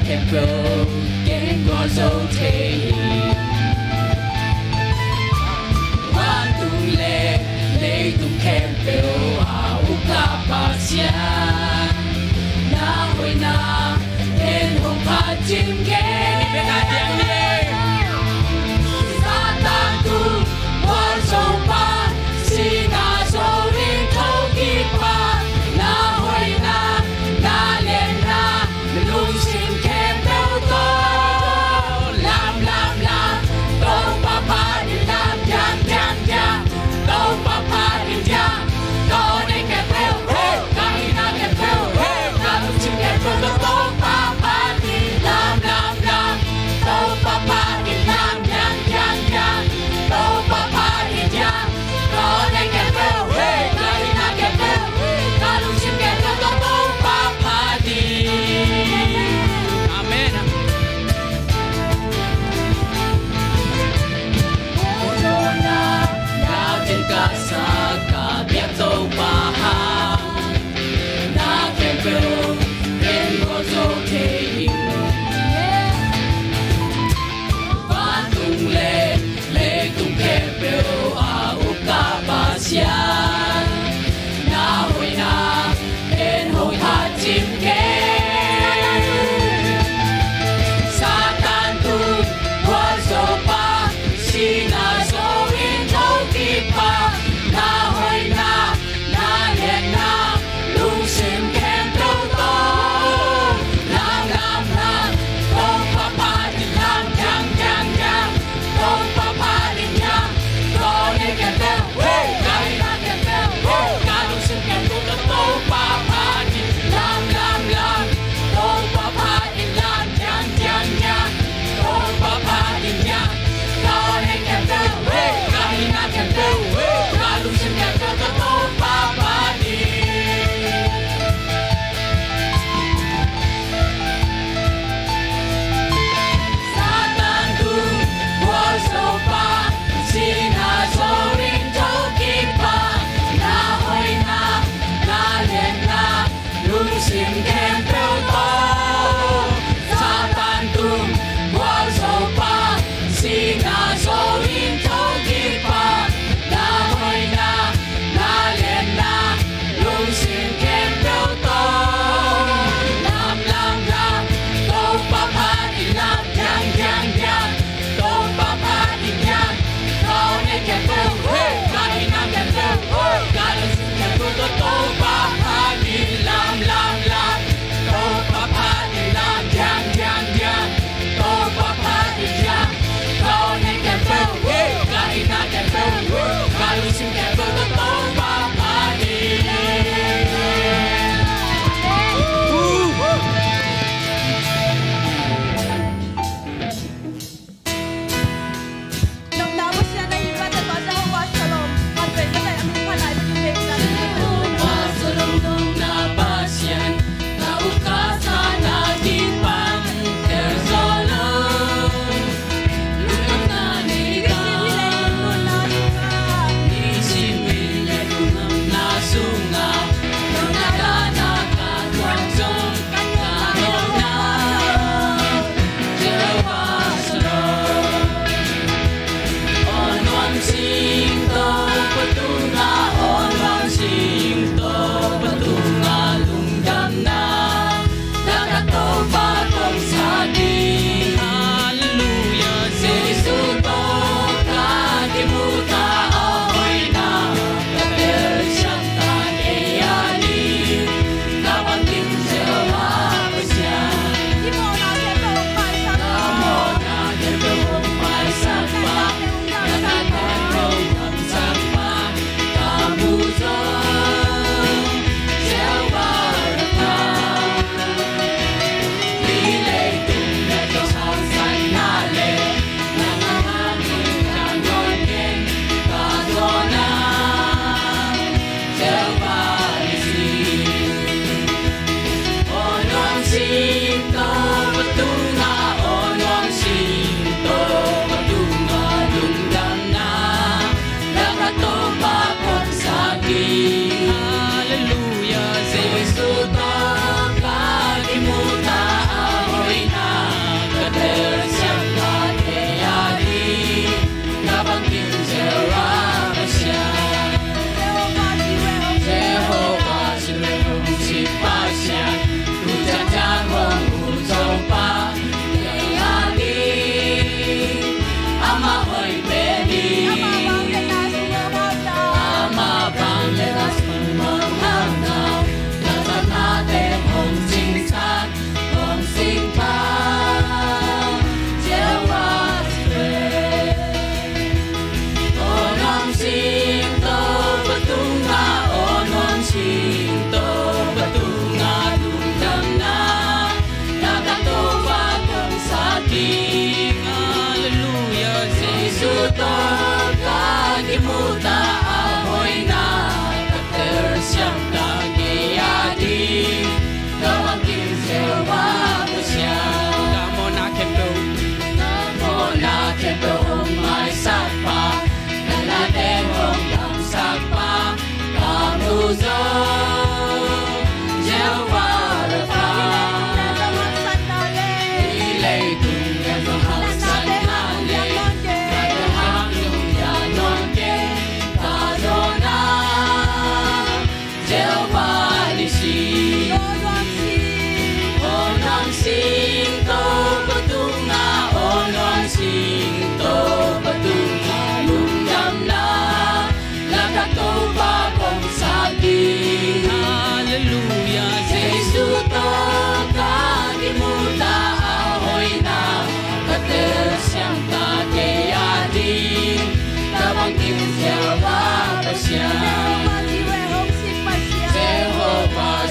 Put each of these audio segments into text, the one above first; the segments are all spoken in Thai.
kèm bầu kén ngõ dâu thế quan tung lệ lấy tung kèm bầu áo cà bà xia na hồi na đến hôm phá chim ghé sa tan tu quan sâu pa si na sâu đi thâu kỳ pa na hồi na na lên na luôn xin kèm bầu to làm đâu pa pa đi làm yang đâu pa pa đi yang đâu đi kèm bầu cái na kèm bầu na luôn xin kèm bầu to pa pa đi làm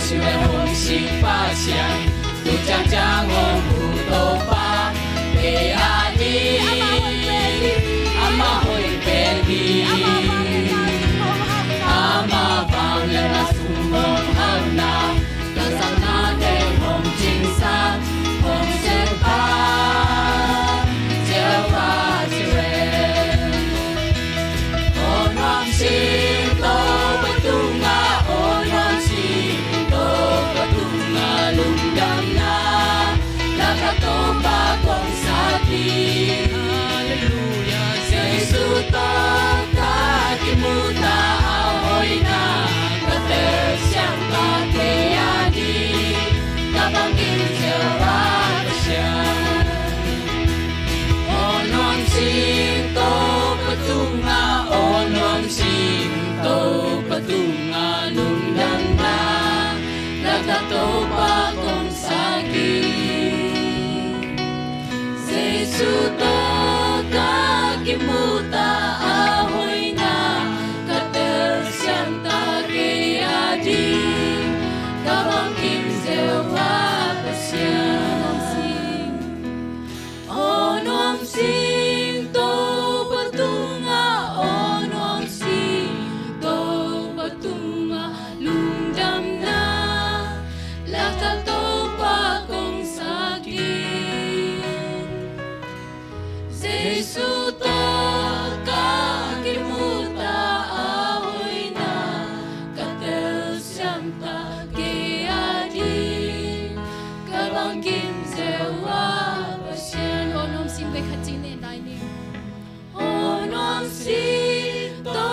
是为红心发香，都将将红葡萄花给阿弟，阿妈会变你，阿妈放任那苏蒙好那，加上那点红金沙，红色花，就花就人，红黄心都不懂啊，红黄心都不懂啊，龙阳那，那个都把光撒地，哈利路亚，耶稣都他给木他。Tunga lundang na nakatopa kong sakit Jesu to kakimuta ahoy na katersyang takiadi kabangkim sewa pasyang onom sing to patunga onom sing lungdam na lakatopa kong sakit Jesu to kakimuta ahoy na katel siyang takiadi kabangkim sewa pasyan onom sing bay khatine dai ni onom sing to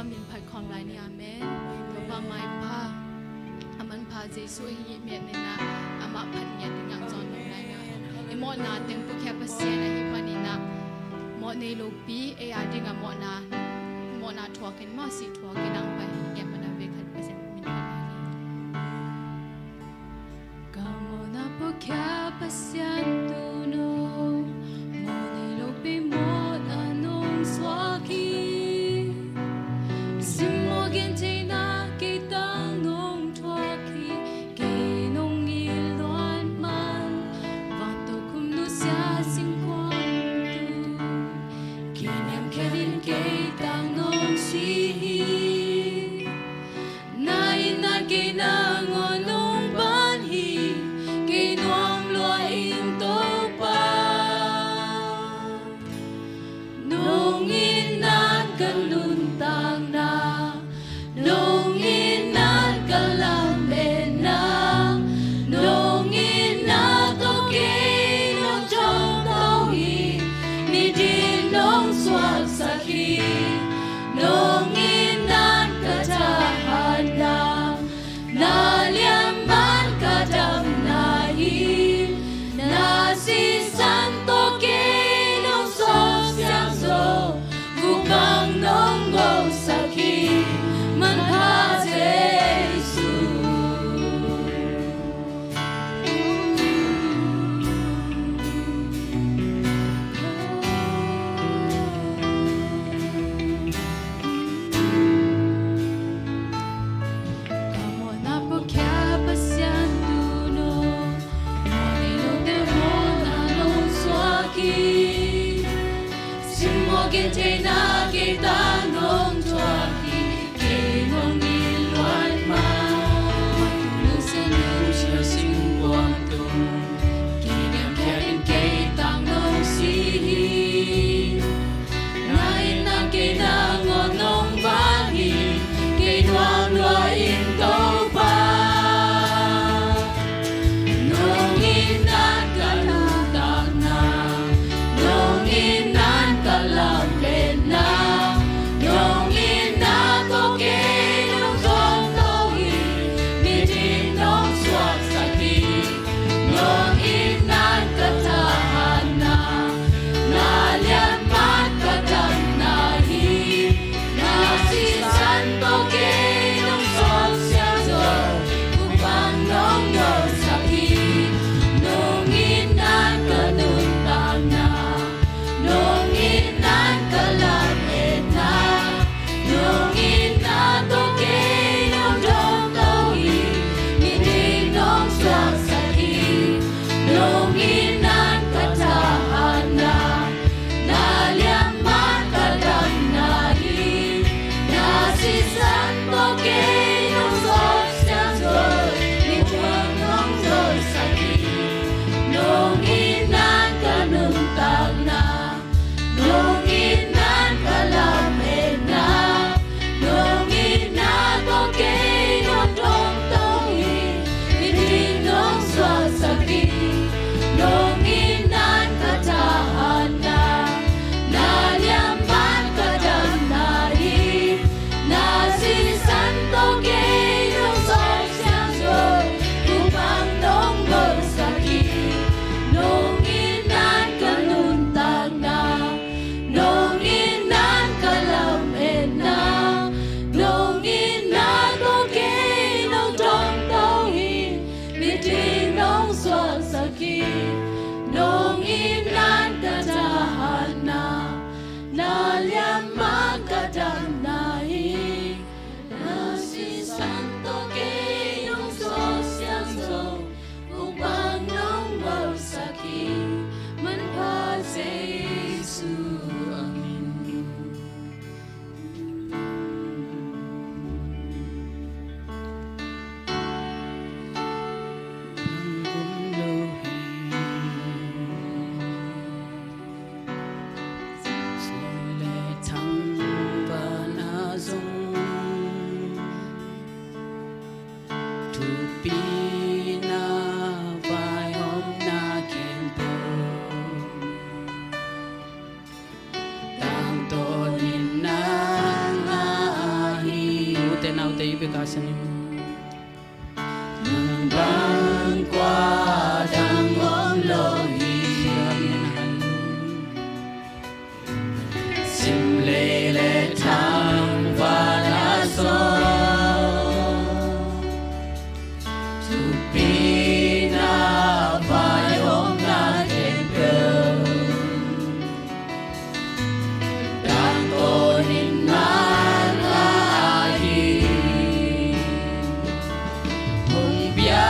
min phai khom lai ni amen to pa mai pa aman pa jesu hi met ni na ama phat nya ti ngang zon no lai na e mo na teng pu kha pa se na hi pa ni na mo nei lo pi e a ding a mo na thwa ken ma si thwa ken ang pa ye ma na ve khat pa se min phat ni ka mo na pu kha pa sian tu no mo nei lo pi mo anong swaki Simogin tina kitang nong twaki kinong iluan man vanto kum nu sia singkwang tu kinyam kedin kitang nong sihi Tupina vai hôm na kiên tang to ninangahi ute na ute ibikasan mo nang bang kwa dang om lohi sim le thang va la so Tupina vai hôm na kiên tang to ninangahi hùng bia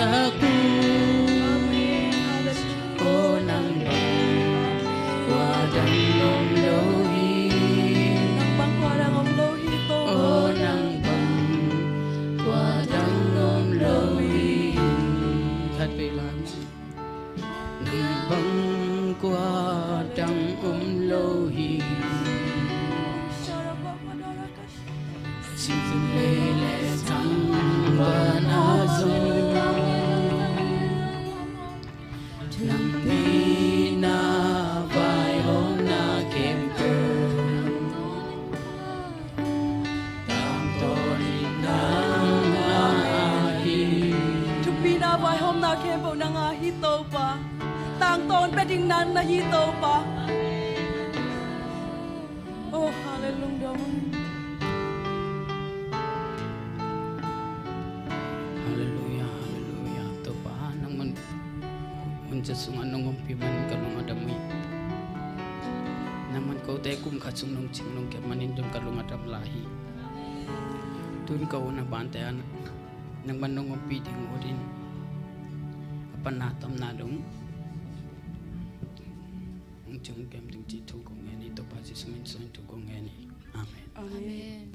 aku Oh nang bang Wadang om lohi Nang bang wadang om lohi to Oh nang bang Wadang om lohi Thật vậy là Nang bang Wadang om lohi Sinsulele Tangwanazo Nang Pina Vayong na Kemper Tang Tonin Nang Ahi Tupi na vai hom na kempo na nga hito pa Tang ton peding nan na hito pa Oh hallelujah Hallelujah, hallelujah. Topahan naman Unjasung anong umpiman kalung adamay Naman ko tayo kum katsung nung chingnong kemanin dong kalung adam lahi Tun ka una bantayan Nang manong umpiding mo din Apanatam na dong Ang chung kem ding jito kong eni Topa si suminsoin to kong eni Amen Amen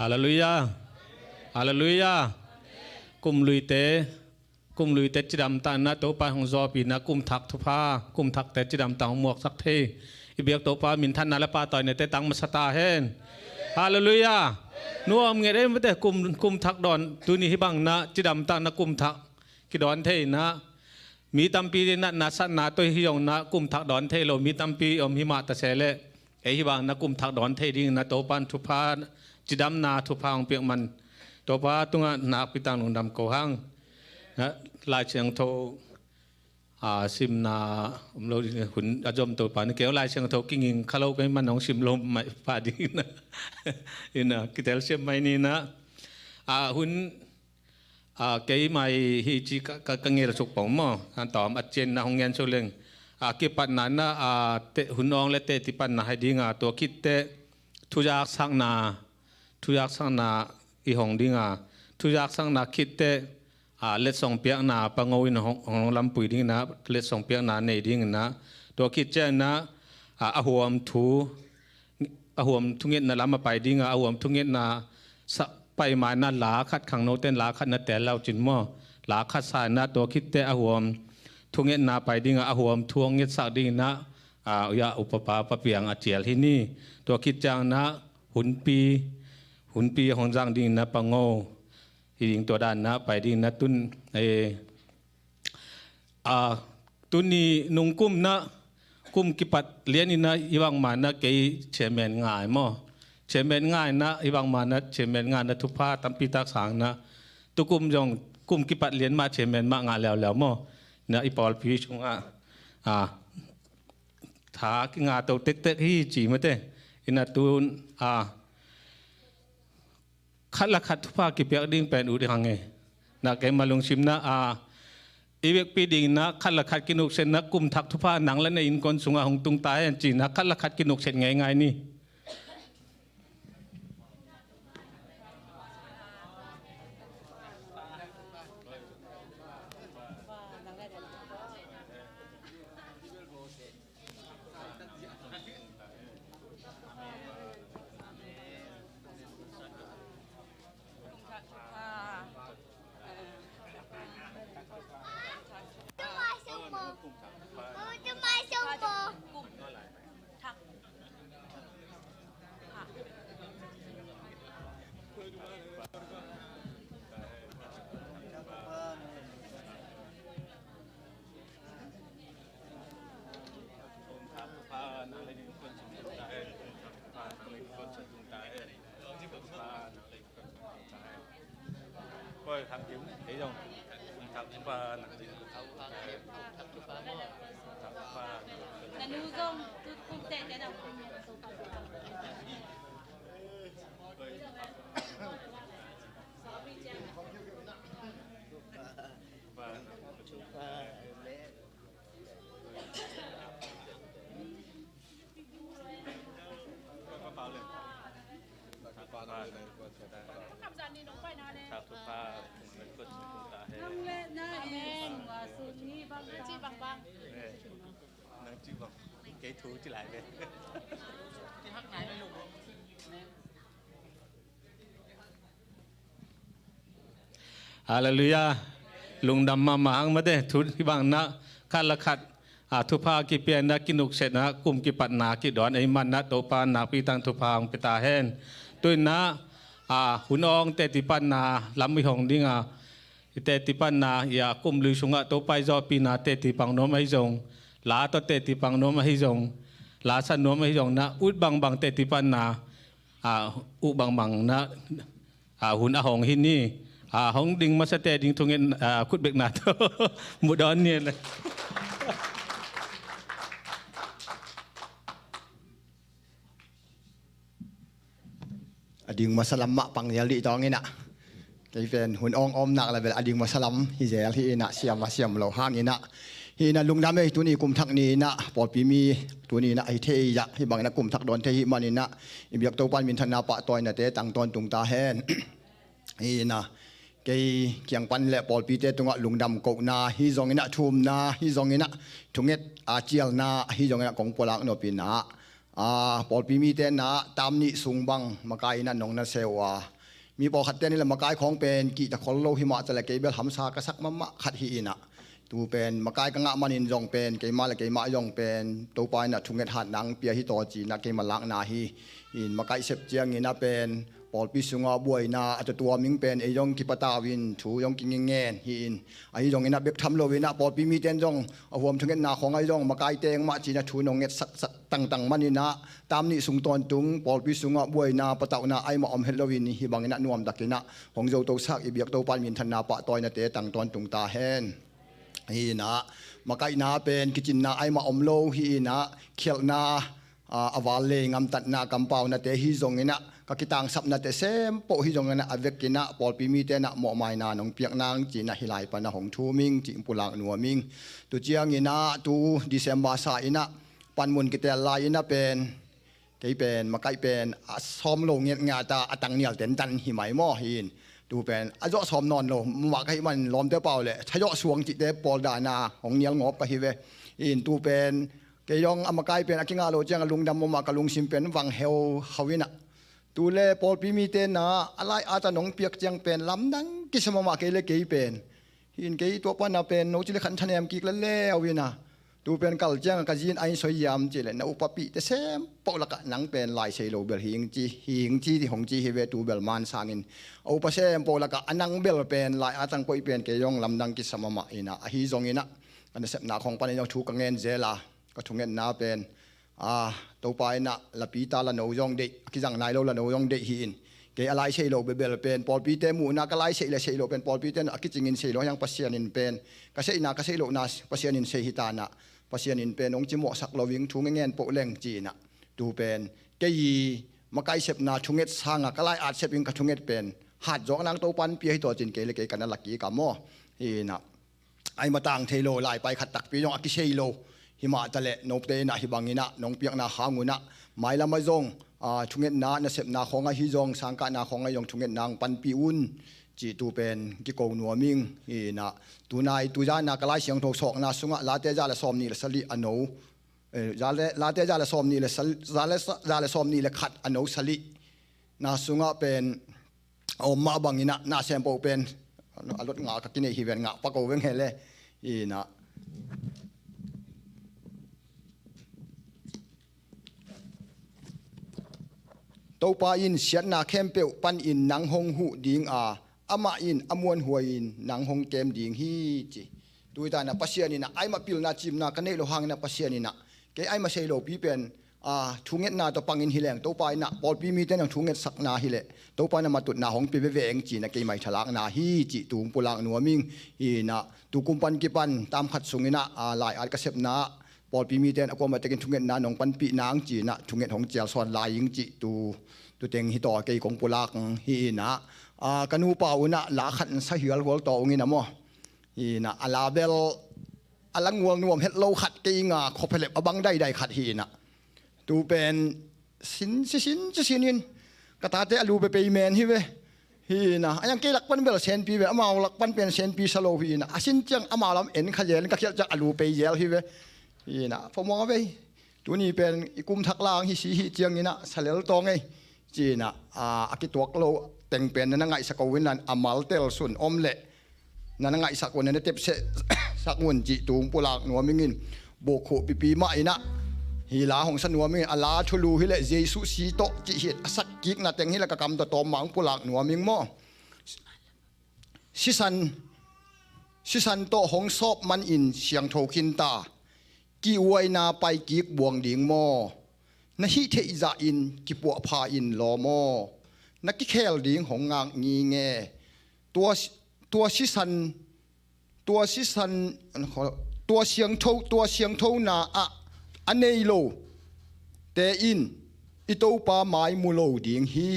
Hallelujah. Hallelujah. Kum lui te chidam ta na to pa hong zo pi na kum thak thu pha kum thak te chidam ta hong muak sak the I biak to pa min than na la pa toy ne te tang ma sata hen Hallelujah. Nuam nge em te kum thak don tu ni hi bang na chidam ta na kum thak ki don the na mi tam pi na san na to hi yong na kum thak don the lo mi tam pi om hi ma ta se le e hi bang na kum thak don the ding na to pan thu pha chidam na thu pha ong piak man to pa tunga na pitang nong dam ko hang na lai chiang tho sim na lo hun ajom to pa ni keo lai chiang tho kinging khalo kai man nong sim lom mai pa di na ina kitel sem mai ni na hun cái mai hi chi ka nghe là sục bóng mà anh tóm ở trên na hong ngen so leng cái pan na na te hun ong le te ti pan na hai ding to kit te thu jak sang na I hong ding thu jak sang na kit te let song piak na pangoi na hong lam pui ding na let song piak na nei ding na to kit che na huam thu nget na lam pai ding huam thu nget naไปมานาหลาคัดขังโนเต้นหลาคัดนาแต่เราจินม่อหลาคัดสายนาตัวคิดแต่อหวมทุ่งเงินนาไปดิ้งอหวมทวงเงินสักดิ้งนะยาอุปปาปะเปียงอาเจียลที่นี่ตัวคิดจังนะหุนปีของจังดิ้งนะปังโง่ดิ้งตัวด้านนะไปดิ้งนะตุนตุนนี่นุ่งกุ้มนะกุ้มกิปัดเลี้ยนนี่นะอีวังมานะเกยเชมเมนง่ายม่อเชมเมนง่ายนะอีบางมานะเชมเมนง่ายนะทุพพาตั้มปีตักสางนะตุกุมจงกุมกิปัดเลียนมาเชมเมนมางานแล้วม่อนะอีปอลพีชงถากิงาตัวเต็กๆฮีจีมาเต้อินาตูนคัดละคัดทุพพากิเปียกดิ้งเป็นอุดหังเงนะแกมาลงชิมนะอีเวกปีดิ่งนะคัดละคัดกินุกเซนนะกุมทักทุพพาหนังและในอินกอนสุงหงตุงตายจีนะคัดละคัดกินุกเซนไงนี่ thằng kiếm thấy không thằng và là nu dông cũng tệ thế nào cái thú chỉ lại về Hallelujah lung đam ma mang mà thế thú khi bằng na khát là khát thu pha kỳ pian na kinh nục set na kum kỳ pat na kỳ đón ấy man na tổ pa na pi tăng thu pha ông pita hen tôi na hun ong te ti pan na lam mi hong ding te ti pan na ya kum lu sunga tổ pai zo pi na te ti pang no mai zong lá to te ti pang no mai zong lá san no mai zong na ut bang te ti pan na u bang na hun a hong hin ni hong ding ma sa te ding thungen kut bek na to mu don ni le ading masalam mak pang yali tong ina kay fen hun ong om nak la bel ading masalam hi zel hi ina siam lo hang ina hi na lungnam e tu ni kum thak ni na por pi mi tu ni na ai the ya hi bang na kum thak don the hi manina ibyak to pan min thana pa toy na te tang ton tung ta hen hi na kay kyang pan le por pi te tunga lungdam ko na hi zong ina thum na hi zong ina thunget chial na hi zong ina kong polak no pi na por pi mi te na tam ni sung bang makai na nong na sewa mi po khat te ni la makai khong pen ki ta khol lo hi ma cha la ke bel ham sa ka sak ma khat hi ina tu pen makai ka nga manin jong pen ke ma la ke ma yong pen to pai na thunget hat nang pia hi to chi na ke ma lak na hi in makai sep chiang ina pen por pi sunga buai na ata tua ming pen e yong ki pata win thu yong ki ngen hi in ai yong ina bek tham lo wina por pi mi ten jong awom thunget na khong ai jong makai teng ma chi na thu no nget sak tang manina tam ni sung ton tung por pi sunga buai na pataw na ai ma om helowin hi bangina nuam dakina hongzo to sak ibyak to pan min than na pa toy na te tang ton tung ta hen hi na makai na pen kitchen na ai ma om lo hi na khel na awal le ngam tat na kampau na te hi zong ina ka kitang sap na te sem po hi zong na avek kina por pi mi te na mo mai na nong piak nang chi na hilai pa na hong thu ming chi pulang nuaming tu chiang ina tu December sa ina panmun kitel la ina pen kay pen makai pen som lo nget nga ta atang nial ten tan hi mai mo hin tu pen ajo som non lo ma kai man lom te pau le chayo suang chi te pol da na hong nial ngop ka hi ve in tu pen ke yong amakai pen akinga lo chang lungdam mo ma kalung sim pen wang heu hawina tu le pol pi mi te na alai ata nong piak chang pen lam nang kisama ma ke le ke pen hin ke to pa na pen no chi le khan thanem ki le le awina tu pen kal chang ka jin ai soi yam chi le na upapi te sem po la ka nang pen lai sei lo bel hing chi ti hong chi he ve tu bel man sangin au pa sem po la ka anang bel pen lai atang poi pen ke yong lam nang kisama ma ina a hi zong ina an sep na khong pa ne thu ka ngen zela ka thungen na pen to pai na la pi ta la no yong de ki jang nai lo la no yong de hi in ke alai sei lo be bel pen por pi te mu na ka lai sei le sei lo pen por pi te na ki chingin sei lo yang pasian in pen ka sei lo na pasian in sei hi ta na pasian in pen ong chi mo sak lo wing thu ngen po leng chi na tu pen ke yi makai sep na thunget sanga ka lai at sep in ka thunget pen hat jong nang to pan pi hi to chin ke le ke kana laki ka mo hi na ai matang thelo lai pai khat tak pi yong aki sei lo hima tale nopte na hibangina nong piak na hanguna maila mazong thunget na sep na khonga hi jong sangka na khonga yong thunget nang pan pi un chi tu pen ki ko nuaming hi na tunai tu ja na kalai siang thok sok na sunga la te ja la som ni la sali ano la te ja la som ni la la som ni la khat ano sali na sunga pen o ma bangina na sempo pen alot nga ka kine hi ven nga pa ko wen hele hi na to pa in siat na kempeu pan in nang hong hu ding ama in amuan huain nang hong kem ding hi chi tuita na pasiani na ai ma pil na chim na kanei lo hang na pasiani na ke ai ma sei lo pi pen ทุงเงินนาตัวปังอินฮิเลงตัวไปนะปอดปีมีแต่ยังทุงเงินสักนาฮิเลตัวไปนะมาตุดนาหงปีเวงจีนะเกยไม่ฉลากนาฮีจีตุงปุลังนัวมิงฮีนะตุกุมปันกิปันตามขัดสุงินะลายอัดกระเสบนาปอดปีมีแต่อากวมาตะกินทุงเงินนาหนองปันปีนางจีนะทุงเงินของเจียลส่วนลายยิงจีตัวเต็งฮิตอเกยของปุลังฮีนะกันูป่าวนะลาขันสะเหียลหัวต่องินะมั้งฮีนะอาลาเบลอาลังวงนวมเฮ็ดโลขัดเกยงาขบเพลบอบังได้ขัดฮีนะตูเป็นสินนินกระตาเตอลูไปแมนฮิเวฮีนะอันยังเกลักปันเบลเซนปีเวอมาลักปันเป็นเซนปีสโลฮีนะสินจังอมาลำเอ็นขยันก็เขียนจากอลูไปเยลฮิเวฮีนะพอมองไปตัวนี้เป็นกุมทักลางฮิสีฮิเจียงนี่นะสเลลตองไงจีนะอากิตัวกโลแต่งเป็นนั่งไงสักวินันอมาลเตลสุนอมเละนั่งไงสักวันนั้นเต็บเสสักวันจีตูงปุลากนัวมิงินโบโคปีมาอินะฮีลาของสนัวมิงอาลาทุลูฮิเลเยซูสีโตจิเหตสักกิกนาเต็งฮิเลกกรรมตัวตอมมังปุลักนัวมิงโมสิสันโตของซอบมันอินเสียงโทคินตากีอวยนาไปกิกบวงดิงโมนาฮิเทอิจาอินกิปัวพาอินลอโมนักกิเคลดิงของงางงีเงตัวสิสันตัวเสียงโทนาอะอันนี้โลเตอินอิโตปาไม้มูโลดิ่งฮี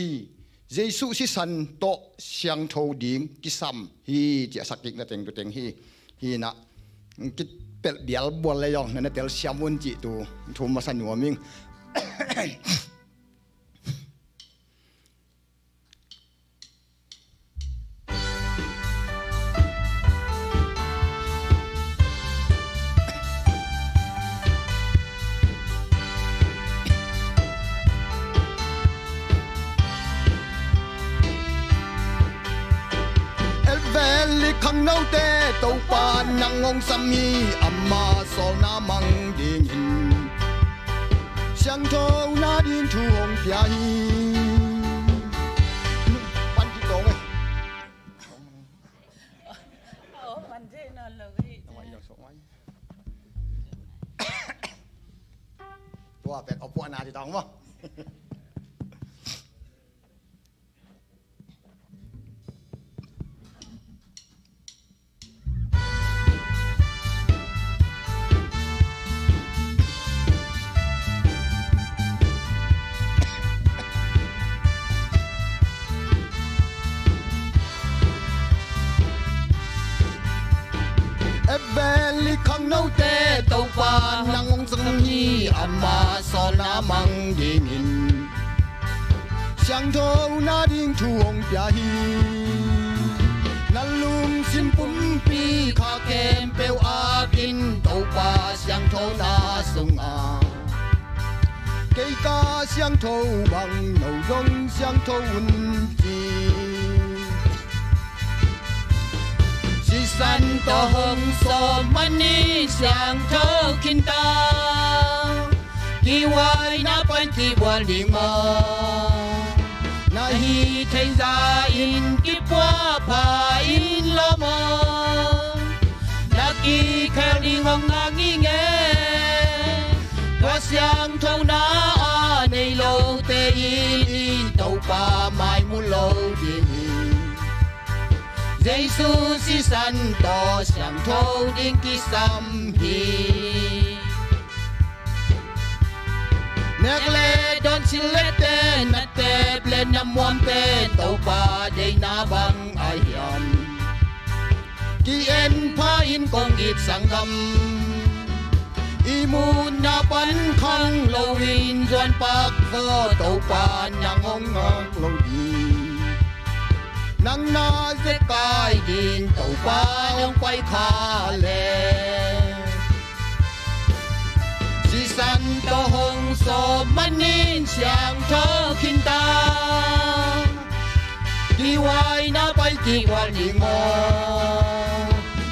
เยซูสิสันโตเสียงโทดิ่งกิซัมฮีเจ้าสักกิกนั่นเองตัวเองฮีนะกิเป็ดเดียลบัวเลยยองนั่นเตลเสียมุนจิตัวทุ่มมาสนัวมิง ขังเนาเตตปานนังงสามีอามาสอนามังดิ่งช่างโทนาดิ่งทุ่งพิายปันที่ตรงไงปันที่นั่นเลยตัวเป็ดเอาปวนาที่ตรงมั้งขังเนาเตเต้าปานนังสังฮีอามาสอนามังดิ่งช่างโทนาดิ่งทุ่งพิายนัลลุมสิมปุ่มปีข้าเกมเปวอากินเต้าปาช่างโทนาสุงอาเกยกาช่างโทบังโนยงช่างโทวุนจีสันโตหงสมันนี้เสียงเธอคินตากีวายนาปันกีบัวลิมอนาฮีเทซาอินกิปัวพาอินลมอนากีแค่ลิงงงางีเงตัวเสียงเท่านาในโลเตอินเต้าป่าไม้มุโลดิเยซูสิสันโตเสียงโทดิ่งกิซัมฮีเนกเลดอนชิเลเตนัตเตเปลนมวมเตเต้าป่าเดนาบังอายัมกีเอ็นพาอินกงกิดสังกำอีมูนาปันคังโลวินจวนปักเฟอเต้าป่ายังงงโลดีนังนาเสกายดินเต้าป่ายังไปคาเลสิสันโตหงสมันนินเสียงเธอคินตากีวายนาไปกีวันยิงโม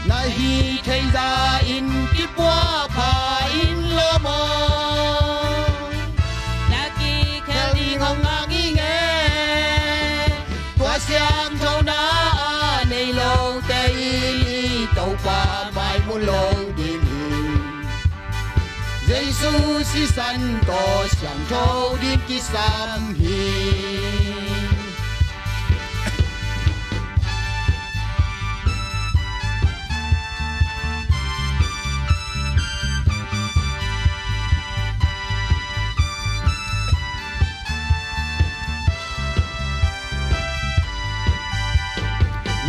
นาฮีเทซาอินกิปัวพาอินโลโมนากีแค่ดีงงางีเงตัวเสียงเท่านาในโลกเตยเต้าป่าไม้มุโลดิงเย耶稣是神多上头的嘅心意。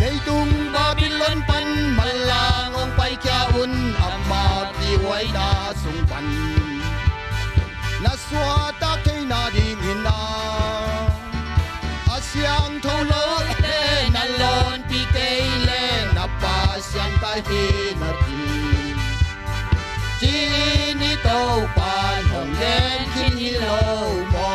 Lấy tung Babylon pan malang ang pai kya un ama di wai na sung pan na swata kay na ding ina asyang tholo le na lon pi kay le na pa syang tai hi na ti kini to pan hong len kini lo mo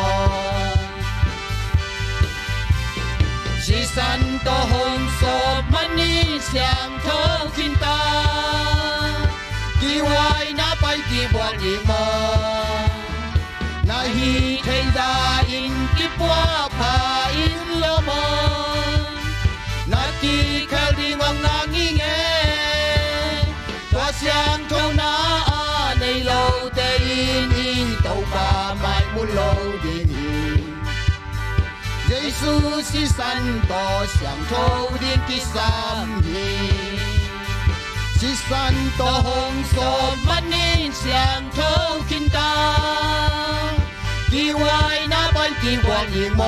si santo hong so mani siang thong kinh ta ki wai na pai ki buat ni mo na hi thei da in ki pua pa in lo mo na ki khel di ngong na ngi nge tua siang thong na a nei lo te in tàu pa mai mu lo ding耶稣是神多上头的嘅心意，是神多红所万年上頭見到，佢為那班嘅王兒望，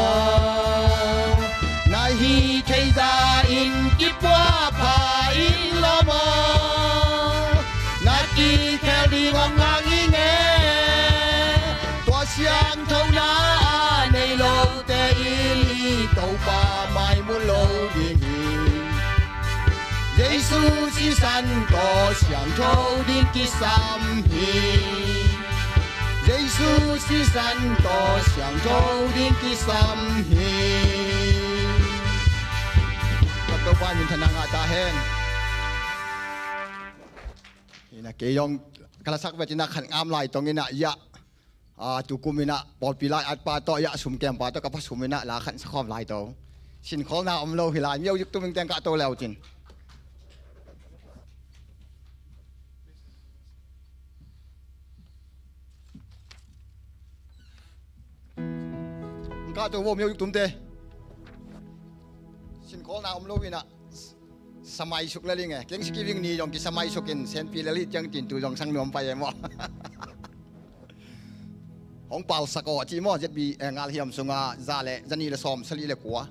那希奇大因嘅波怕因羅望，那佢靠啲我硬硬嘅，多上頭那你路地。到吧埋滿路的耶穌是神多上頭的嘅心意，耶穌是神多上頭的嘅心意。Các cơ quan nhìn thân năng ta hen, ina kayong kalasak ba tina khan am lai tong ina ya. Tu kumina pol pilai at pa to ya sum kem pa to kapas kumina la khan sakhom lai to sin khol na lo hilai miau yuk tuming teng ka to leo tin ka to wo miau yuk tum te sin khol na lo ina samai suk la ling e keng skiving ni jong ki samai sukin sen pi la li chang tin tu jong sang nom pa ye mo Hong Pao Sako chỉ mo rất bị ngal hiểm sunga ra lệ dân là xóm xử lý là quá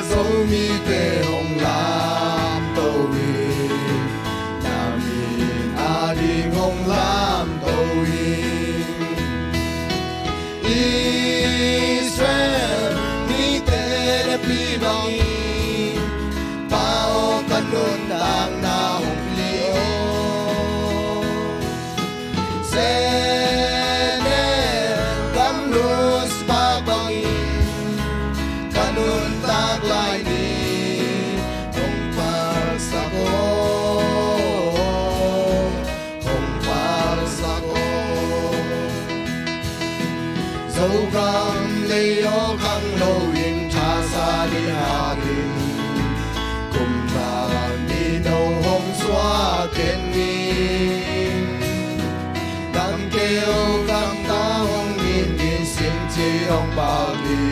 ZOMI te hong lam to wi namin ading hong lam to wi Israel ni te le pi bang pao kanun dang na hong lio sene kam lus pa bang kanun tag lai ni hong par sa ko dấu gam lấy ó khăng lâu in cha sa đi hà đình cùng ta đi đâu hôm xóa thiên nhiên đam kêu đam ta hong nhìn nhìn xin chi hong bao đi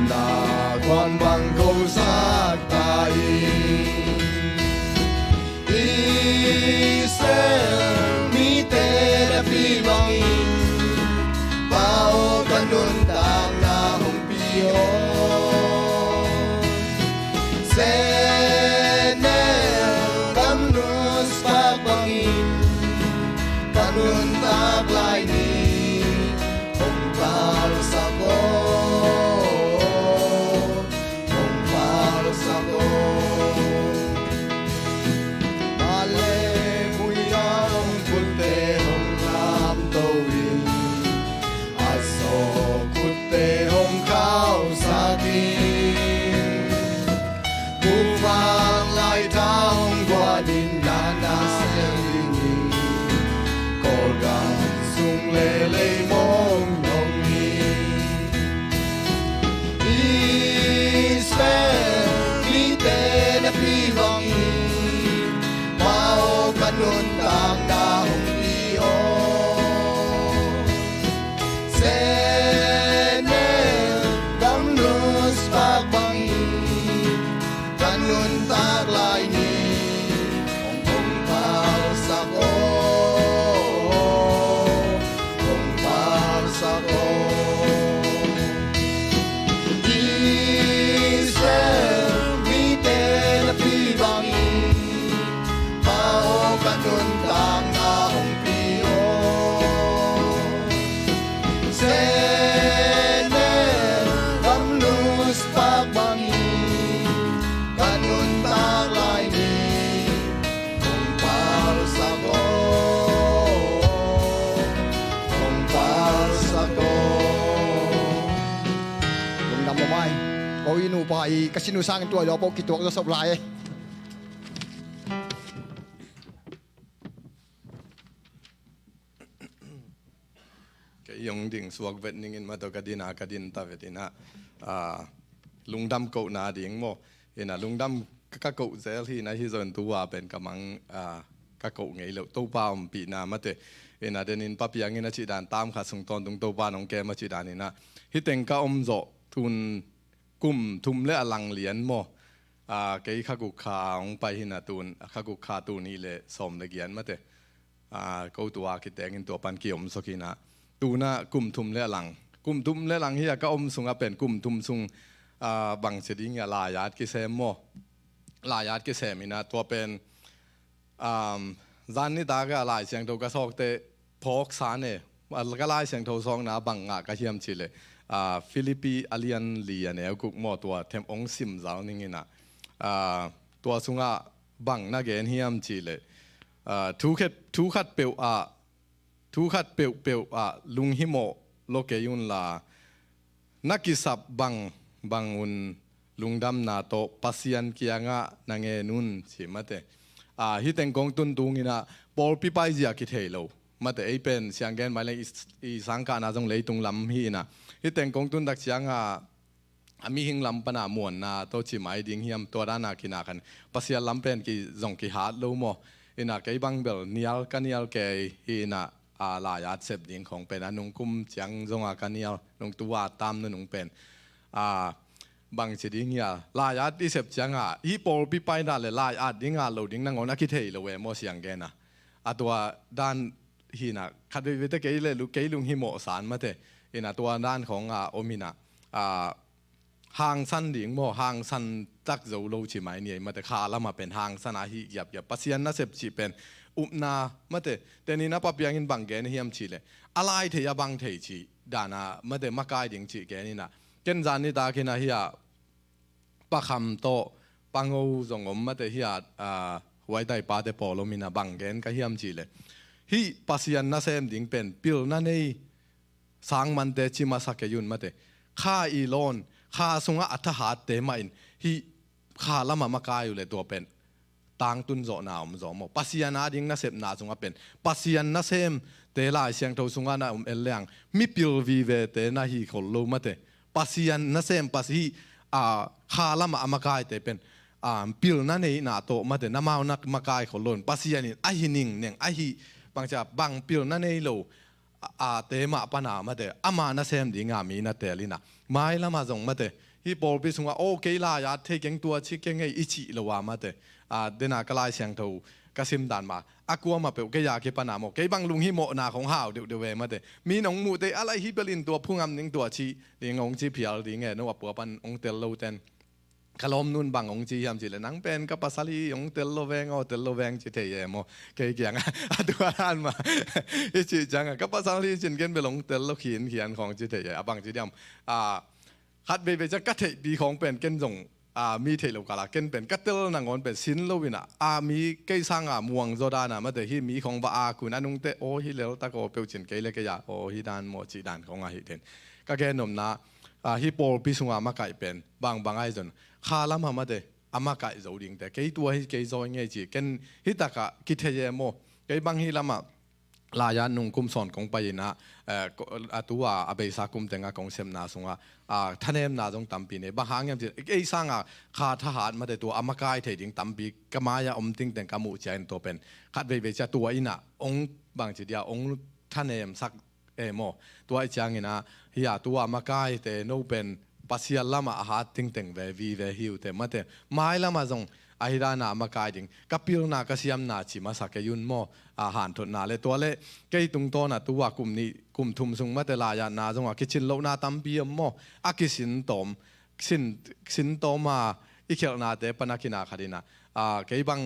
na quan bằng câu sát ta Israel mi te la pi bang bao kanun tang na hong pio se ก็ไม่โอ้ยนูไปกสินูสร้างตัวเราปกิตัวก็สบายก็ยงดิ่งสวกเวทนิ่งมาตัวกดินากดินตาเวทินะลุงดำเกาหนาดิ่งโมเห็นนะลุงดำก็เกาเซลที่นะที่ส่วนตัวเป็นกำลังก็เกาไงเหลวตัวป้าปีนามาเตเห็นนะเดนินป้าเปียงนี่นะจีดานตามขาดส่งตอนตรงตัวป้าน้องแกมาจีดานนี่นะฮิตเต็งก็อมโจทุนกลุ่มทุมเล่อลังเหรียญโมเกี่ยข้ากุขาองไปหินาตูนข้ากุขาตูนี่เลยสมเลยเกียนมาเตก็ตัวคิดแต่งตัวปันเกี่ยวมสกินะตูน่ากลุ่มทุมเล่อลังกลุ่มทุมเล่อลังเฮียก็อมสุงเป็นกลุ่มทุมสุงบางสิ่งลายาดกิเซมโมลายาดกิเซมินะตัวเป็นจานนี่ตากลายเสียงตัวกระซอกเตพอกสานเน่ก็ลายเสียงตัวซองนะบังกระเทียมชิเลฟิลิปปีอาเลียนลีเนี่ยกุกหมอตัวเทมองซิมเจ้านี่นะตัวสุงบังนักเรียนเฮียมชิเลทุกขัดเปียวทุกขัดเปียวลุงฮิโมโลเกยุนลานักกิสับบังอุนลุงดำนาโตปัสยันเกียงะนังเงนุนสิมาเตฮิตเต็งกงตุนตุงินะบอลปีไปเจียกิเทโลมาเตไอเป็นเสียงแกนหมายเลขอีสังกานาจงเลยตุงลำฮีนะฮิตเต็งกงตุนดักเสียงมีหิงลำปนามวนนาโตชิไมดิ้งเฮียมตัวด้านนาคินาคันปัสยันลำเป็นกิจงกิฮาร์ดโลโมอินาเกยบังเบลเนียลกันเนียลเกยฮินะลายาดเสพดิ้งของเป็นนุงกุมเสียงจงอากันเนียลนุงตัวตามนุงเป็นบางสิ่งเนี่ยลายอาที่เสพจังฮีปอลปีไปนั่นเลยลายอาดิ้งโหลดิ้งนั่งเอานักคิดเฮลเวมอเสียงแกนะตัวด้านฮีนะคัดวิเตเกยเลยลูกเกยลุงฮิโมสารมาเตอินะตัวด้านของโอมินะห่างสั้นดิ้งโมห่างสั้นจักเจ้าโลชิไหมเนี่ยมาเตขาแล้วมาเป็นห่างสั้นฮีหยับปัสยันน่าเสพชีเป็นอุปนามาเตแต่นี่นะปะเปียงินบังแกนี่เฮียมชีเลยอะไรเทียบังเทียชีด้านะมาเตมากายดิ้งชีแกนี่นะเกินจานนี่ตาคินาเฮียปะคำโตปังโอจงอมมาเตเฮียไว้ได้ปาเตปอลมินาบังเกนก็เฮียมจีเลยฮีปัสยันน่าเซมดิ้งเป็นปิลนั่นเองสังมันเตชิมาสักยุนมาเตข้าอีลอนข้าสงะอัฐหัดเตมาอินฮีข้าละมามากายอยู่เลยตัวเป็นต่างตุนโจนาอมโจมปัสยันนาดิ้งน่าเซมนาสงะเป็นปัสยันน่าเซมเตลายเสียงทูสงะนาเอลเลียงมิปิลวีเวเตนาฮีขลุมาเตปัสยันน่าเซมปัสฮีข้าละมามากายแต่เป็นปิลนั่นเองนาโตมาแต่น้ำมันนักมากายขลุ่นปัสยันนี่ไอหินิงเนี่ยไอหิบางจะบางปิลนั่นเองโลเตมาปนามาแต่อามานาเซมดีงามีนาเตลินะไม่ละมาจงมาแต่ฮีปอลพิสุงว่าโอเคลายาเทเก่งตัวชิเก่งไออิจิโลวามาแต่เดนากลายเสียงทูกสิมดานมาอากัวมาเปลกยาเกปนาโมเกบังลุงฮิโมนาของห้าวเดือดเวมาแต่มีน้องมูเตอะไรฮิเบลินตัวพุ่งอันนึงตัวชีดีงงจีเพียลดีเงี้ยนึกว่าปัวปันองเตลโลเตนขลอมนุ่นบางองจียามจีเลยนังเป็นกับภาษาลีองเตลโลเวงเอาเตลโลเวงจีเทียโมเกี่ยงตัวอ่านมาอิจิจังกับภาษาลีจินเกินไปลงเตลโลเขียนของจีเทียบางจีเดียมคัดไปจะกัดเทปีของเป็นเกินส่งมีเทลกาลาเกินเป็นกัตเตอร์นางอนเป็นสินโลวินะมีเกยสังม่วงโซดานะมาแต่ที่มีของบ้าคุณนุงเตโอฮิเลวตะโกเปียวจินเกยเลกยาโอฮิดานโมจิดานของฮิเทนก็แกนมนะฮิปโปพิสุงมาไก่เป็นบางไอจนข้าละมาแต่มาไก่โจดิงแต่เกยตัวเกยโจเงี้ยจีเกินฮิตากะกิเทเยโมเกยบางฮิละมาลายานุงคุมสอนของไปนะตัวอาเบสาคุมแต่งของเซมนาสงท่านเอ็มนาจงตั้มปีเนี่ยบางครั้งยังจีไอ้สร้างขาทหารมาแต่ตัวอามากายเถิดยิงตั้มปีก็มายาอมติงแต่งกามูเจนตัวเป็นขัดไปจะตัวอินะองบางจีเดียองท่านเอ็มสักโมตัวไอ้จางอินะเฮียตัวอามากายแต่โนเป็นปัสยาละมาอาหารติงแต่งวีหิวแต่มาแต่ไม่ละมาจงไอ้ด้านมากายดิงกับพิลนากษียมนาชิมาสักยุนโมอาหารทนนาเลยตัวเล่เกยตุงโตนะตัวกลุ่มนี้กลุ่มทุมซุงมาแต่ลายานาจงว่าคิดชินโลนาตัมปีมโมอากิสินตอมสินโตมาอีเขลนาเตปนักินาคดีนะเกยบัง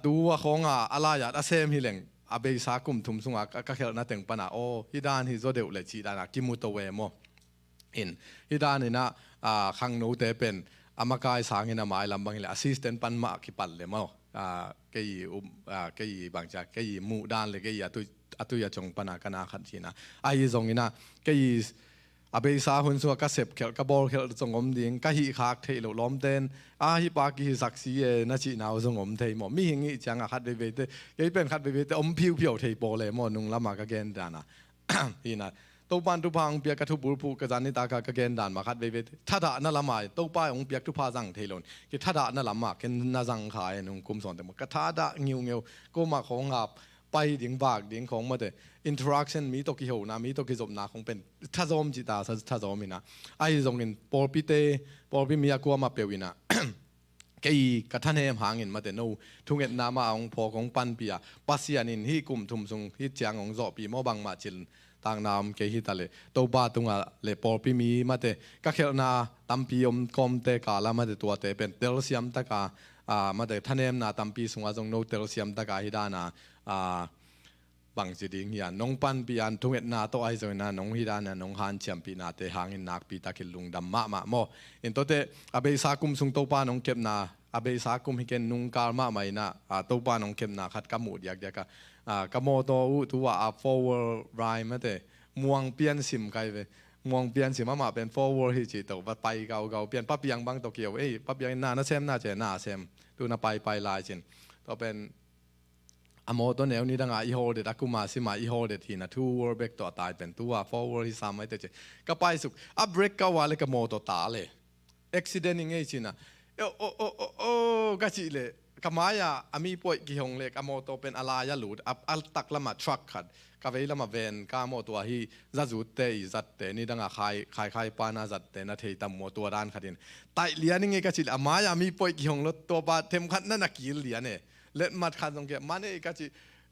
ตัวของอะไรยาอาเซมฮิเลงอาเบสากลุ่มทุมซุงก็เขลนาเต็งปนาโอฮิดานฮิโซเดวเลจีดานากิมุโตเวโมฮิดานนี่นะขังโนเตเป็นอามากายสางอินาหมายลำบางเลยอสซิสแตนต์ปันมาคิปัลเลยมั้งเกยบางจากเกยมูดานเลยเกยตุยจงปนาคณาขัดจีนะไอ้จงอินะเกย อาเบสาหุ่นสัวกระเสพเขลกระบอลเขลจงอมดิ่งกะหิขากเทลล้อมเต้นฮิปากิสักซีน่าจีนาวจงอมเทหมอมีอย่างงี้จังขัดเบเบเตยังเป็นขัดเบเบเตอมพิวพิวเทโปเลยหมอนุ่งละมากะเกนดานะฮีนะตัวปานทุพังเปียกระทุบุรุกระจานิตากะเกนดานมาขัดเบเบเตถ้าด่านั่นละมาตัวป้ายองเปียกทุพาจังเทลนกิถ้าด่านั่นละมาเกนน่าจังขายนุ่งกุมสอนแต่หมดกะถ้าด่าเงียวก็มาของอาบไปดิ่งบากดิ่งของมาเตinteraction มีตัวกี่หัวนะมีตัวกี่จบนะคงเป็นถ้าจอมจิตาถ้าจอมินะไอ้ตรงนี้พอพิเตพอพิมีอากัวมาเปวินะกี่กระทันเฮมหางเงินมาแต่โน่ทุ่งเงินนามาองพอของปันปีอะปัสยานินที่กลุ่มทุ่มทรงที่จางของจอปีมอบังมาจิลต่างนามเกี่ยฮิตาเลตัวบ้าตรงอะเลพอพิมีมาแต่ก็เขลนาตั้มปีอมคอมเตกาลามาแต่ตัวเตเป็นเตลเซียมตะกามาแต่ทันเฮมนาตั้มปีสงอาจงโนเตลเซียมตะกาฮิดานาบางสิดิ่งยันน้องปันปีอันทุ่งเอ็ดนาโตไอโซนาน้องฮิดานาน้องฮันเชียมปีนาเตหางอินนักปีตะกิลุงดำมะโมอินโตเตอเบสากุมสุงโตปาน้องเก็บนาอเบสากุมฮิเกนนุงกาลมาไม่นะโตปาน้องเก็บนาขัดกำมูดอยากกะกะโมโตอุตัวforward rhyme มาเตม่วงเปลี่ยนสิมไกเวม่วงเปลี่ยนสิมมาเป็น forward ฮิจิโตไปเกาเปลี่ยนปั๊บยังบางโตเกียวปั๊บยังนาเซมน่าเจน่าเซมดูน่าไปลายจินต่อเป็นอโมตัวแนวนี้ดังอีโฮเดตอากุมาสิมาอีโฮเดทีนะทูวอร์เบกตัวตายเป็นตัวฟอร์วอร์ที่สามไม่แต่เจก็ไปสุกอัพเบรกก็ว่าเลยกับโมตัวตาเลยอุบิเหตุยังไงจินะโอ้ก็จิเลยกับมายาอามีป่วยกี่หงเลยกับโมตัวเป็นอะไรยาหลุดอัลตักละมาทรัคขัดกับเวลามาเวนกับโมตัวที่จัดจุดเตยจัดเตนี่ดังขายปานาจัดเตนะเทตัมโมตัวด้านขัดินไตเลียนยังไงก็จิเลยมายามีป่วยกี่หงแล้วตัวบาดเทมขัดนั่นนักกีเลียเนี่ยเล็ดมัดขันตรงเกี่ยมันเองก็จะ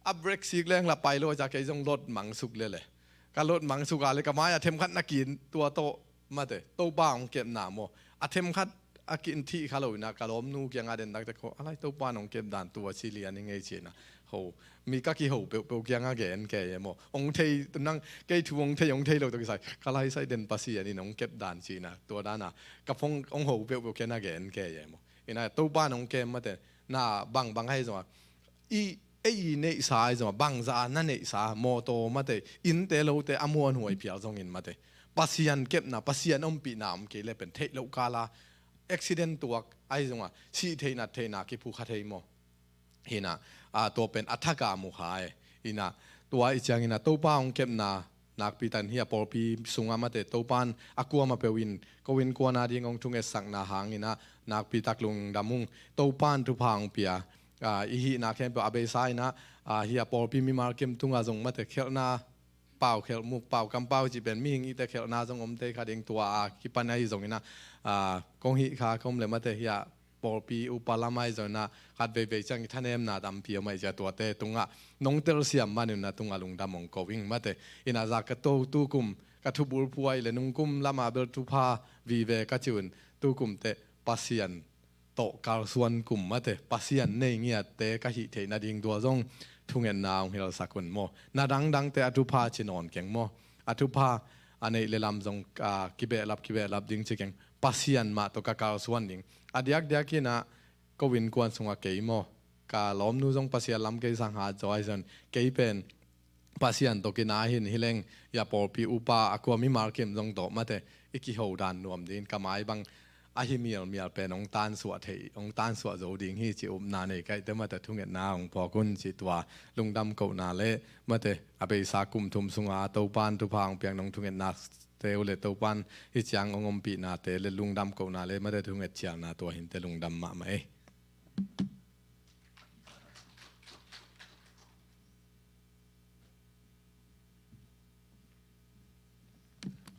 อัพเบรกซีกแรงละไปโลจากไอ้ตรงรถมังสุกเลยการรถมังสุกอะไรก็มาอย่าเทมขัดนักกินตัวโตมาเตะโตบ้าของเก็บหนามอ่ะเทมขัดอากินที่เขาเลยนะการล้มนูเกียงอาเดนดักแต่เขาอะไรโตบ้าของเก็บด่านตัวชิลีนยังไงเชียนะโหมีก็กี่โหเปลเกียงอาเกนแกยังโมองเทยนั่งเกยทวงเทยองเทยเราตัวใส่ก็ไล่ใส่เดนปัสซีนี่น้องเก็บด่านชีนะตัวด้านน่ะกับฟงองโหเปลเกียงอาเกนแกยังโมอินะโตบ้าของเก็บมาเตะน่าบังให้จังเนสายจังบังซานั่นเนสาโมโตมาเตอินเตโลเตอมวนหวยเปียวจงอินมาเตปัสยันเก็บนะปัสยันอมปีนามเกลเป็นเทโลกาลาอุบิเหตุตัวไอ้จังว่าชีเทนาคิผู้ขัดเทโมฮินะตัวเป็นอัฐกามุขายฮินะตัวอีจังฮินะตัวป้าองเก็บนานักปีตันเฮียปอปีสุงอามาเตตัวปานอากัวมาเปวินก็วินกัวนาดีงองทุงเอสักนาหางฮินะนักปีตักลุงดามุงตัวปานทุพางเปียอีฮีนักแข่งแบบอาเบซายนะเฮียปอปีมีมาร์เก็มตุงอาจงมาเตเขลนาเป่าเขลมุกเป่ากำเป่าจีเป็นมีหิงอีแต่เขลนาจงอมเตขัดเองตัวคิปันไอจงนะกงฮิขาคมเลยมาเตเฮียปอปีอุปลาไม่จงนะขัดเบจังท่านเอ็มนาดำเพียวไม่จะตัวเตตุงะน้องเตลเซียมมานุนะตุงอาลุงดำมงกวิ่งมาเตอินาจากระโตตูกุมกระทุบุรพวยเลยนุงกุมละมาเบลทุพาวีเวกระจุนตูกุมเตปัสยันโตกาลส่วนกลุ่มมาเตปัสยันในเงียเตกะหิเทนาดิงตัวจงทุ่งเงินนาวเฮลสักคนโมนาดังเตอทุพาชินอนเก่งโมอทุพาอันนี้เลลำจงกิเบลับดิงเก่งปัสยันมาโตกาลส่วนดิงอดียกนะก็วินกวนสงเกยโมกาล้อมนูจงปัสยันลำเกยสังหาจอยจนเกยเป็นปัสยันโตกินาหินฮิเลงยาปอปีอุปาอากวมิมาร์เกมจงโตมาเตอิกิโฮดานนวมดินกามายบังอาฮิเมียลเป็นองตานสวดเทองตานสวดโจดิงฮีจิอุมนาเนกัยเตมาแต่ทุ่งเงินนาองพอกุนจิตวาลุงดำเกานาเล่มาเตอเบสากุมทุมสุงอาเตาปานทุพางเปียงน้องทุ่งเงินนาเตวเลเตาปานฮิจังองอมปีนาเตเลลุงดำเกานาเล่มาเตทุ่งเงินเชียงนาตัวหินเตลุงดำมาไหม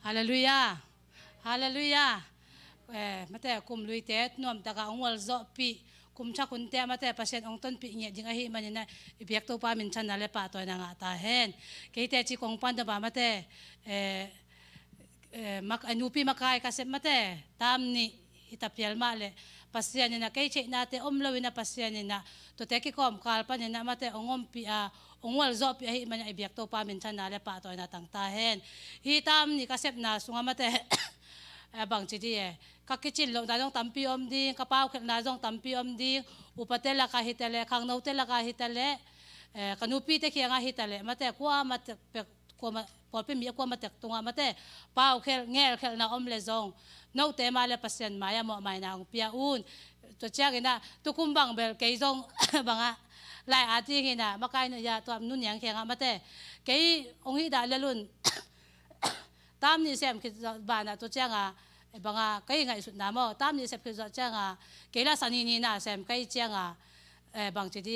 ฮาเลลูยาฮาเลลูยามาแต่คุมลุยเตะนวมตะกาองวลโซปีคุมชักคุณเตะมาแต่ประเสริฐองต้นปีเงียจิงอาหิมันนะอีเบียกตัวปามินชันนั่นแหละป่าตัวนังอาตาเห็นเกยเตะจีกองปันตะบามาแต่มักอนุปีมักไก่กษัตริย์มาแต่ตามนี่อิตาเปียลมาเลยปัสยานี่นะเกยเชนาเตอมลวินะปัสยานี่นะตัวเตะกิคอมคาลปันนี่นะมาแต่องอมปีองวลโซปีอาหิมันอีเบียกตัวปามินชันนั่นแหละป่าตัวนังตาเห็นฮิตามนี่กษัตริย์นะสุงมาแต่บางทีดีกักกิจิลลงได้ต้องตั้มปีอมดีกระเป๋าขึ้นได้ต้องตั้มปีอมดีอุปเทลกาฮิตเลขังโนเทลกาฮิตเลกันูปีเตเคียงาฮิตเลมาแต่ขั้วมาแต่ข ko ma por pe mi ko ma tek tunga mate pau khel ngel khel na om le zong no te ma le pasien maya mo mai na ong pia un to chang ina to kumbang bel ke zong banga lai ati ngina makai no ya to nun yang khenga mate ke ong hi da le lun tam ni sem ki ba na to chang a banga kai ngai su na mo tam ni sem ki zo chang a ke la sani ni na sem kai chang a bang chi di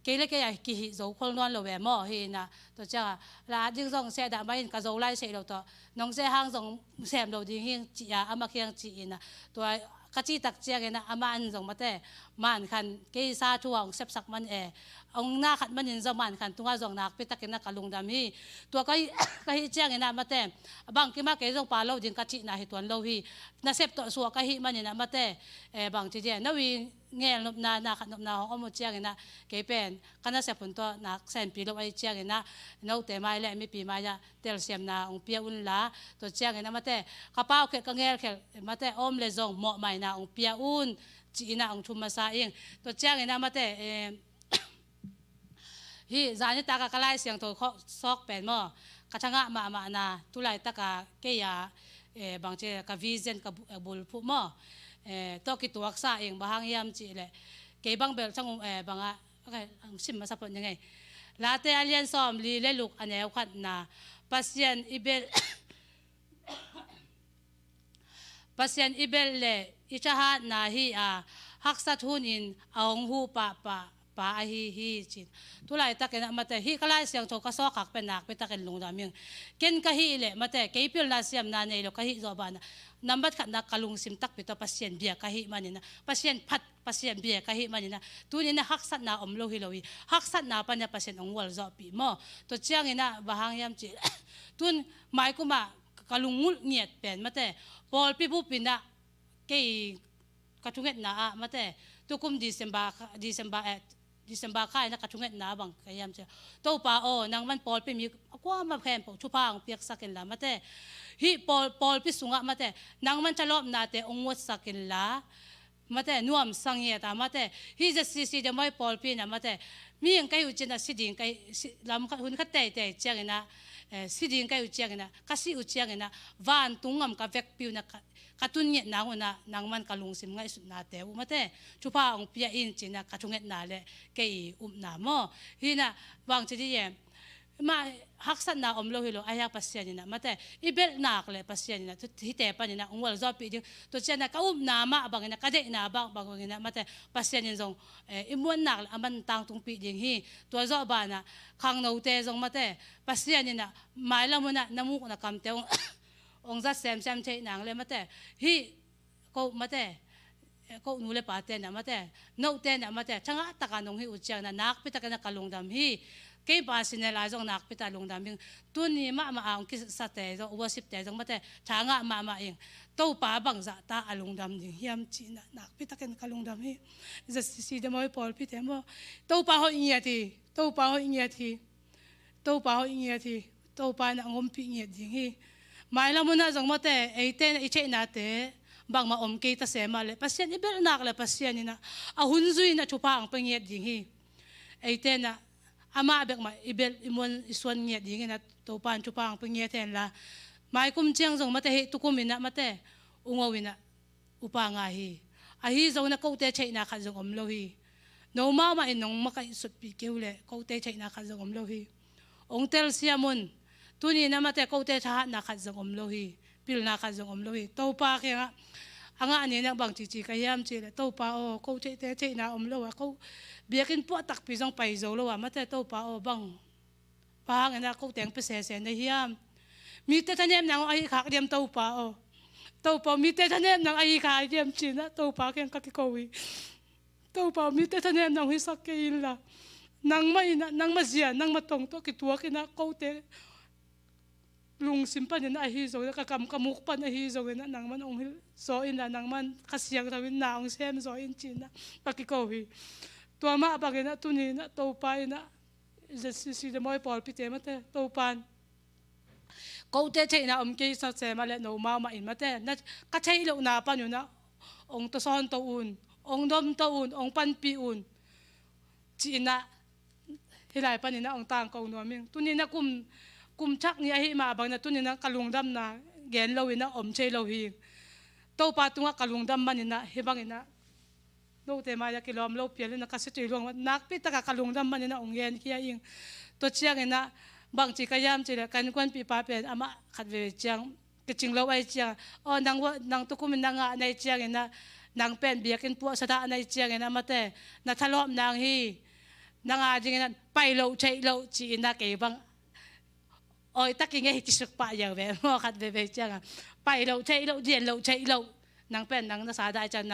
ke le ke ya ki hi zo khol non lo we mo hi na to cha la ding zong se da mai ka zo lai se lo to nong se hang zong sem lo ding hing chi ya ama khiang chi na to ka chi tak chia ge na ama an zong mate man khan ke sa chuang sep sak man ong na khat manin zo man khan tunga zong nak pi takin na kalung dam hi to kai kai chiang ina mate bang ki ma ke zong pa lo ding ka chi na hi ton lo hi na sep to su ka hi manin mate bang chi je na wi ngel nop na khat nop na ong mo chiang ina ke pen kana se pun to nak sen pi lo ai chiang ina no te mai le mi pi ma ya tel siam na ong pia un la to chiang ina mate ka pau ke ka ngel ke mate om le zong mo mai na ong pia un chi ina ong thum ma sa ing to chiang ina mate hi zani ta ka kalai siang to sok pen mo ka changa ma na tulai ta ka ke ya bang che ka vision ka bul phu mo to ki tuak sa eng bahang yam chi le ke bang bel chang banga okay sim ma sapon ngai late alien som li le luk aneu khat na pasien ibel pasien ibel le ichaha na hi a haksat hunin aong hu pa hi chin tulai taken mate hi kalai siang to ka so khak pe nak pe taken lungdaming ken ka hi le mate ke pil na siam na nei lo ka hi zo bana number khat na kalung sim tak pito pasien bia ka hi manina pasien phat pasien bia ka hi manina tunina haksat na omlo hi lowi haksat na panya pasien ongwal zo pi mo to chiang ina bahang yam chi tun mai kuma kalungul ngiet pen mate pol pi bu pina ke katunget na mate tukum December kai na katunget na bang kayam che to pa nang man pol pi mi akwa ma khem po chupang piak sakin la mate hi pol pi sunga mate nang man chalop na te ongwat sakin la mate nuam sangye ta mate hi je si de mai pol pi na mate mi ang kai uchin na siding kai lam kha hun kha te changina siding kai uchangina kasi uchangina van tungam ka vek piu na katun nge na ngona nang man kalung sim ngai su na te mate chupa ong pia in china katunget na le ke na mo hina wang chi ye ma haksat na omlo hilo aya pasyan na mate ibel nak le pasyan na tu hite pa ni na ongwal zo pi to chana ka na ma bang na kade na bang na mate pasyan ni zong imon nak aman tang tung pi ding hi to zo ba na khang no te zong mate pasyan ni na mai la mo na namu na kam te ong za sem che nang le mate hi ko mate ko nu le pa te na mate no te na mate changa taka nong hi uchang na nak pi taka na kalung dam hi ke ba sinela jong nak pi ta lung dam bing tu ni ma ang ki sa te zo worship te jong mate changa ma ing to pa bang za ta alung dam ding hiam chi na nak pi taka na kalung dam hi za si de moi pol pi te mo to pa ho ingia ti to pa ho ingia ti to pa ho ingia ti to pa na ngom pi ingia ding hi mai la muna jong mate eite iche na te bang ma om ke ta se ma le pasien ibel nak le pasien ina a hunzui na chupa ang pengiet ding hi eite na ama bek ma ibel imon iswan nge ding ina to pan chupa ang pengiet ten la mai kum chiang jong mate he tukum ina mate ungowina upa nga hi a hi jong na ko te che na kha jong om lo hi no ma ma inong makai sut pi keule ko te che na kha jong om lo hi ong tel siamun tuni na mate ko te tha na kha jong om lo hi pil na kha jong om lo hi to pa ke anga ani na bang chi ka yam chi le to pa ko te na om lo ko biakin po tak pi jong pai zo lo mate to pa bang pa nga ko teng pe se na hiam mi te tanem na ai khak diam to pa mi te tanem na ai kha diam chi na to pa ken ka ki ko wi to pa mi te tanem na hi sak ke ila nang mai na nang ma zia nang ma tong to ki tua ki na ko te lung simpan na hi zo ka kam kamuk pa na hi zo na nang man ong so in na nang man kasyang rawin na ong sem zo in china pakikohi to ma pa na tuni na to pa na si de moi pol pite mate to pan ko te che na ke sa se ma le no ma in mate na ka chei lo na pa nu na ong to son to un ong dom to un ong pan pi un china hilai pa ni na ong tang ko no ming tuni na kum กุมชักนี่ไอ้มาบางนะตุนี่นะกะลุงดำนะแกนเราอินะอมเชยเราหิงโตปาตุงกะลุงดำมันอินะเฮบังอินะโนเตมายากิลอมเราเปลี่ยนเลยนะกัสจุยลวงนักพิตะกะลุงดำมันอินะองเย็นขี้ยิงตัวเชียงอินะบางจีกยามจีละกันกวนปีปาเป็นอามาขัดเวเจียงกจิงเราไอ้เจียงอ๋อนางว่านางตุกุมินนางในเจียงอินะนางเป็นเบียกินปัวสะดาในเจียงอินะมาแต่นาทะเลาะนางฮีนางอาจิงอินะไปเราใช้เราจีอินะเก็บังโอ้ยตะกี้ไงที่สุกปะอย่างแบบว่าขัดเวเจียงไปเราใช้เราเรียนเราใช้เรานางเป็นนางนักษาได้จัน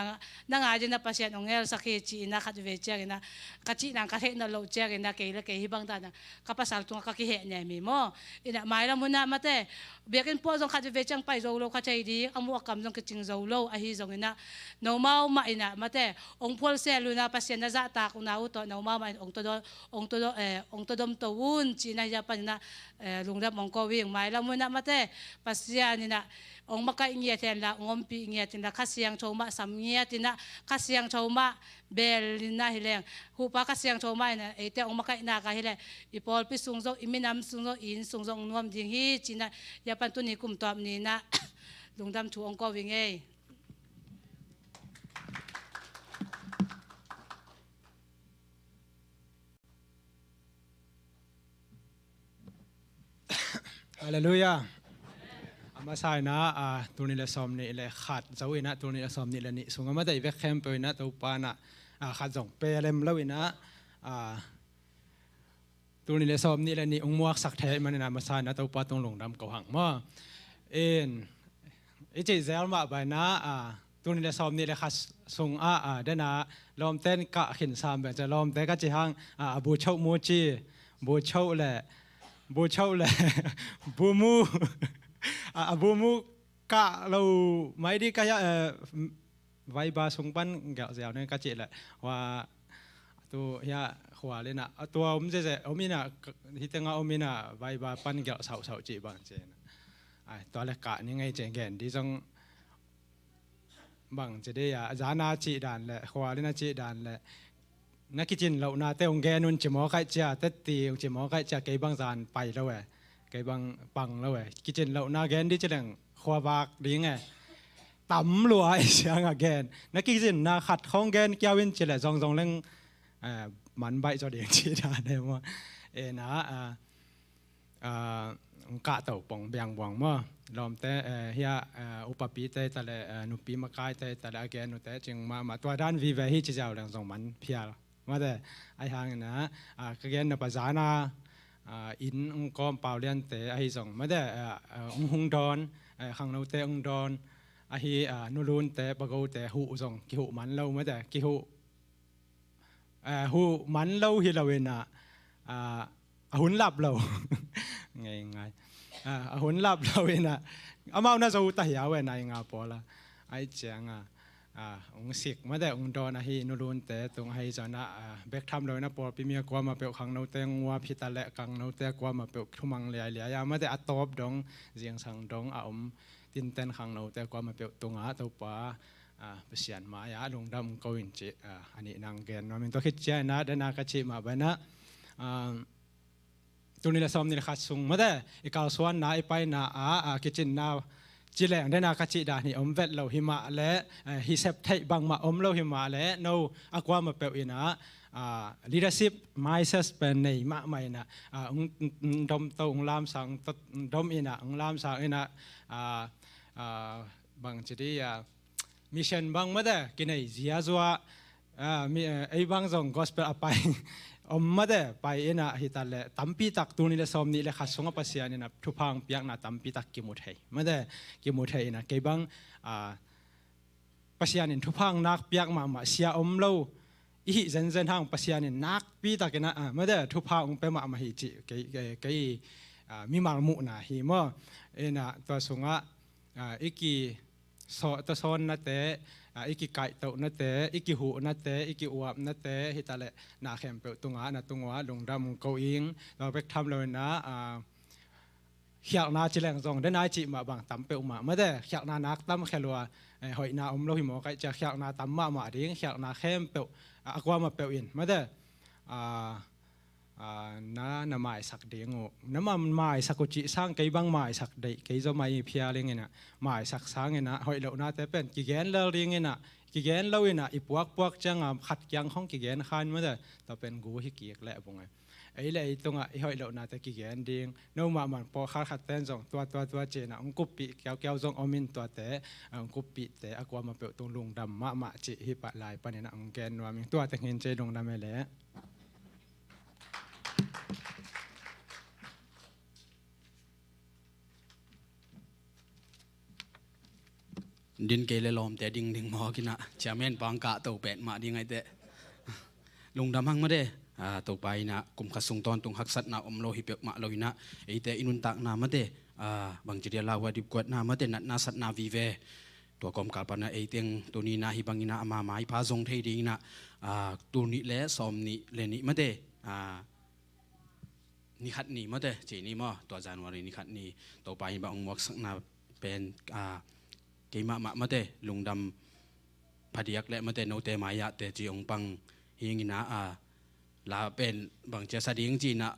นางอาจจะนับภาษาองเอลสักจีนักขัดเวเจียงนะกัจจินางกัดเห็นเราเจียงนะเกลือเกยบังตานะกับภาษาตัวกักเห็นเนี่ยมีมั้งอินะหมายเรามุนนะมาแต่เบียกินพวกจงขัดเวเจียงไปโจโลกัจใจดีอามัวกำจงกิจโจโลอาฮิจงอินะโนมามาอินะมาแต่องค์พลเซลูนะภาษานะจัตตาคุณนาอุตโนมามาองค์ตัวดมตัววุ้นจีน่าจะเป็นนะลุงดับมองก็วิ่งหมายเรามุนนะมาแต่ภาษานี่นะองค์มาก็เงียเทนละองค์ปีเงียเทนละข้าเสียงโชมาสัมเงียตินะข้าเสียงโชมาเบลลินะฮิเลงหูปาข้าเสียงโชมาเนี่ยไอเตองค์มาก็นาฮิเลงอีพอลพิสุงโซอิมินำสุงโซอินสุงโซนวมดิงฮีจินะยาปันตุนีกุมตอบนี่นะลุงดำชูองค์ก็วิ่งเอฮาเลลูยามาใส่นะตัวนี้ละสมนี่ละขัดเจ้าอินะตัวนี้ละสมนี่ละนี่ส่งมาได้เวกแคมป์ไปนะตัวปานะขัดส่งเปรมแล้วอินะตัวนี้ละสมนี่ละนี่องค์มวกสักเทมันนะมาใส่นะตัวปาตรงหลงดำเก่าหังมาไอเจเซลมาไปนะตัวนี้ละสมนี่ละขัดส่งเดนะลมเต้นกะขินสามแบบจะลมเต้นก็จะหังบูเช่ามูจีบูเช่าแหละบูมูบูมูกะเราไม่ได้ก็ยังไว้บาสงปันเกี่ยวเสียวเนี่ยก็เจแหละว่าตัวเฮียขวาเลยนะตัวผมจะเอามีน่ะที่ตั้งเอามีน่ะไว้บาปันเกี่ยวเสาจีบางเจนะตัวเล็กกะนี่ไงเจงแก่นที่ต้องบางจะได้จานาจีด่านแหละขวาเลยนะจีด่านแหละนักกิจเราหน้าเตองแกนุนจะมอใครจะเตตีจะมอใครจะเก็บบางจานไปแล้วเว้ยเก็บบางปังแล้วเว้ยกิจเราหน้าแกนที่จะเรื่องขวาบากดีไงต่ำรวยเสียงแกนนักกิจหน้าขัดของแกนเกี่ยววินจะแหละซองเรื่องมันใบจอดเองชีดาเนี่ยมั้งนะกะเต่าป่องเบียงบวงมั้งลอมแต่เฮียอุปปีแต่แต่นุปีมากายแต่ละแกนนุแต่จึงมาตัวด้านวิเวหิจะเจ้าเรื่องซองมันเพียรมาแต่ไอ้ทางนะก็แกนภาษานาอินองค์กรเปล่าเรียนแต่ไอ้ส่งมาแต่องค์หงดอนขังเราแต่องค์ดอนไอ้นูรุนแต่ปะกูแต่หูส่งกิหูมันเรามาแต่กิหูหูมันเราฮิเราเวนะหุ่นหลับเราไงหุ่นหลับเราเวนะอามาหน้าจะอุตหิอาเวนะยังไงพอละไอ้เจียงองศิกมาแต่องดอนอาฮีนูรุนแต่ตรงไฮจานะเบกทำเลยนะปอปีเมียกว่ามาเปลขังเราแต่งว่าพิตาเละขังเราแต่กว่ามาเปลทุมังเหลียยามาแต่อัตตบดงเสียงสังดงอมตินเต้นขังเราแต่กว่ามาเปลตรงตัวป่าเปลี่ยนมายาลงดำก็วินจิอันนี้นางแกนว่ามันต้องคิดเจนะเดนากระชิมาไปนะตัวนี้ละซ้อมนี่ละขัดซุงมาแต่อีกาวสวนนาอีไปนากิจินนาจีแหลงได้นาคจิดานี่อมเวทเราหิมะและฮิเซปไทยบางมาอมเราหิมะและโนอากวามาเปลอินะleadership mindset เป็นในมะใหม่นะดมตรงลามสังดมอินะลามสังอินะบางจุดที่มิชชั่นบางมาได้กินไอ้เสียจัวมีไอ้บางส่ง gospel ไปอมมาได้ไปเอ็นะฮิตาเล่ตั้มปีตักตัวนี้เลยซ้อมนี่เลยขัดสงฆ์ปัสยานี่นะทุพังเปียกนะตั้มปีตักกิมุทัยมาได้กิมุทัยนะเก็บังปัสยานี่ทุพังนักเปียกมาเสียอมเล่าอีเซนทางปัสยานี่นักปีตักนะมาได้ทุพังไปมาฮิจิเกมีมามุนะฮิมอเอ็นะตัวสงฆ์อีกีตัวซ้อนนั่นแต่อีกไก่เต่านั่นแต่อีกหูนั่นแต่อีกอวบนั่นแต่ฮิตาเล่นาเข้มเปิดตรงนั้นตรงว่าลงดำเกาอิงเราไปทำเลยนะเขียกนาจิแรงซองได้นายจิมาบางตั้มเปิดมาไม่ได้เขียกนานักตั้มแค่รัวหอยนาอมโลหิมอไก่จะเขียกนาตั้มมาดิ้งเขียกนาเข้มเปิดอากวามาเปิดอินไม่ได้ น้ำไม้สักเดียงน้ำมันไม้สักกุจิสร้างไก่บางไม้สักเด็กไก่จะไม่เพียเลี้ยงนะไม้สักสร้างนะหอยเหล่าน่าแต่เป็นกิเกนเล่าเลี้ยงนะกิเกนเล่านะอีพวกจังขัดยังของกิเกนขันมาแต่ต่อเป็นกูฮิกิกแหละพงไงไอ้เลยตรงหอยเหล่าน่าแต่กิเกนเดียงน้ำมันพอขัดเต้นส่งตัวเจนะกุปปีแก้วส่งอมินตัวแต่กุปปีแต่อากวามาเปิดตรงลุงดำมาจิฮิปะลายปะเนี่ยนะแกนว่ามีตัวแต่เงินใจลุงดำไปแล้วดินเกลลอมแต่ดิ่งหมอกินะเชาเมนปางกะตัวเป็ดมาดีไงแต่ลุงดำหังมาเด้ตัวไปนะกุมขัดสุงตอนตุงหักสัตนาอมโลหิเปียกมาโลหินะไอแต่อินุนตักนามาเด้บางจีเดียลาวดิบกวดนามาเด้นัดนาสัตนาวีเวตัวกรมกาลปนะไอเตียงตัวนี้นะฮิบังกินะมาไม้พาทรงเทดีนะตัวนี้และสอมนี้เลนี้มาเด้นิขัดนี้มาเด้เจนี่มั้งตัวจานวารีนิขัดนี้ตัวไปบางหมวกสักนาเป็นเกมาเตลุงดำพอดียักและมาเตโนเตมายะเตจีองปังฮิงินะลาเป็นบางเจสดิงจีนะ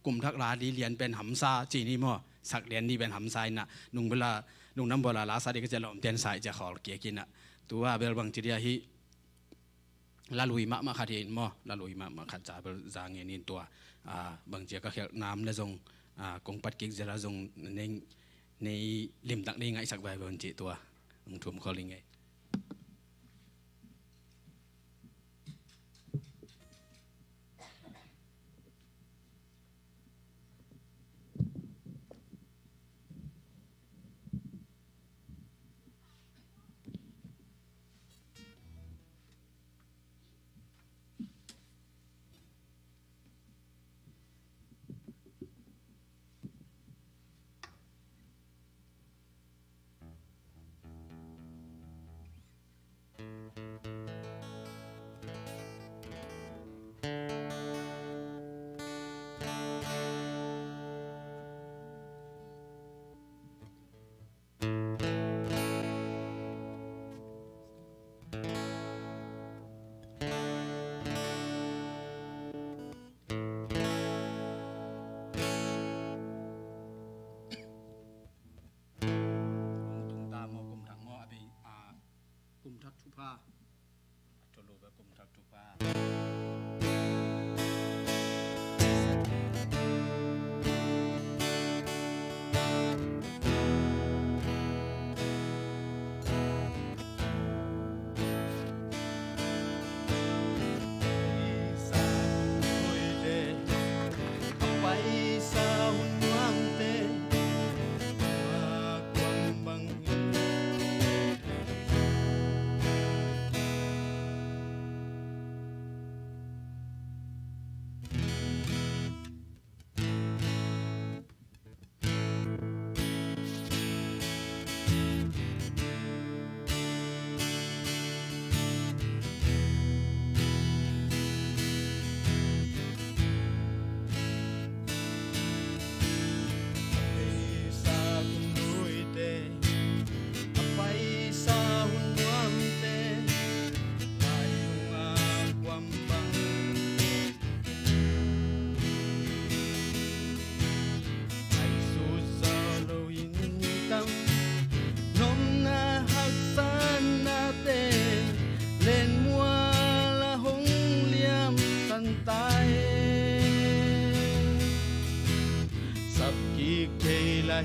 กลุ่มทักลาดีเรียนเป็นหำซาจีนี่มั้งสักเรียนนี่เป็นหำซายนะลุงเวลาลุงน้ำโบราณลาซาดีก็จะหลอมเตียนสายจะขอเกียกินนะตัวเบลบางจีเดียฮิลาลุยมาขัดเห็นมั้งลาลุยมาขัดจ่าเบลจางเงินตัวบางเจก็เขียนน้ำและทรงกงปัดกิกจะละทรงในลิมตักนี่ไงสักใบบางจีตัวทุ่มเขาลิงไง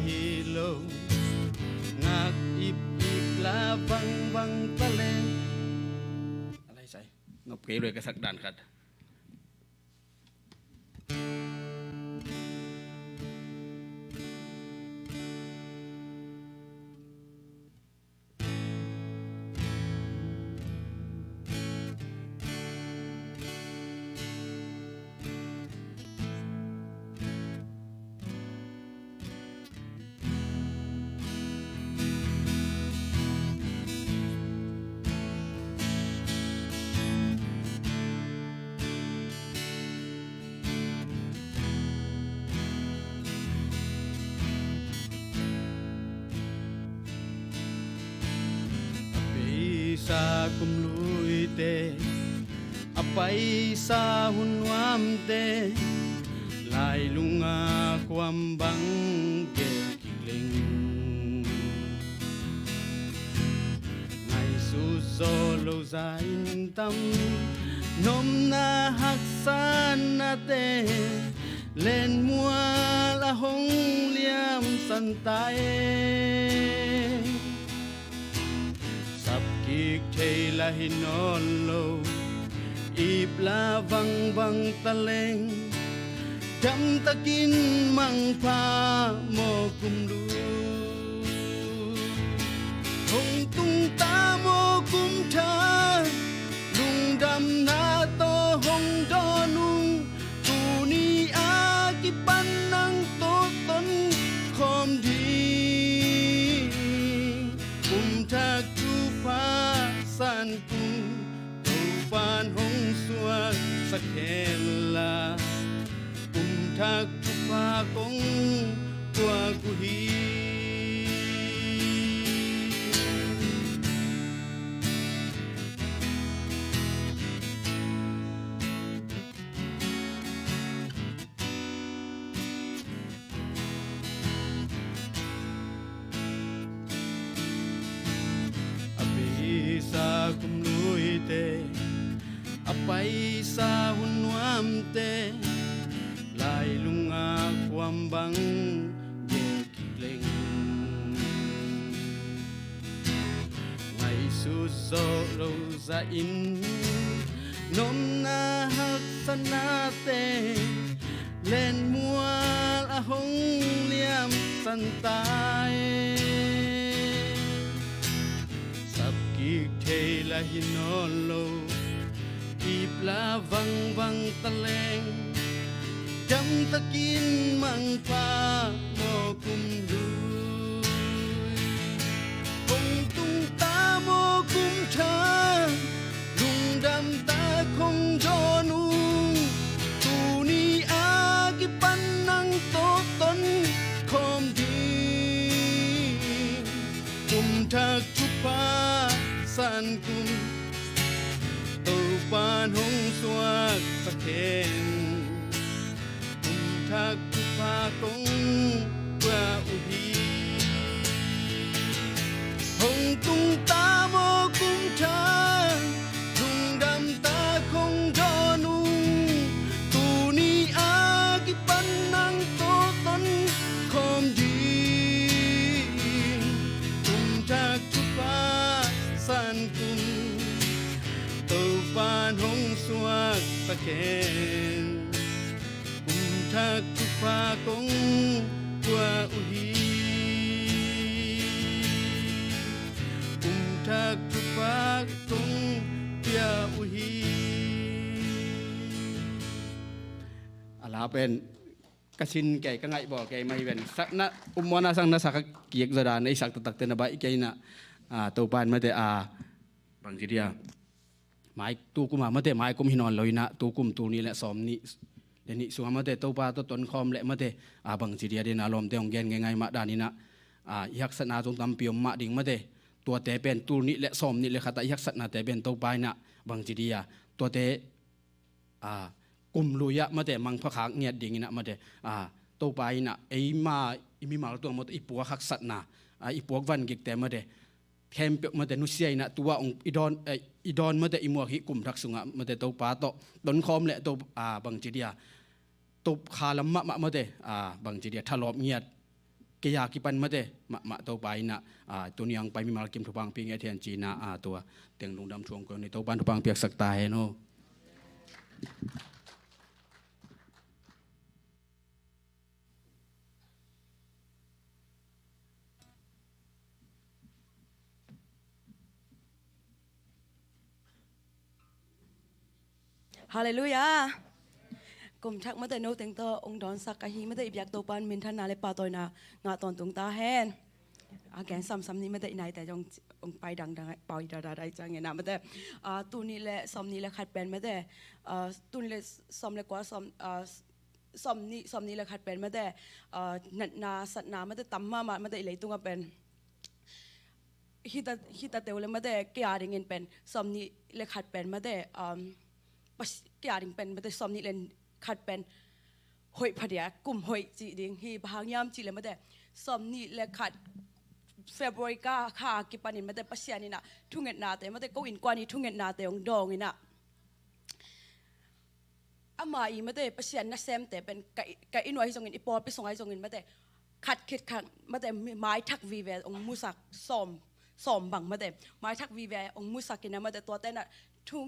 hilo ngak ip la bang bang taleng อะไรใส่งบเกลือก็สักด่านครับsa kumluite apay sa hunwam te ลายลุงอาความบังเกกิเลงไงสุดโซโลใจตั้มนมนาหักสานนาเตเล่นมัวละหงเลียมสันตายสับกิกเทละหินอลโลอีปลาวังวังตะเลงจำตะกินมังพาโมกุมดูหงตุงตาโมกุมเธอลุงดำนาโตหงดอนุงตูนีอากิปันนังโตตนคอมดีกุมทักจูพาสันกุมตูปานหงสวกสักเฮลากุมทักจูพากงตัวกุฮีsa kumluite apay sa hunwamte lai lunga kwambang yekikleng ngai suso rosa in nom na hak sanate len mual ahong liam santai Kik la hinolo Ipla vang vang taleng Jam takin mang pa mo kumdu Kong tung ta mo kum cha Lung dam ta kong jonu Tu ni agi panang to ton Kom di Kum tak chupa san kum tàu pan hong suak sa ken kum thak tu pa kong qua uhi hong tung ta mo kum cha lung dam ta kong jonu tu ni agi pan nang to ton kom di kum thak tu pa san kum tàu pan hong suak sa ken kum thak tu pa kong qua uhi kum thak tu pa kong pia uhi ลาเป็นกสินแก่ก็ไงบอกแกไม่เป็นสักนะมวนาสังนะสักเกียกจะดานในสักตักเตนบะอีกไงนะตัวปานมาแต่บางทีเดียหมายตัวกุมมาแต่หมายกุมหินอนลอยนะตัวกุมตัวนี้แหละสอมนี้เดี๋ยวนี้ส่วนมาแต่ตัวปลาตัวต้นคอมแหละมาแต่บางทีเดียเดินอารมณ์แต่องแกนไงมาดานี้นะยักษณะจงทำเปียมมาดิ่งมาแต่ตัวแต่เป็นตัวนี้แหละสอมนี้เลยค่ะแต่ยักษณะแต่เป็นตัวปลายนะบางทีเดียตัวแต่กุมลุยะมาแต่มังพระขางเงียดดิ่งนะมาแต่ตัวปลายนะไอ้มามีมาตัวมาแต่อีปัวขักษณะอีปัววันกิกแต่มาแต่แคมเปมาแต่นุเซียนะตัวองอีดอนมาแต่อีมัวหิกุมทักสุงะมาแต่ตัวปลาโตต้นคอมแหละตัวบางจีเดียตัวคาลัมมะมาแต่บางจีเดียทะลอบเงียดเกียกิปันมาแต่มะตัวไปนะตัวนี้ยังไปมีมากิมทุบังเพียงไอเทียนจีนะตัวเตียงลุงดำช่วงก่อนในตัวบ้านทุบังเปียกสักตายเนาะฮาเลลูยากุมทักมาแต่โนเต็งโตองดอนสักกะฮีมาแต่อีบยักโตปานมินทนาเลปาตอยนางาตอนตุงตาแฮนแกนซ้ำๆนี้มาแต่ไหนแต่จงไปดังๆไปได้จังเงี้ยนะมาแต่ตูนี้แหละซ้ำนี้แหละขัดเป็นมาแต่ตูนี้แหละซ้ำแหละกว่าซ้ำนี้แหละขัดเป็นมาแต่นาสัตนามาแต่ตั้มมาแต่อีเลยตุงเป็นฮิตาเตวเลยมาแต่เกียร์เงินเป็นซ้ำนี้แหละขัดเป็นมาแต่เกียร์เป็นมาแต่ซ้ำนี้เล่นขัดเป็น หอยพอดีกลุ่มหอยจีดิงฮีบางยามจีเลยมาแต่สมนี่และขัดเฟบรุยกาข้ากิปานินมาแต่ปัสยานี่นะทุ่งเงินนาแต่มาแต่ก็อินกว่านี่ทุ่งเงินนาแต่องดองนี่นะอามาอีมาแต่ปัสยานะเซมแต่เป็นไก่อินไว้ส่งเงินอีปอไปส่งไอ้ส่งเงินมาแต่ขัดคิดขัดมาแต่ไม้ทักวีเวองมุสักสอมบังมาแต่ไม้ทักวีเวองมุสักกินนะมาแต่ตัวเต้นน่ะทุ่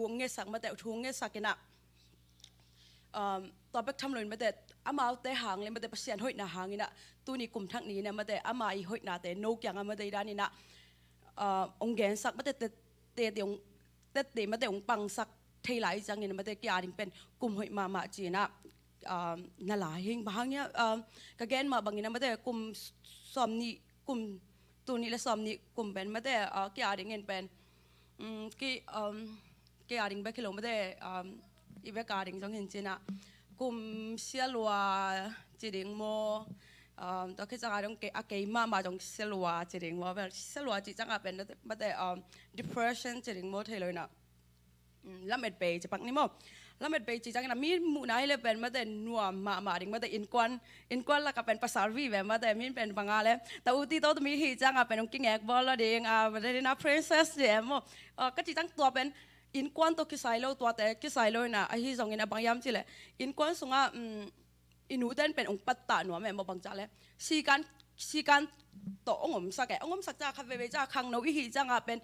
งเงี้ยสักมาแต่ทุ่งเงี้ยสักกินนะตอนไปทำเลยมาแต่อามาเอาแต่หางเลยมาแต่ปัสยาหอยหน้าหางนี่นะตัวนี้กลุ่มทักนี้เนี่ยมาแต่อามาอีหอยหน้าแต่นกอย่างมาแต่ด้านนี้นะองแกนสักมาแต่เตียงเตมาแต่องปังสักเทไหลจังเนี่ยมาแต่กี่อาริงเป็นกลุ่มหอยมาจีนะนั่นแหละเฮงบางเนี่ยกระแกนมาบางเนี่ยมาแต่กลุ่มสอมนี่กลุ่มตัวนี้และสอมนี่กลุ่มเป็นมาแต่กี่อาริงเงินเป็นกี่อาริงไปกิโลมาแต่อีเวการิงจังเห็นจีน่ะกุมเสียลัวจีดิงโมตอนที่จังอารงเกอเกยมาจงเสียลัวจีดิงโมแบบเสียลัวจีจังอาเป็นมาแต่depression จีดิงโมเทเลยน่ะแล้วเม็ดเปย์จะปักนี่โมแล้วเม็ดเปย์จีจังน่ะมีหมู่ไหนเลยเป็นมาแต่นัวมาดิงมาแต่อินควันแล้วก็เป็นภาษาวีแบบมาแต่มีเป็นบางอะไรแต่อุติโตมีฮีจังอาเป็นองค์กิ้งแอกบอลละเด้งมาได้นะ princess เจมโมก็จีจังตัวเป็นอินควันตัวกิไซโลตัวแต่กิไซโลน่ะไอ้ที่ส่งเงินบางยามจีเลยอินควันส่งอินูเต้นเป็นองค์ปัตตาหนัวแม่บอกบางจ้าเลยสีกันตัวองค์สักจ้าคาเฟ่จ้าคังโนวิฮีจ้างเป็น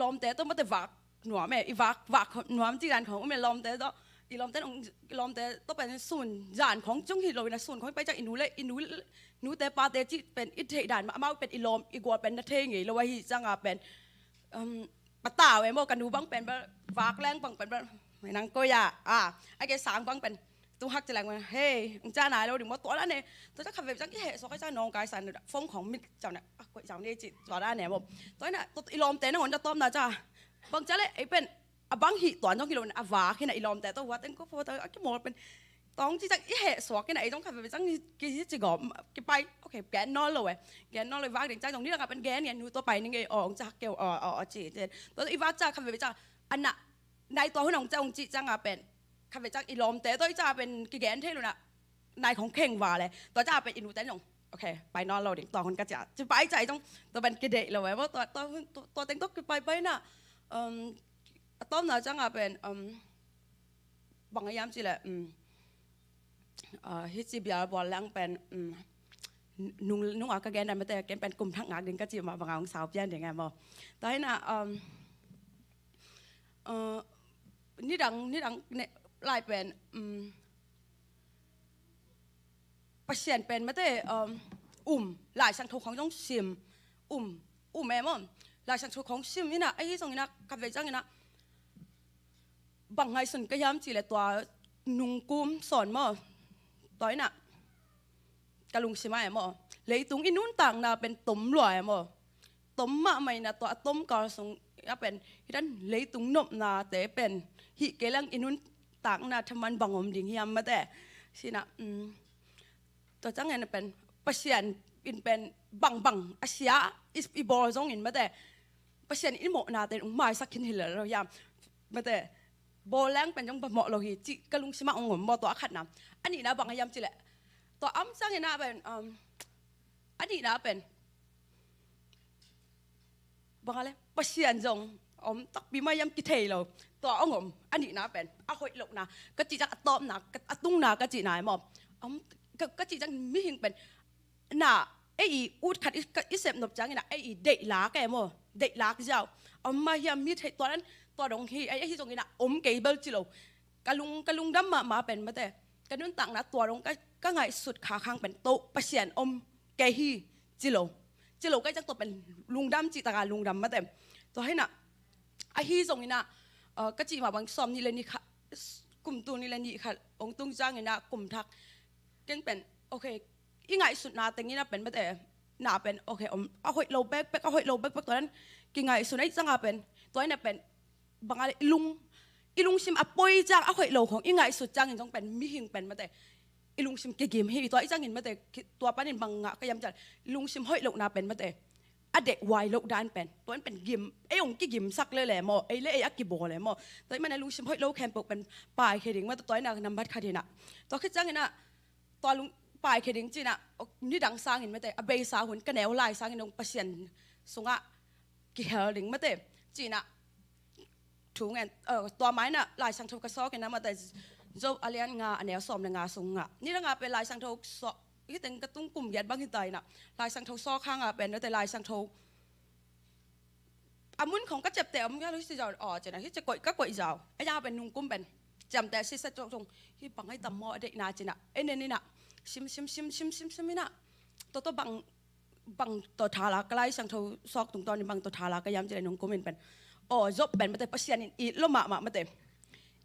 ลมแต่ต้องมาแต่วักหนัวแม่อีวักหนัวจีกันของแม่ลมแต่ต้องอีลมแต่ต้องเป็นส่วนจานของจงหิโลนะส่วนของไปจากอินูแต่ปาเตจิเป็นอิเทด่านมาเป็นอีลมอีกัวเป็นนัทเทงไงแล้วว่าฮีจ้างเป็นปะตาไว้โมกันดูบังเป็นฝากแรงบังเป็นไม่นังก็อย่าไอ้แกสางบังเป็นตัวฮักจะแรงมันเฮ้ยจ้าหนายเราถึงว่าตัวนั้นเนี่ยตัวจะขับแบบจังที่เหตุสกัยจ้าน้องกายสันฟงของมิดเจ้าเนี่ยก๋วยเจ้าเนี่ยจิตตัวนั้นเนี่ยผมตัวนั้นตัวอีลอมแต่นั่งหันจะต้มนะจ้าบังจ้าเลยไอ้เป็นบังหิตัวน้องกิโลน่ะวาขึ้นอีลอมแต่ตัววัดเต็งก็พอตัวกี่โมเป็นต้องที่จังเหตุสกัยไหนต้องขับแบบจังกี่จิกอบกี่ไปโอเคแกนนอนเลยแกนนอนเลยวักเด็กจ้าตรงนี้เราเป็นแกนเนี่ยนูตัวไปนี่ไงจ้าเกี่ยวจีเจนตัวอีวักจ้าขับแบบจ้าอันน่ะในตัวหุ่นของเจ้าองค์จีจ้างเป็นข้าพเจ้าอีลอมแต่ตัวจ้าเป็นกิแกนเท่เลยนะนายของเข่งว่าเลยตัวจ้าเป็นอินูเต้นลงโอเคไปนอนเราเด็กต่อคนก็จะไปใจต้องตัวเป็นกิเดะเลยว่าตัวเต็งต้องไปน่ะต้นน่ะจ้าเป็นบางอย่างสิแหละฮิจิบยาบอลลังเป็นนุ่งอากาแกนนั่นมาแต่แกเป็นกลุ่มทักงานดึงก็จีมาบางสาวเพี้ยนอย่างไงบ่ตอนนี้น่ะนี่ดังเนี่ยลายเป็นปัสเซียนเป็นมาแต่หลายสังทุกของต้องซิมแม่มั้งหลายสังทุกของซิมนี่นะไอ้ที่ตรงนี้นะกับเวจังนี่นะบางไงส่วนก็ย้ำจีเลยตัวนุ่งกุ้มสอนมั้งตอนนี้นะกะลุงใช่ไหมมั้งเลยตรงอินุ่นต่างนะเป็นต้มลอยมั้งต้มมาไม่นะตัวต้มก็ส่งเป็นที่นั่นเลยตรงนบนาแต่เป็นฮิเกลังอินุนต่างนาทมันบังอมดิ่งยามมาแต่สินะตัวจังเงินเป็นปัสยานอินเป็นบังอาเซียอีบอลจงอินมาแต่ปัสยานอินโมนาแต่อุ้งไม้สักขินหิลเรายามมาแต่บอลแรงเป็นจงเหมาะเราหิจิกะลุงสิมาองมตัวขัดน้ำอันนี้นะบังยามจิแหละตัวอ้ำจังเงินนะเป็นอันนี้นะเป็นบังอะไรปัสยานจงตักปีมายำกิเทเราตัวองมอันนี้นะเป็นหอยหลกนะก็จีจังตอมนะตุ้งนะก็จีนายมอมก็จีจังมิหิงเป็นน่ะไอ้อูดขัดอิเสพนบจังน่ะไอ้เด็กหลาแกมอเด็กหลากเจ้ามาเฮียมีเทตัวนั้นตัวดงฮีไอ้ที่ตรงนี้น่ะเกย์เบิลจิโลกะลุงดำมาเป็นมาแต่กะนุ่นต่างนะตัวดงก็ไงสุดขาข้างเป็นโตปัสยานเกย์ฮีจิโลก็จังตัวเป็นลุงดำจิตาการลุงดำมาแต่ตัวให้น่ะไอ้ที่ตรงนี้น่ะก็จีมาบางซ้อมนี่เลยนี่ค่ะกลุ่มตัวนี่เลยนี่ค่ะองตุ้งจ้างนี่นะกลุ่มทักเก่งเป็นโอเคอีไงสุดนาแต่งี้นะเป็นมาแต่หนาเป็นโอเคเอาหอยโลเบกเอาหอยโลเบกตัวนั้นกี่ไงสุดไอ้จ้างเป็นตัวนี้เป็นบางอะไรลุงซิมอปอยจ้างเอาหอยโลของอีไงสุดจ้างยังต้องเป็นมิหิงเป็นมาแต่ลุงซิมเกมให้ตัวไอ้จ้างเห็นมาแต่ตัวป้านี่บางก็ย้ำจัดลุงซิมหอยโลนาเป็นมาแต่ เด็กวัยลูกด้านเป็นตัวนั้นเป็นยิมองกี้ยิมสักเลยแหละหมอเล่อักกิโบเลยหมอตัวมันในลุงชิมให้โลแคมป์เป็นปลายเคดิงว่าตัวนั้นนำบัตรคดีน่ะตัวขึ้นจังน่ะตัวลุงปลายเคดิงจีน่ะนี่ดังสร้างเห็นไหมแต่เบย์สาวหุ่นกระแนวลายสร้างเห็นองเปอร์เซ็นต์สงะกี่เฮลิงมาแต่จีน่ะถูกไงตัวไม้น่ะลายสังทกกระซอกกันนะมาแต่โจอาเลียนงาอันเนี้ยสอมงาสงะนี่งาเป็นลายสังทกซอที่เป็นกระตุ้งกลุ่มยัดบางที่ใต้น่ะลายสังทกซอข้างเป็นแต่ลายสังทกอามุนของก็เจ็บแต่มันก็รู้สึกจะอ๋อจีน่ะที่จะกดก็กดเจ้าไอ้ยาเป็นนุ่งกุ้มเป็นจำแต่สิสัจจงที่บังให้ตำมอเด็กนาจีน่ะไอ้เนี่ยนี่น่ะชิมนี่น่ะตัวบังตัวทาราก็ไล่สังทกซอกตรงตอนนี้บังตัวทาราก็ย้ำจีน่ะนุ่งกุ้มเป็นอ๋อจบเป็นมาแต่ปัสยานิอีลมาแต่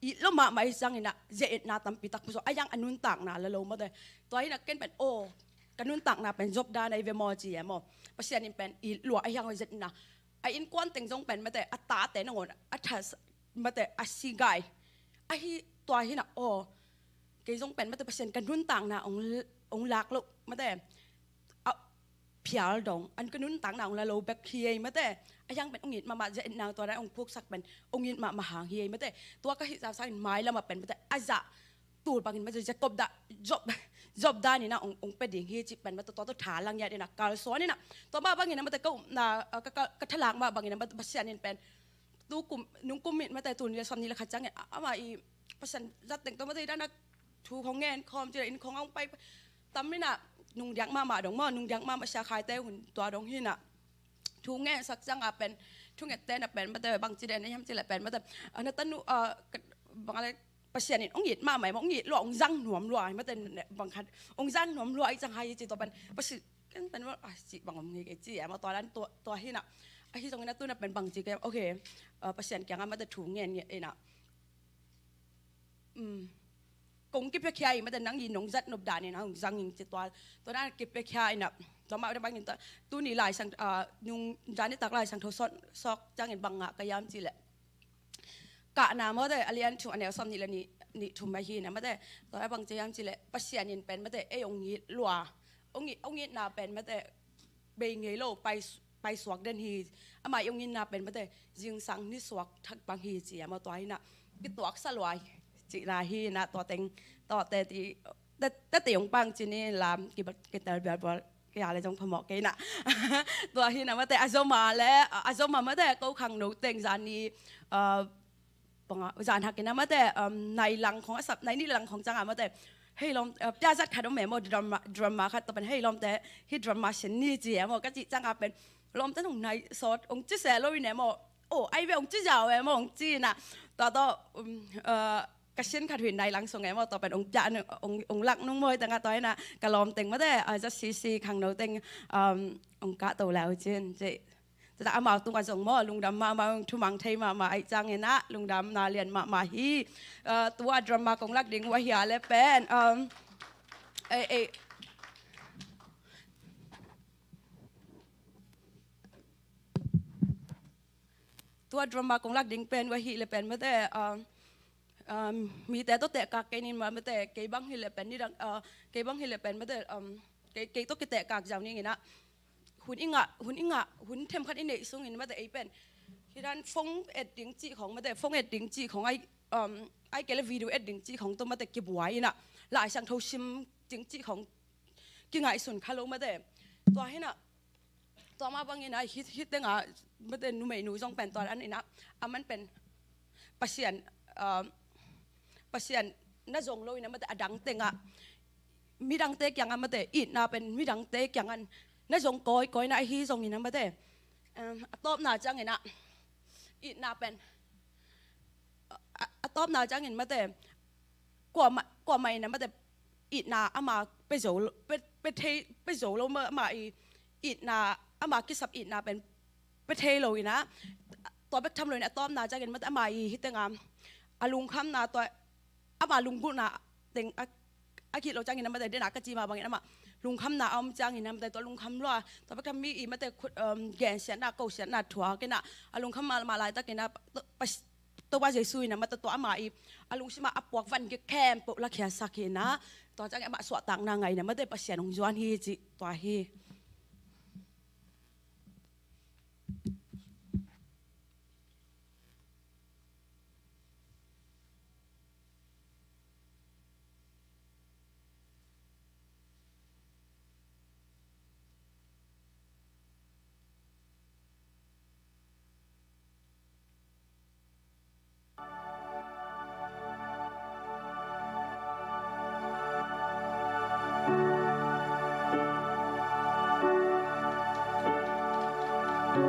อีลมาไม่สังอินะเจตนาตั้มปิตักมุสไอยังอนุนต่างนาละโลมาแต่ตัวนี้นักเก็ตเป็นโอ้กันนุนต่างนาเป็นจบได้ในเวมอจีเอมอปัสยานิเป็นอีหลัวไอยังเจตนาไออินควันเต็งจงเป็นมาแต่อัตตาแต่นงอนอัตถามาแต่อาศิกายไอตัวนี้นะโอ้เกยจงเป็นมาแต่ปัสยานกันนุนต่างนาองลักลุมาแต่พิอาลดงอันก็นุ่นต่างนางละโลแบคเฮียมาแต่ยังเป็นองค์หญิงมาเจนนางตัวนั้นองค์พวกสักเป็นองค์หญิงมาหางเฮียมาแต่ตัวก็หิจาสักไม้แล้วมาเป็นมาแต่อาจะตูดบางทีมาจะกบดาจบได้นี่นะองค์เป็นดิ่งเฮียจิเป็นมาตัวฐานลังยานี่นะการสอนนี่นะตัวมาบางทีนะมาแต่ก็กระทลางมาบางทีนะมาภาษาเนี่ยเป็นตู้กลุ่มนุ่งกลุ่มมิดมาแต่ตัวนี้สอนนี่ละขัดจังเนี่ยเอามาอีภาษาจัดแต่งตัวมาแต่ด้านนักทูของเงินคอมจะอินของเอาไปตำนี่นะนุ่งยังมาดงมอนุ่งยังมาชาคายเต้หุ่นตัวดงหินะทุ่งแง่สักจังเป็นทุ่งแง่เต้นเป็นมาแต่บางจีเดนนี่ทำจีแหละเป็นมาแต่นัตนุบางอะไรภาษาเนี่ยองค์หญิงมาใหม่องค์หญิงหลวงจังหนวมรวยมาแต่บางคันองค์จังหนวมรวยจังไฮจีตัวเป็นภาษากันเป็นว่าจีบางองค์เงี้ยจีมาตอนนั้นตัวหินะไอ้ที่ตรงนั้นตัวนั้นเป็นบางจีแกโอเคภาษาแกงมาแต่ทุ่งแง่เนี่ยนะกงกิบไปแค่มาแต่นังยินนงจัดนบดานี่นะหงจังยิงจิตตัวนั้นกิบไปแค่น่ะตัวมาได้บางอย่างตัวนี้ลายสังนุ่งจานนี้ตักลายสังทศซอกจังเห็นบางอ่ะก็ย้ำจีแหละกะนามาแต่อเลียนช่วงอันเนี้ยซ้ำนี่ละนี่ทุ่มไปฮีนะมาแต่ตัวนั้นบางจะย้ำจีแหละปัสยานินเป็นมาแต่องค์ยิหลัวองค์ยินาเป็นมาแต่เบงเงโลไปสวกเดินฮีอามาองค์ยินาเป็นมาแต่ยิงสังนี่สวกทักบางฮีจีมาตัวนี้น่ะปิดตัวสลายจีราฮีนะตัวเต็งต่อแต่ที่แต่ตีองปังจีนี่ลามกิตาร์แบบว่าอะไรจงพมอกกันนะตัวฮีนะมาแต่อาโซมาและอาโซมามาแต่ก็ขังหนูเต็งจานนี้ปังจานหักกันนะมาแต่ในหลังของสับในนี่หลังของจังหวะมาแต่ให้ลมยาจัดขัดแม่โมดราม่าขัดตัวเป็นให้ลมแต่ที่ดราม่าเช่นนี้จีโมก็จีจังหวะเป็นลมแต่ตรงในสดองจีเสลอยเนี่ยโมโอ้ไอเวองจีเจ้าโมองจีน่ะต่อกระเช่นขัดหินในหลังส่งไงว่าต่อเป็นองค์จ่าองค์หลักนุ่งมวยแต่งกะต้อยนะกะลอมเต็งมาได้จะซีขังโนเต็งองค์กะโตแล้วเช่นจะเอามาตรงกันส่งหม้อลุงดำมาทุ่มังเทมาไอจังเงนะลุงดำนาเรียนมาฮีตัวดราม่าของหลักดิ่งว่าเฮียและเป็นตัวดราม่าของหลักดิ่งเป็นว่าฮีและเป็นมาได้มีแต่ตัวแต่กากเกนินมาแต่เกยบังฮิเลเป็นนี่ดังเกยบังฮิเลเป็นมาแต่เกยตัวแต่กากเจ้านี่ไงนะหุ่นอิงะหุ่นเทมคัดอินเนซุงอินมาแต่ไอเป็นที่ด้านฟงเอ็ดดิ้งจีของมาแต่ฟงเอ็ดดิ้งจีของไอเกลวิดีโอเอ็ดดิ้งจีของตัวมาแต่เก็บไว้น่ะหลายช่างเท่าชิมดิ้งจีของกิ่งไอส่วนคาร์โลมาแต่ตัวให้น่ะตัวมาบางอย่างนะฮิตเด้งอ่ะมาแต่นูไม่นูจงเป็นตัวอันนี้นะมันเป็นปัสยานปัสยานน่าจงเลยนะมาแต่ดังเต็งอ่ะมีดังเต็กอย่างนั้นมาแต่อีน่าเป็นมีดังเต็กอย่างนั้นน่าจงก้อยน่าฮีจงนี่นะมาแต่ตบหน้าจังเห็นนะอีน่าเป็นตบหน้าจังเห็นมาแต่กว่าไม่นะมาแต่อีน่าอามาไปโจไปโจลงมาอีน่าอามากิสับอีน่าเป็นไปเทเลยนะตัวไปทำเลยนะตบหน้าจังเห็นมาแต่อามาฮิตเต็งอ่ะอาลุงคำนาตัวอามาลุงกุนาเต็งอาคิดเราจังเห็นมาแต่เดนักกะจีมาบางอย่างมาลุงคำนาเอาจังเห็นมาแต่ตัวลุงคำรัวตัวไปทำมีอีมาแต่แกนเสียนาเกาเสียนาถั่วกันนะอาลุงคำมาลายตะกันนะตัวว่าเจสุยนะมาแต่ตัวอามาอีอาลุงชิมาอัปวกวันแคมปุละเขียสักเห็นนะตัวจังมาสวดต่างนางไงนะมาแต่ปัสยานองจวนฮีจิตัวฮี I've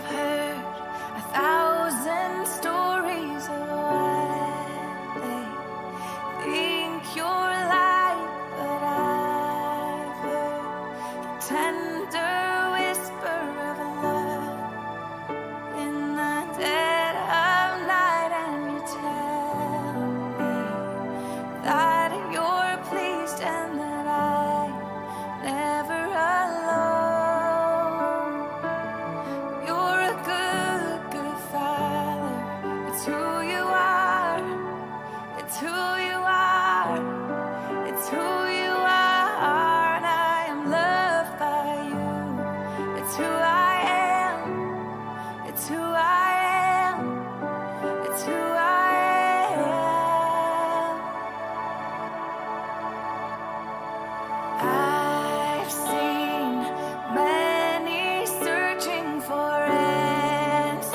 heard 1,000 stories of what they think you're like, but I've heard the tender whisper of love in the dead of night, and you tell me that you're pleased and that I'm never alone. You're a good, good father. It's who you are. It's who you are. It's who you are. And I am loved by you. It's who I am. It's who I am. It's who I am. I've seen many searching for answers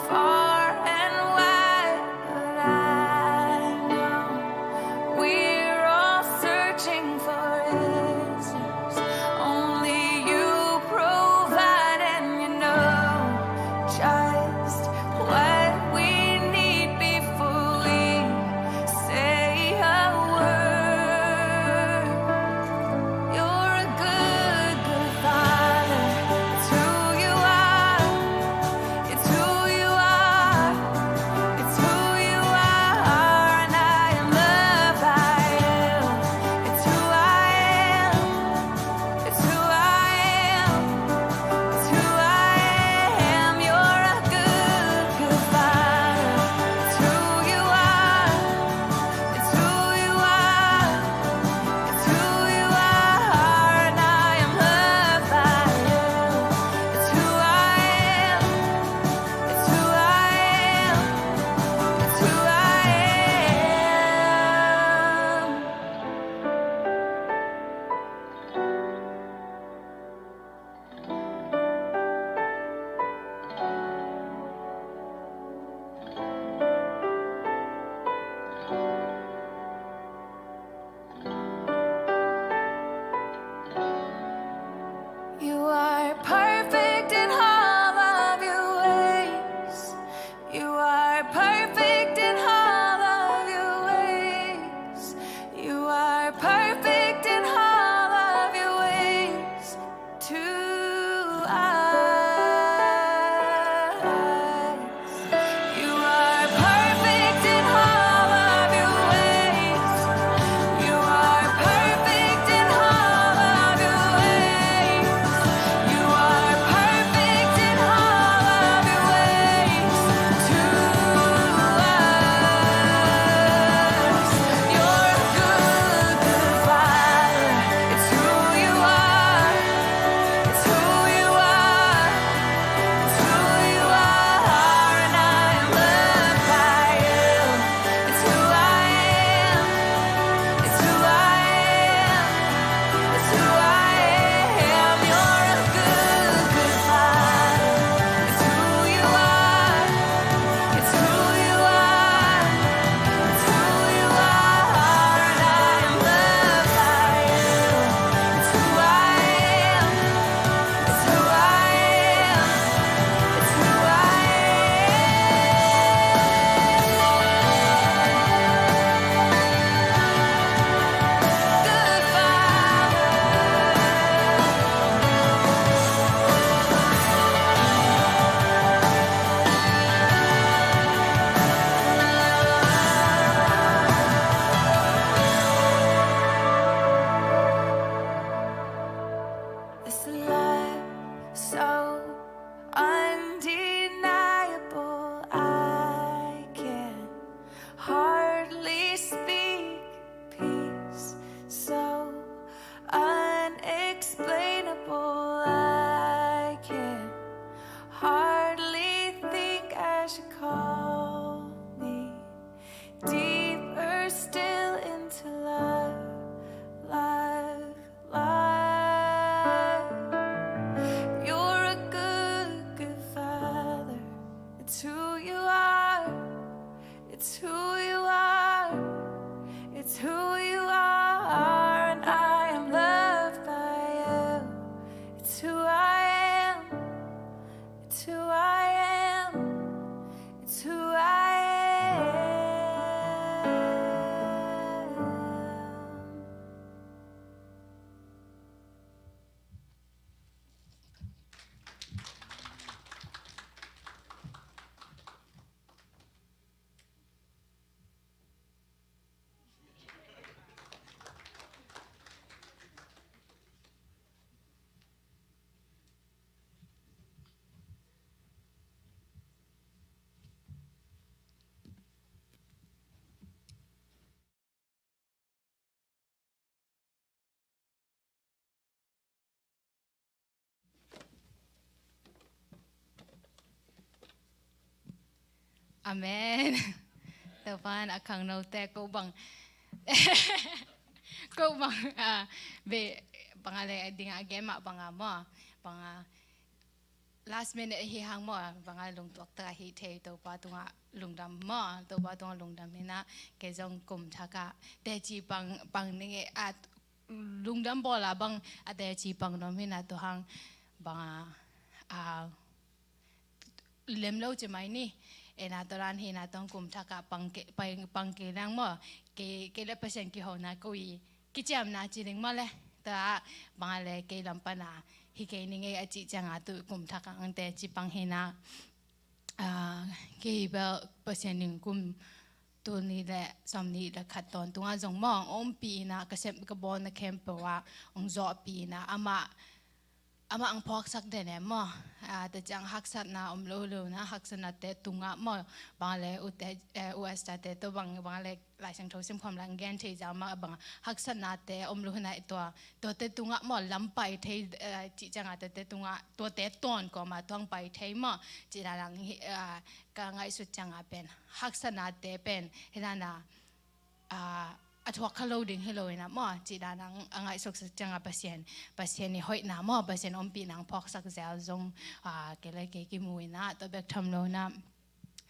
far and wide, but I know we're all searching for answers. Only you provide, and you know just what we need before we say a word. You're a good, good father. It's who you are. It's who you are. It's who you are. And I am loved by you. It's who I am. It's who I am. It's who I am. You're a good, good father. It's who you are. It's who you are. It's who you are, and I am loved by you. It's who I am. It's who I am. It's who I am. You are perfect in all of your ways. You are perfect in all of your ways. You are perfect in all of your ways to us. You are perfect in all of your ways. You are perfect in all of your ways. You are perfect in all of your ways to us. You're a good, good father. It's who you are. It's who you are. It's who you are, and I am loved by you. It's who I am. It's who I am. It's who I am. You're a good, good father. It's who you are. It's who you are. It's who you are, and I am loved by you. It's who I am. It's who I am. It's who I am. Good This love so undeniable, I can hardly speak. Peace so unexplainable, I can hardly think I should call me deeper still into love, love, love. You're Amen. Tapan akang no te ko bang ko bang be bangale ding agema bangama bang last minute hi hang mo bangal lung tok ta hi the to pa tunga lung dam mo to pa tunga lung dam na ke jong kum thaka te chi pang ni at lung dam bola bang ate chi pang no mina to hang bang lem lo che mai ni ena toran hi na tong kum thaka pang ke nang mo ke le pasen ki ho na ko i ki cham na chi ning mo le ta bangale ke lam pa na hi ke ning e chi changa tu kum thaka ang te chi pang he na ke ba pasen ning kum tu ni le som ni le khat ton tunga jong mong om pi na ka sem ka bon na kem pa wa ong zo pi na ama ang phok sak de ne mo ta chang hak sat na lo na hak sat na te tunga mo bang le u te us ta te to bang le lai sang tho sim khom lang gen the ja ma bang hak sat na te lo na to te tunga mo lam pai the chi chang a te tunga to te ton ko ma tong pai the mo chi la lang ka ngai su chang a pen hak sat na te pen he na at wa loading hello ina mo chi da nang angai sok changa pasien ni hoi na mo pasien om pi nang phok sak zel zong ke le ke ki muina to bek tham lo na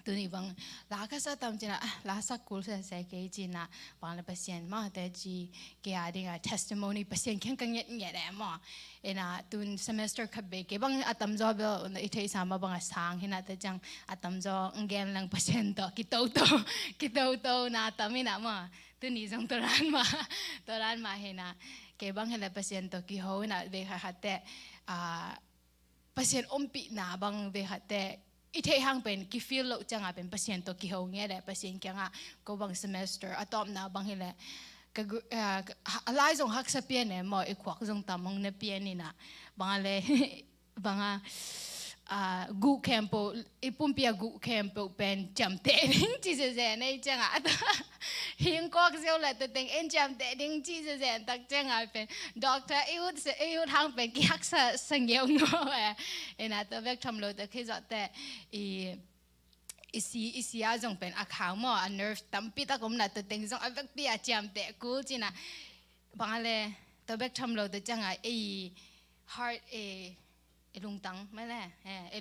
tu ni bang la ka sa tam china la sa kul se ke china bang le pasien ma te chi ke ading a testimony pasien khen kang yet nge de mo ina tun semester kha be ke bang atam zo be i thei sa ma bang sang hina te chang atam zo ngem lang pasien to ki to na tamina mo tu ni jong toran ma hena ke bang hela pasien to ki ho na be ha te pasien ompi na bang be ha te i thei hang pen ki feel lo changa pen pasien to ki ho nge le pasien kyanga ko bang semester atom na bang hela ka alai jong hak sa pien ne mo i khwak jong tamong ne pien ni na bang le banga gu campo ipumpia gu campo pen jam te ding chi se nei changa hing kok zeu la te teng en jam te ding chi se tak changa pen doctor iut hang pen ki hak sa sangyeu no ena to vek tham lo te khizo te isi a jong pen akhang mo a nerve tampi ta kom na te teng jong avek pi a jam te ku china bangale to vek tham lo te changa heart lung tang mai le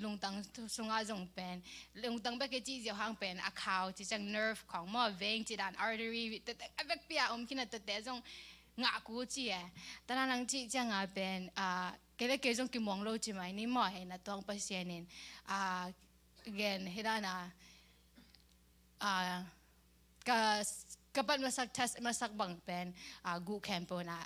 lung tang sunga jong pen lung tang ba ke chi jo hang pen a khao chi chang nerve khong mo veng chi dan artery te avek pia kina te jong nga ku chi ta nang chi chang a pen ke le ke jong ki mong lo chi mai ni mo he na tong pasien in again hirana kapat masak bang pen gu campo na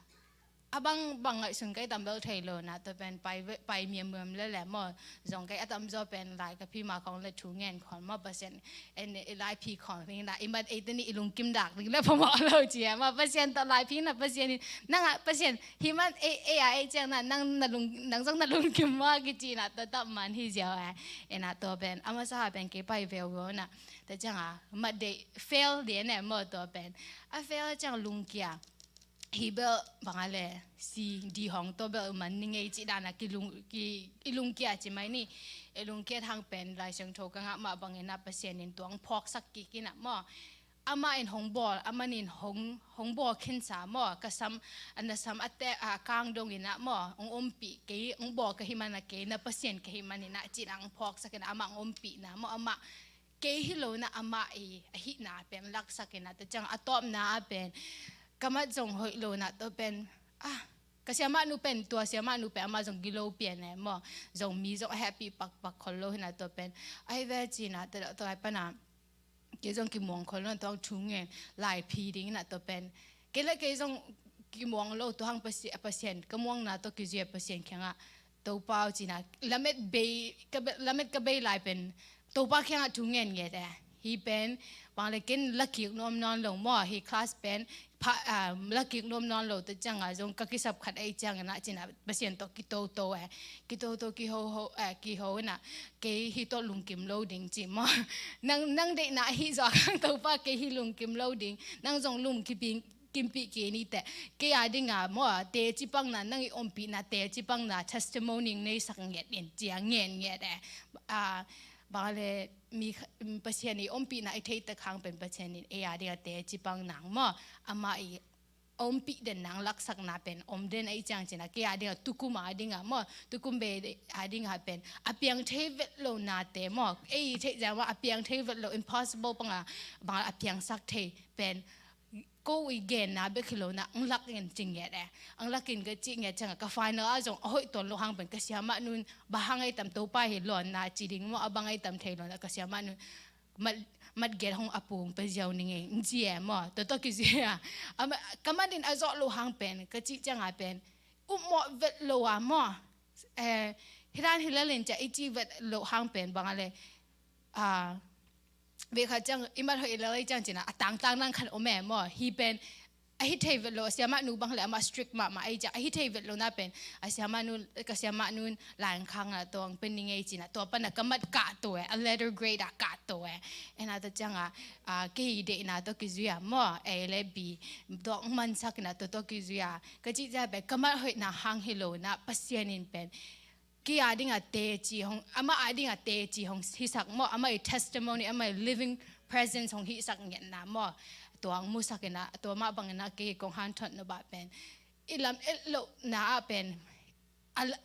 abang bang sun kai tambel thailo na to pen pai miam le mo jong kai atam zo pen lai ka phi ma khong le thu ngen khon mo pasien en lai phi khon ni na imat etani ilung kim dak ni le phomo lo chi ma pasien to lai phi na pasien nang pasien himan ai chang na nang jong na lung kim ma ki chi na to tap man hi ja ena to pen ama sa pen ke pai vel go na ta chang ma de fail de ne mo to pen a fail chang lung kia hibel bangale si di hong to bel man ninge chi dana ilung kia chi mai ni ilung kia thang pen lai sang tho ka nga ma bangena pasien in tuang phok sak ki kina mo ama in hong bol ama nin hong bol khin sa mo ka sam anasam ate kang dong ina mo ompi ke ong bol ka himana ke na pasien ka himani na chi ang phok sak na ama ompi na mo ama ke hilo na ama hi na pen lak sak na te chang atop na pen kamat jong hoi lo na to pen kasi ama nu pen tua si ama nu pen ama jong gilo pen mo jong mi jong happy pak kholo na to pen ai ve chi na to ai pa na ke jong ki mong kholo to thung nge lai phi ding na to pen ke la ke jong ki mong lo to hang pasien ka mong na to ki je pasien khenga to pau chi na lamet be lai pen to pa khenga thung nge nge de hi pen bang le ken lucky nom non lo mo hi class pen lucky nom non lo te chang a jong ka ki sap khat ai chang na china pasien to ki to ki ho na ke hi to lung kim loading chi mo nang de na hi zo kang to pa ke hi lung kim loading nang jong lum ki ping kimpi ke ni te ke adinga mo te chi pang na nang i ompi na te chi pang na testimony nei sak nget in chiang ngen nge de บางเลยมีเปอร์เซ็นต์นี้อมปีน่ะไอเทตะคางเป็นเปอร์เซ็นต์นี้เดียเตจิปังหนังมั่วอามาอีอมปีเดินหนังลักษณะเป็นอมเดินไอจังจินะเกียเดียตุกุมาดิ่งมั่วตุกุมเบดิ่งเป็นอเปียงเทวดโลนาเตมั่วเทจะว่าอเปียงเทวดโล impossible ปังบางอเปียงสักเทเป็นก็อีเกนนะเบคิโลนะอังลักเงินจริงแย่อังลักกินก็จริงแย่จังก็ไฟนอลอาจงโอ้ยตัวลูกหางเป็นกษยามานุนบางไอ้ตำตัวไปเห็นหลอนนะจีดิงว่าบางไอ้ตำเทหลอนกษยามานุนมัดเกลห้องอปูงไปเจ้านี่ไงเจี๋ยมั่วตัวกิเจี๋ยก็มันดินอาจลูกหางเป็นก็จีจังเป็นอุโมเวทโลอะมั่วฮิรันฮิลเลนจะไอจีเวทลูกหางเป็นบางอะไรเบคจังอิมาเฮลเลยจังจีน่ะต่างนั่งขันโอแม่มั่วฮีเป็นไอฮิเทวิโลเสียมานูบางเลยมาสตริกมาไอจ้าไอฮิเทวิโลน่าเป็นเสียมานูก็เสียมานูหลายครั้งอ่ะตัวเป็นยังไงจีน่ะตัวปนักก็มัดกาตัวa letter grade อ่ะกาตัวน่ะตัวจังกี่เดน่ะตัวกิจุยมั่วเลบีตัวมันสักน่ะตัวกิจุยก็จีจะเป็นก็มัดเฮน่ะหางฮิโลน่ะปัสยานินเป็นกี่อาดิ่งเตจีของอามาอาดิ่งเตจีของฮิสักมั่วอามาtestimony อามา living presence ของฮิสักเนี่ยนะมั่วตัวมุสักนะตัวมาบังนะกี่กงหันทันนบะเป็นอิลามโลนะเป็น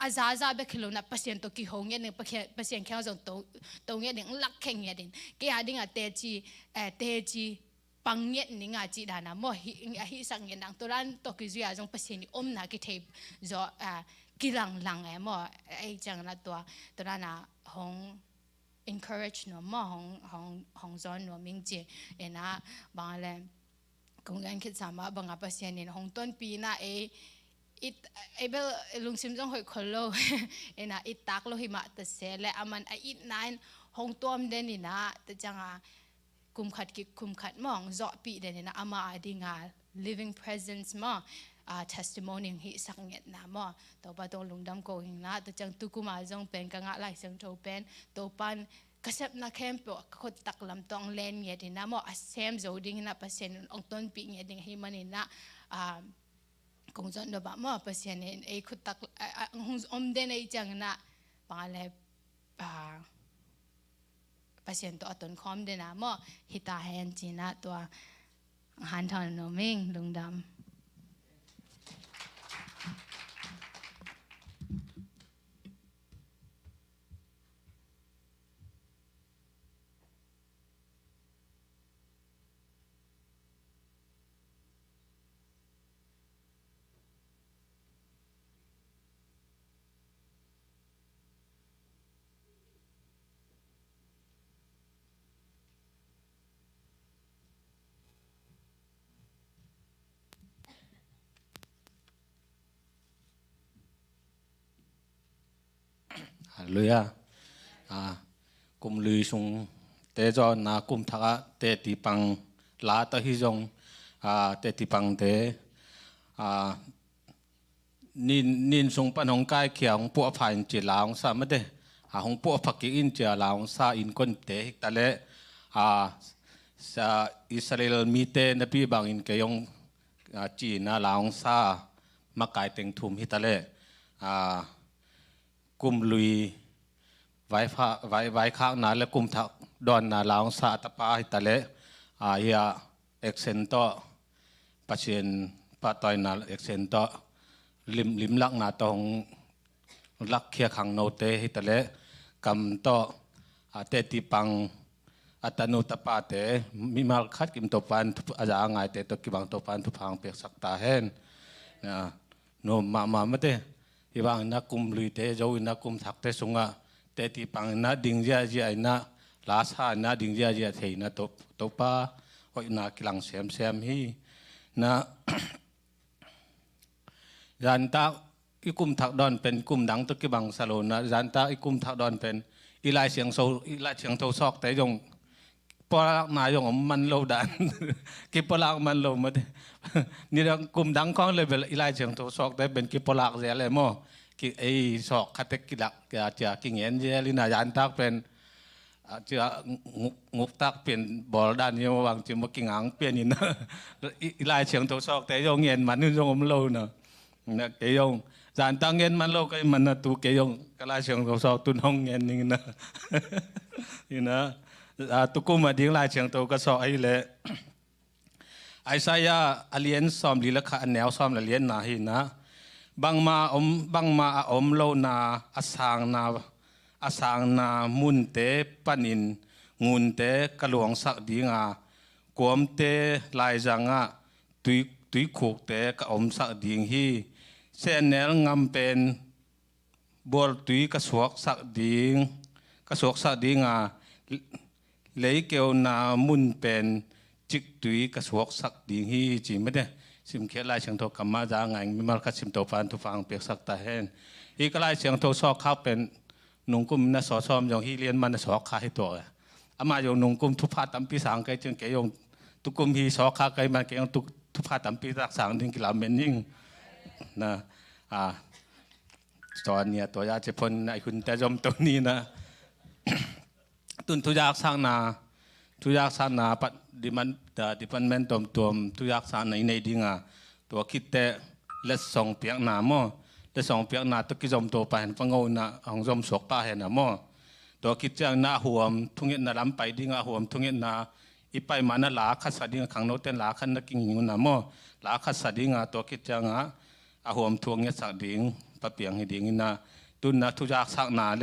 อาซาเบคิโลนะเปอร์เซ็นต์ตัวกี่หงเนี่ยหนึ่งเปอร์เซ็นต์แค่ส่งตัวเนี่ยหนึ่งลักแข่งเนี่ยหนึ่งกี่อาดิ่งเตจีปังเนี่ยหนึ่งอาจีดานะมั่วฮิสักเนี่ยนังตัวนั้นตัวกี่จุยจงเปอร์เซ็นต์อมนะกี่เทปจะกี่หลังมั่วไอจังนะตัวนั้นนะหงencourage หนูมั่วของสอนหนูมิงจีนะบางเลยคงยังคิดสามารถบางเปอร์เซ็นต์นี่ของต้นปีน่ะเบลลุงซิมจงหอยคนโลนะตักโลหิมะแต่เสร็จแล้วมันนั่นของตัวมันเด่นนี่นะแต่จังคุมขัดมองจ่อปีเด่นนี่นะอามาดิ่งliving presence มั่วtestimony ฮิสักเงียนะมั่วตัวปะตรงลุงดำโกหิงนะแต่จังตุกุมาจงเป็นกังอะไรจังโตเป็นตัวปันกษัตริย์นักแคมป์ก็ตักลำตองเลนเงียดินะมั่วเซมโจดิ้งนะเปอร์เซ็นต์องต้นปีเงียดิ้งให้มันนี่นะคงจะนบะมั่วเปอร์เซ็นต์ไอ้ขุดตักอมเดนไอ้จังนะปาเลเปอร์เซ็นต์ตัวต้นคอมเดนะมั่วฮิตาแฮนจีนะตัวหันทอนโนมิงลุงดำลุยกุมลุยสงเตจอนากุมทักเตติปังลาตหิจงเตติปังเตนินสงปันหงกายเขียวหงปัวผ่านจีลาวสามเดหงปัวผักกินเจียลาวซาอินคนเตหิตะเลอิสราเอลมีเตนปีบางอินเกยงจีนาลาวซามากายเต็งทุมหิตะเลกุมลุยไว้ข้างนั้นและกุมทักดอนนาลาวซาตปาหิตะเลเฮียเอ็กเซนโตปัจเจนปะตอยนาเอ็กเซนโตลิมลักนาตองลักเคียขังโนเตหิตะเลกำโตเตติปังอัตโนตปาเตมีมาคัดกิมตปันอาจารย์ไงเตตกิบังตปันทุพังเปียกสักตาเห็นโนมาเตที่บางนักกุมลุยเตจะวินักกุมทักเตสุงะเตติปังนัดดิ่งเจียนักลาสานัดดิ่งเจียเทนัดตบป้าโอ้ยนักกิลังเสียมฮีนะยันตาอีกุมทักดอนเป็นกุมดังตะกิบังสโลนะยันตาอีกุมทักดอนเป็นอีลายเสียงโซซอกแต่ยงปลักนายงมันโลดันกิปลักมันโลมานี่เรากุมดังของเลยเป็นอีลายเสียงโซซอกแต่เป็นกิปลักเสียเลยมั่วกิไอซอกคัตกิลักจะกิเงียนเจลินายันตักเป็นจะงุกตักเป็นบอลด้านนี้วางจิมกิงอังเปลี่ยนนี่นะอีลายเสียงโซซอกแต่ยงเงียนมันนี่ยงมันโลนะเกยง จานตั้งเงินมันโลกไอ้มันนะตูเกยงกลายเชียงตัวสอบตุนห้องเงินนี่นะนี่นะตุกุมาดิ้งลายเชียงตัวก็สอบไอ้เละไอ้สายอาเลียนซ้อมลีละค่ะแนวซ้อมละเลียนนาหินะบางมาอมโลนาอสางนามุนเตปันินงูนเตกะหลวงสักดีงากวมเตลายจังตุยขูกเตกะอมสักดีงฮีเส้นแนลงำเป็นบอลตุยกระสวกสักดีงเลยเกี่ยวนามุนเป็นจิกตุยกระสวกสักดีงฮีจีไม่ได้สิมเขียนลายเชียงโทกรรมาจางไงมีมาคัดสิมโตฟานทุฟังเปียกสักตาเห็นอีกลายเชียงโทซอกข้าวเป็นนุ่งกุมน่ะสอซ้อมอย่างฮีเลียนมันน่ะสอขาให้ตัวอามาอย่างนุ่งกุมทุพาตัมปีสังไกจึงเกี่ยงตุกุมฮีสอขาไกมันเกี่ยงทุพาตัมปีรักษาถึงกิลาเมนยิ่งนะตอนเนี่ยตัวยาจะพ้นไอ้คุณแต่จมตัวนี้นะตุนทุยากสร้างนาปัดดิมันเมนตอมทุยากสร้างในดิ่งตัวคิดแต่เล็ดส่งเปียกหนาหม้อเล็ดส่งเปียกหนาตุกิจมตัวไปเห็นฟังเอาหนาของจมสวกป้าเห็นหนาหม้อตัวคิดจังหน้าห่วมทุ่งเงินนาลำไปดิ่งห่วมทุ่งเงินนาอีไปมานาหลาคัดสดิ่งขังโนเต้นหลาขันนักกิงอยู่หนาหม้อหลาคัดสดิ่งตัวคิดจังห่วมทุ่งเงินสักดิ่งปะเปียงให้ดิ่งนะตุนนะทุยากสักนาเ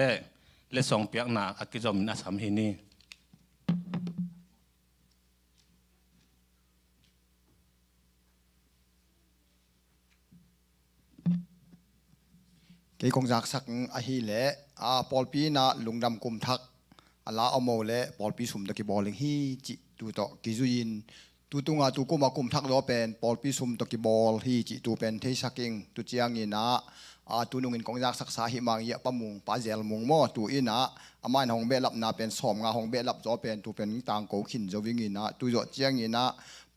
ล็ดส่งเปียกหนาอักิจมน่าสามหินีเกี่ยงจากสักอาฮีเละปอลปีน่ะลุงดำกุมทักลาเอาโมเละปอลปีสุ่มตะกี้บอลลิงฮีจิตูต่อกิจุยินตูตุงตูกุมากุมทักล้อเป็นปอลปีสุ่มตะกี้บอลฮีจิตูเป็นเทสักิงตูเจียงยินะตูนุ่งอินกองจากสักสาหิมังเยปะมุงปาเจลมุงโมตูอินะอามันหงเบลับนาเป็นสอมงาหงเบลับจอเป็นตูเป็นต่างโกขินจวิงินะตูจอเจียงยินะ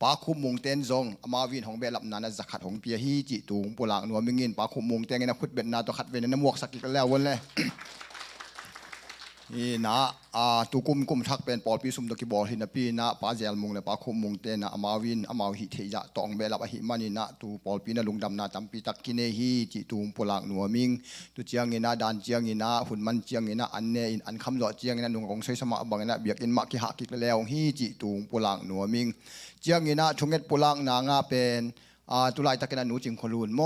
ปาคุมมุงเต้นจงอามาวินของเบลับนานะจักขัดของเปียฮีจิตูงปุลังนัวมิงินปาคุมมุงเต้นนะขุดเบ็ดนาตัวขัดเวนนะมวกสักกิแล้ววันเลยนี่นะตูกุมทักเป็นปอลปีสุ่มตะกี้บอลหินปีนะปาเจลมุงเลยปาคุมมุงเต้นนะอามาวินอามาหิเทียตองเบลับหิมันี่นะตูปอลปีนะลุงดำนาจำปีตักกินเนฮีจิตูงปุลังนัวมิงตูเจียงงินะดานเจียงงินะหุ่นมันเจียงงินะอันเนอินอันคำจอเจียงงินะนุ่งกงใช้สมาบังนะเบียกอินมากิหักกิแล้วฮีจิตูงปุลังนัวมิงเจียงงินะชงเงตปุลังนางาเป็นตุไลตะกินะหนูจิงคนลุนโม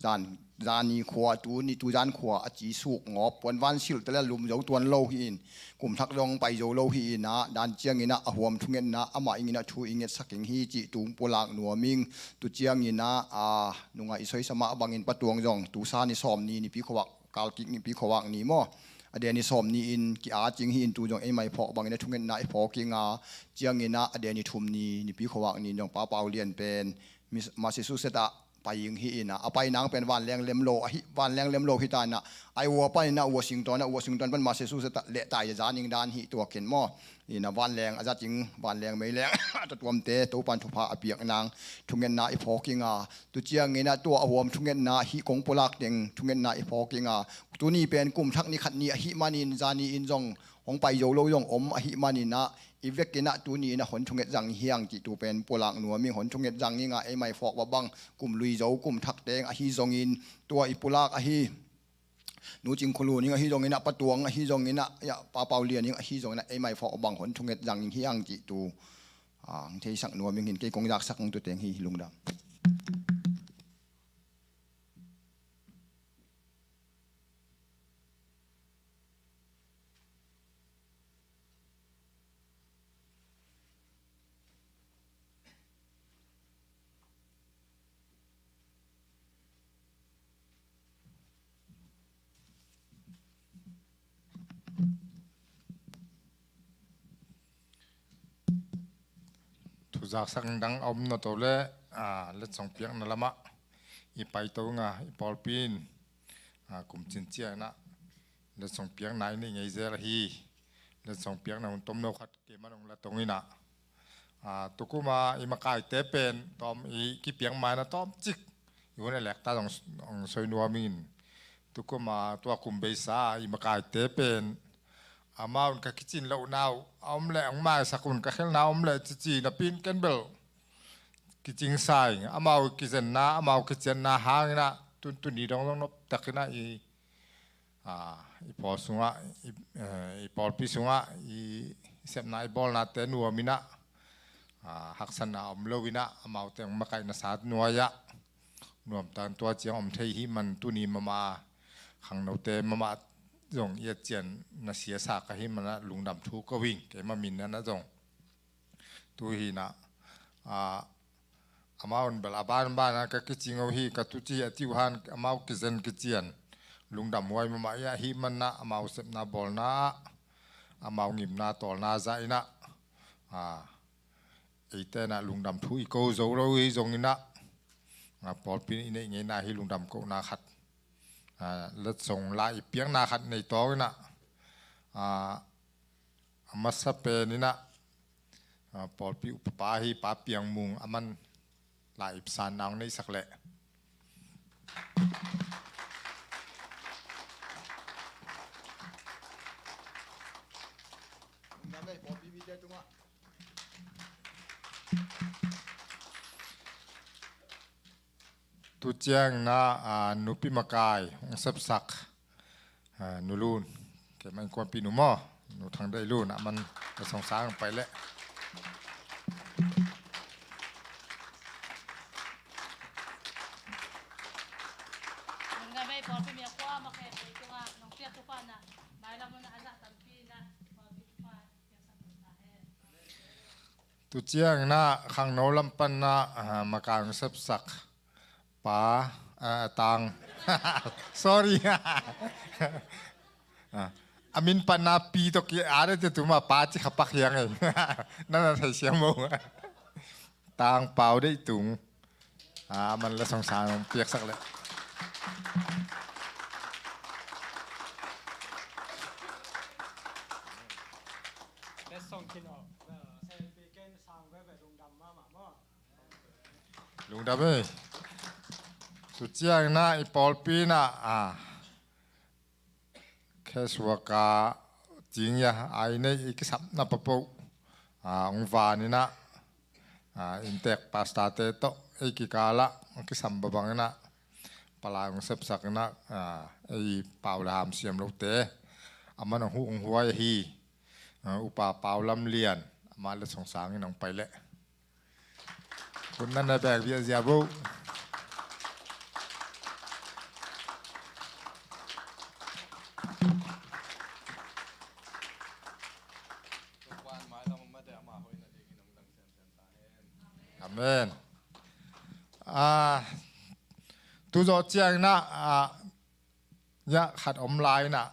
จานนี้ขวาตูนี่ตูจานขวาจีสุกงอบวันสิลแต่ละลุมเจ้าตัวโลหินกลุ่มทักรองไปโยโลหินนะดานเจียงงินะหวมทุงเงินนะอามาอิงินะชูอิงเงสักอิงฮีจิตุงปุลังหนัวมิงตุเจียงงินะนุ่งอิสอยสมาบังอินปะตวงจงตูซานี่สอมนี่ปีขวักกาลกินี่ปีขวักนี่มั้อเดียนี่สอมนี่อินกิอาจิงหินตูจงไอไม่พอบังอินทุงเงินนะไอพอกิงเจียงงินะอเดียนี่ทุมนี่ปีขวักนี่จงป้าเปาเลียนเป็นมาสิสุเสตะไปยิงฮีนะไปนางเป็นวันแรงเล็มโลวันแรงเล็มโลฮิตานะไอวัวไปนะวอชิงตันเป็นมาเซซูสตะเละตายจานิงดานฮีตัวเข็นหม้อนี่นะวันแรงอาจจะจริงวันแรงไม่แรงตัวตัวเตะตัวปันทุพาเปียกนางทุงเงินนาไอพอกิงตัวเจียงเงินตัวอวมทุงเงินนาฮีกงปุลักเด้งทุงเงินนาไอพอกิงตัวนี้เป็นกลุ่มทักนี้ขัดนี้ฮีมานินจานีอินจงของไปโยโลยงฮีมานินะอีเวกกินะตัวนี้นะหนชงเงจังเฮียงจิตูเป็นปุลังหนัวมีหนชงเงจังนี่ไอไม่ฟอกว่าบังกลุ่มลุยโจกลุ่มทักเตงฮีจงอินตัวอีปุลักฮีหนูจิงคุลูนี่ฮีจงอินะปะตวงฮีจงอินะยาปาเปาเลียนนี่ฮีจงอินะไอไม่ฟอกบังหนชงเงจังเฮียงจิตูเทสักหนัวมีหินเกยกงยักสักตัวเตงฮีลุงดำทุจากสักดังอมนตัวเล่เล็ดสองเปียกนั่นละมะอีไปตัวงาอีปอลปีนกลุ่มจินเจียนะเล็ดสองเปียกไหนนี่ไงเจรฮีเล็ดสองเปียกนั่นต้มเนื้อขัดเกมันลงละตรงนี้นะตุกุมาอีมากายเตเป็นตอมอีกี่เปียกไม้นะตอมจิกอยู่ในแหลกตาของซอยนัวมินตุกุมาตัวกลุ่มเบซ่าอีมากายเตเป็นอามาอุนกับกิจินเหล่าหนาวอมแหลงมาสักคนกับเขลหนาวอมแหลจีนับปีนกันเบลกิจิงใส่อามากิจินนาอามากิจินนาหางนะตุนนี้ต้อง ตักนะอีพอสุงะอีพอลพิสุงะอีเสพนายบอลนาเตนัวมินะหักสันนาอมเลวินะมาเอาเตงมาไกนัสาดนัวยะนวมตันตัวเจียงอมเทหิมันตุนีมาขังนเตมาจงเอียเจียนนาเสียสากหิมันนะลุงดำทูก็วิ่งเกมามินนะจงตุหีนะอามาอุนเบลอาบ้านนะก็คิดจริงเอาฮีก็ตุจีอติวหันอามาคิดเซนคิดเจียนลุงดำไว้มาอยาหิมันนะอามาเสพนาบอลนะอามางิมนาตอลนาใจนะไอเต้นะลุงดำทุยโกโจเราฮีจงอินะปอลปีนี้เงี้ยนาฮีลุงดำโกนาขัดแล้วส่งลายเปียงนาขัดในตัวนะมาสเปนี่นะปอลปีอุปปาฮีปาเปียงมุงมันลายสานนางในสักแหละตุเจียงนะนุปิมากายองสับสักนุลูนแกมันควรปีนุมอนุทางได้ลูนะมันจะส่งสางไปแล้วตุเจียงนะขังโนลำปันนะมากางสับสักป้าตัง sorry อามินปันนาปีตกี้อะไรจะถูกมาป้าจิขับปักยังไง นั่นใช่เสียงมูตังเป่าได้ตุงมันละสงสารเปียกสักเลยลุงดำเอ้ยสุดเจียงนะไอปอลปีนะแค่สวกาจริงยะไอในอีกสับนับปะองวานี่นะอินเตกพาสตาเตโตไอกิกาละกิสัมบบังนะปลายองเสพสักนะไอเป่าลามเสียมลูกเตะมันหูองหัวฮีอุปาเป่าลำเลียนมาเลยสงสารน้องไปแล้วคุณนั่นได้แบกเบียร์เสียบุอาเมนตุจอเจียงนะยะขัดอมลายนะ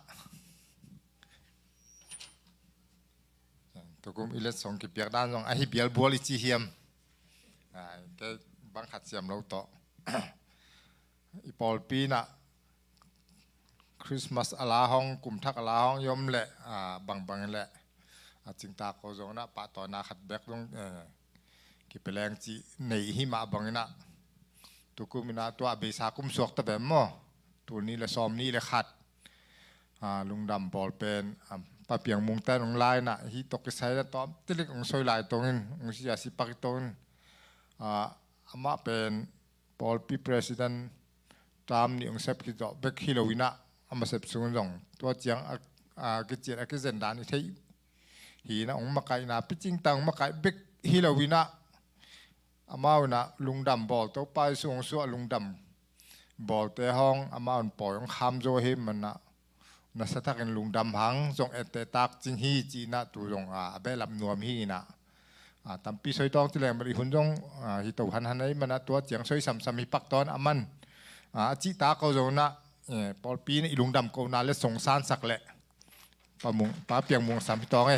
ตุกุมอิเลสส่งกิเปียกด้านส่งไอฮิเบียลบัวลิจิเฮียมก็บังคัดเสียมเราต่อ อีปอลปีน่ะคริสต์มาสอาลาห้องกลุ่มทักอาลาห้องยมแหละบางแหละจิงตาโคจงนะปะต่อนาขัดแบกต้องกิไปแรงจีในหิมะบางนะตัวกุมินาตัวเบสากุมสวกตะแบบมั้งตัวนี้เลยซ้อมนี้เลยขัดลุงดำปอลเป็นปะเปียงมุงแต่ลงลายน่ะฮิตกใส่แล้วตอมติเล็กองซอยลายตรงนี้องเสียสิปักตรงอามาเป็นปอลปีประธานตามนี่องเซฟกิจเบกฮิโลวินะอามาเซฟสุงจงตัวเจียงกิจเจกิจเซนดานี่ที่หีนะองมาไกนะพิจิงตังมาไกเบกฮิโลวินะอามาวันนะลุงดำบอลตัวไปส่งส่วนลุงดำบอลเตะห้องอามาวันปล่อยองคำโจเฮมมันนะนักสถากันลุงดำหังจงเอเตตักจิงฮีจีนะตัวจงเบลับนวมฮีนะตามปีซอยตองที่แหลมบริหุ่นจงฮิตหันให้มันตัวเจียงซอยซ้ำๆมีปักตอนมันจิตาเขาจงนะปอลปีนี่ลุงดำเขานาเลส่งสารสักแหละป้าเปียงมุงสามพี่ตองว้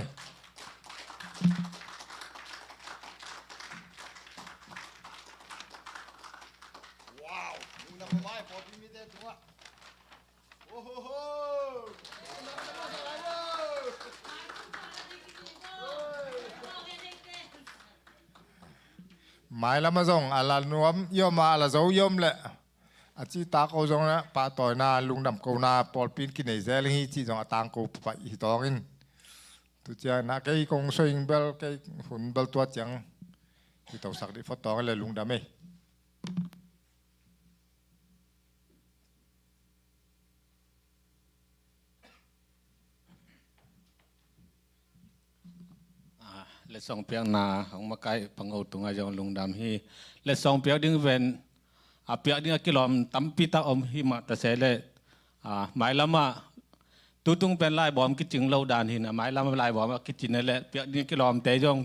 าวลุงดำไม้ปอลปีมีแต่ตัวโอ้โหหมายละมาส่งอาลานวมย่อมมาอาลาโจย่อมแหละอาจิตาเขาจงนะป้าต่อยนาลุงดำเขานาปอลปีนกินในเซลฮีจีจงตางเขาไปฮิตองอินตัวเจ้านะแกคงสวยเบลแกหุ่นเบลตัวเจียงที่ตัวสักดิฟตองเลยลุงดำ และส่งเปียกนาของมาไกลปังเอาตุงอาจองลุงดำฮีและส่งเปียกดิ้งเวนเปียกดิ้งกิโลมตั้มปีตาอมหิมะตะเสเลหมายละมาตุตุงเป็นลายบอมกิจิงเล่าดานหินหมายละมาลายบอมกิจินนั่นแหละเปียกดิ้งกิโลมเตยอง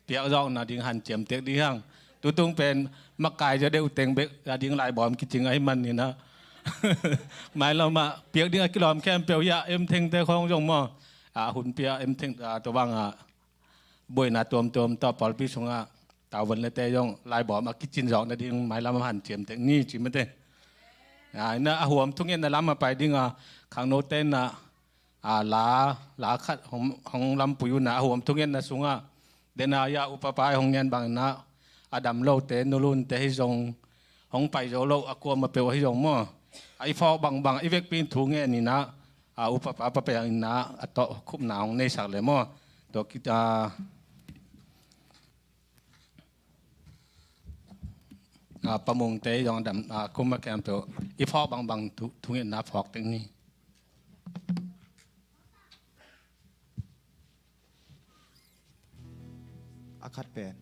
เปียกจองนาดิ้งหันเจียมเตียกดิ้งตุตุงเป็นมาไกลจะได้อุเตงเบกดิ้งลายบอมกิจิงไอ้มันนี่นะหมายละมาเปียกดิ้งกิโลมแค่เปียกยาเอ็มเทงเตของจงมอหุ่นเปียเอ็มเทงตัวว่างบวยนาตัวมต่อปอลปีสงตาวันเลยเตยองลายบอมกิจินจองนาดิ้งหมายละมาหันเจียมเตียกนี่จิมันเตน่ะหัวมทุกเย็นน่ะล้ำมาไปดิ้งขังโนเต้นน่ะลาคัดของลำปุยน่ะหัวมทุกเย็นน่ะสูงเดนายาอุปปายของเย็นบางน่ะอดัมโลเตนุลุนเตให้ทรงของไปโจโลอากวมาเปลวให้ทรงมั่วไอ้ฟอบางไอ้เวกปีนถุงเงี้ยนี่นะอุปปาปะเปยังน่ะต่อคุบหนาวในสักเลยมั่วตัวกิจประมงเตยองดำคุมมาแกมเปลอีฟอบางถุงเงี้ยน่ะฟอกตึงนี้อาคัดเป็น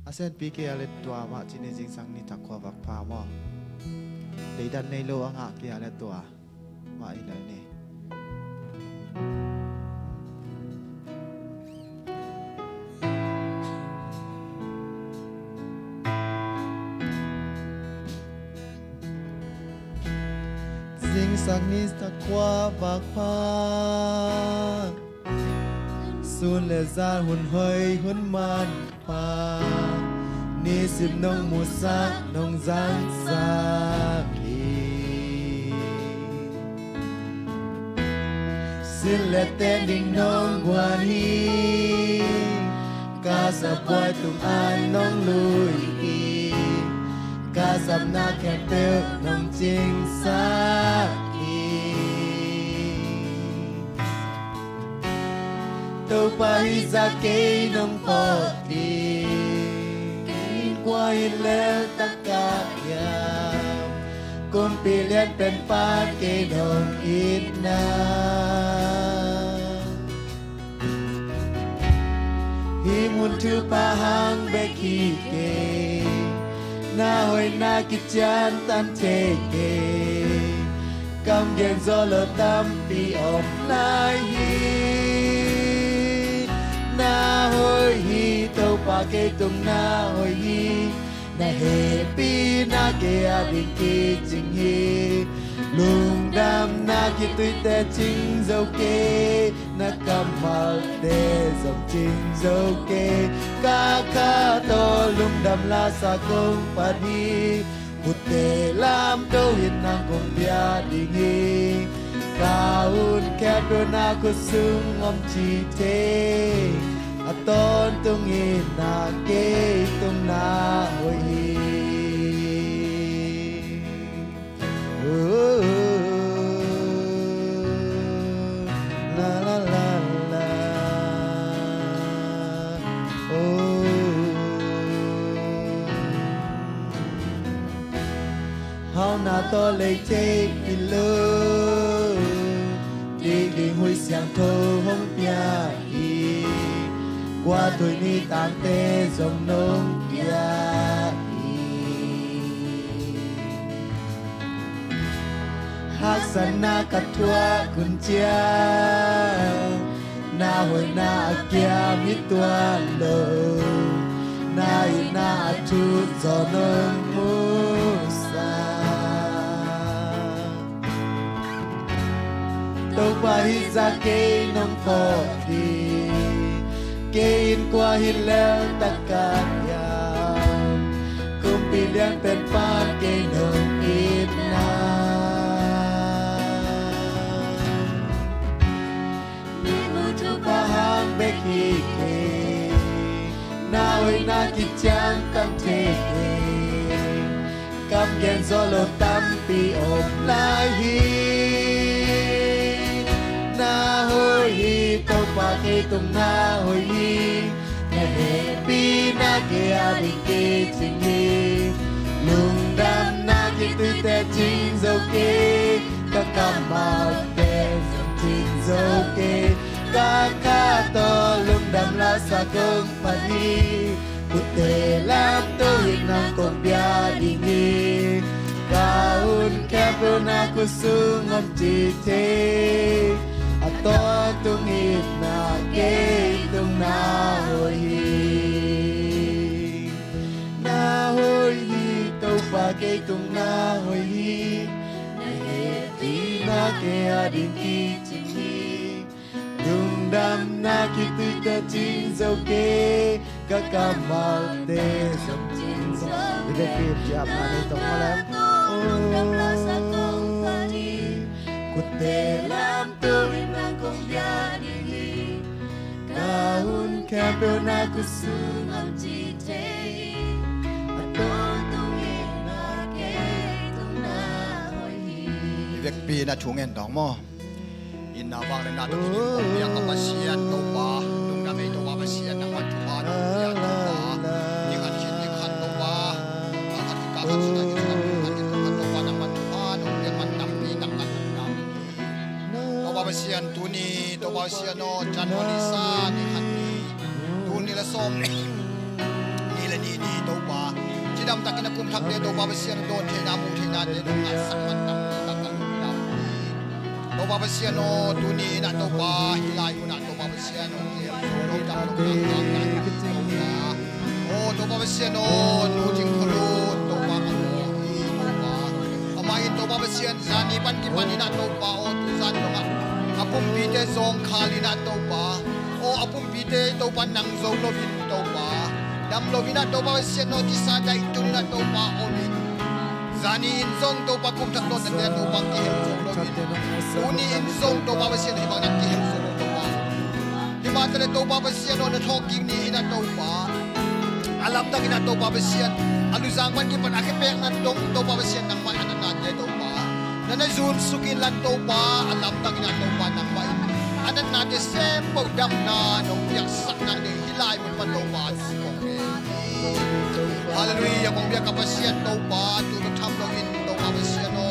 อาเซนปีเกอเลตัวว่าจีนจิงสังนิทักขวักพามอเดดันในโลอ่ะเกียเลตัวว่าอีไหนนี่จิงสังนิทักขวักพาสุนเลซาหุ่นเฮยหุ่นมันพานี่สิบน้องมูซาน้องจังซากีสิเลเตดิ้งน้องกว่านี้กาสะปวยตุงอันน้องลุยกาสับนาแค่เตลน้องจริงซากีตัวไปจากเกยน้องพอดีว่าอินแล้วตะกายามกุมปีเลียนเป็นปาเกดองอินนาฮิมุนถือปาหังเบกีเกนาหอยนากิจันตันเทเกกำเย็นโซโลตัมปีอมนายฮีนาหอยฮีเต้าปาเกตุงนาหอยฮีนาเฮปีนาเกอาดิงกีจิงฮีลุงดำนาคิตุยแต่จิงโซเกนากำมาเตซงจิงโซเกกาคาโตลุงดำลาสากงปานีพุเตลามโตหินนางคงเบียดิงฮีกาอุนแค่โดนาคุซุงอมจีเทอะตอนตุงอินาเกตุงนาโหยีลาลาลาลาโอ้เฮานาโตเลยเจกิโลดีดีหุยเสียงโทห้องเปียqua tuổi ni tang tê dòng nông kia hát san na cắt thua kun chia na hồi na kia mi tuan lo na chút gió nâng mù sa đâu qua hít ra cây nông phò đi cây in qua hít leo tất cả nhà cùng bị đen tên pha cây nông ít na hang bek hi ke na oi na ki chang kam the ke kam gen zo lo tam pi om lai hi na hoi hi to pa ke tum na hoi hi na he pi na ke a di ke ching hi lung dam na ki tu te ching zo ke ka kam ma te ching zo ke ka to lung đam la sa công pani putte lam to hinang kong bia dingi kaun kapuna kusungam chite ato tungit na ke tung na hoi hi to pa ke tung na hoi hi na ke adin ki Dung đam na ki tu ta chinh dâu kê các cam mal te sum chinh dâu để kịp chạm mà đây tổng làm cút te làm tôi mang công gia đi kaun kampel na kusung am chi te aton tung na ke tung na hoi việc pi na chung en dong mo in na wang na to ni ko ya ka pasian to pa lung na me to pa pasian na wan pa no ya to pa ni kan chin ni kan to pa ka ka ka ka suna ki kan to pa na man pa no ya man nam ni nam kan nam to pa pasian tu ni to pa pasian no chan mo ni sa ni kan ni tu ni la som ni la ni to pa chidam takin kum thak de to pa pasian do the na mu the na de no na sang man nam to ba sia no tu ni na to ba hilai mu na to ba sia no no ta no ka ka o to ba sia no no jing kholo to ba ka no to ba amai to ba sia zani ban ki ban na to ba o tu zan no apum pi te zong khali na to ba o apum pi te to ba nang zong lo vin to ba dam lo vin na to ba sia no ti sa dai tu na to ba o ni zani in zong to pa kum thak no na to ba ki hel zong lo vin uni in zong to ba sia ni ba na ki hel zong to ba di ma tele to ba sia no na thok king ni na to ba alam ta ina to ba sia alu zang man ki pan akipek na dong to ba sia nang mai anan na de to ba na na zun sukin lan to ba alam ta ina to ba nang mai anan na de sem po dam na no yak sak na de hilai mun pa to ba hallelujah kong biya kapasian to ba tu tham lo in to ba sia no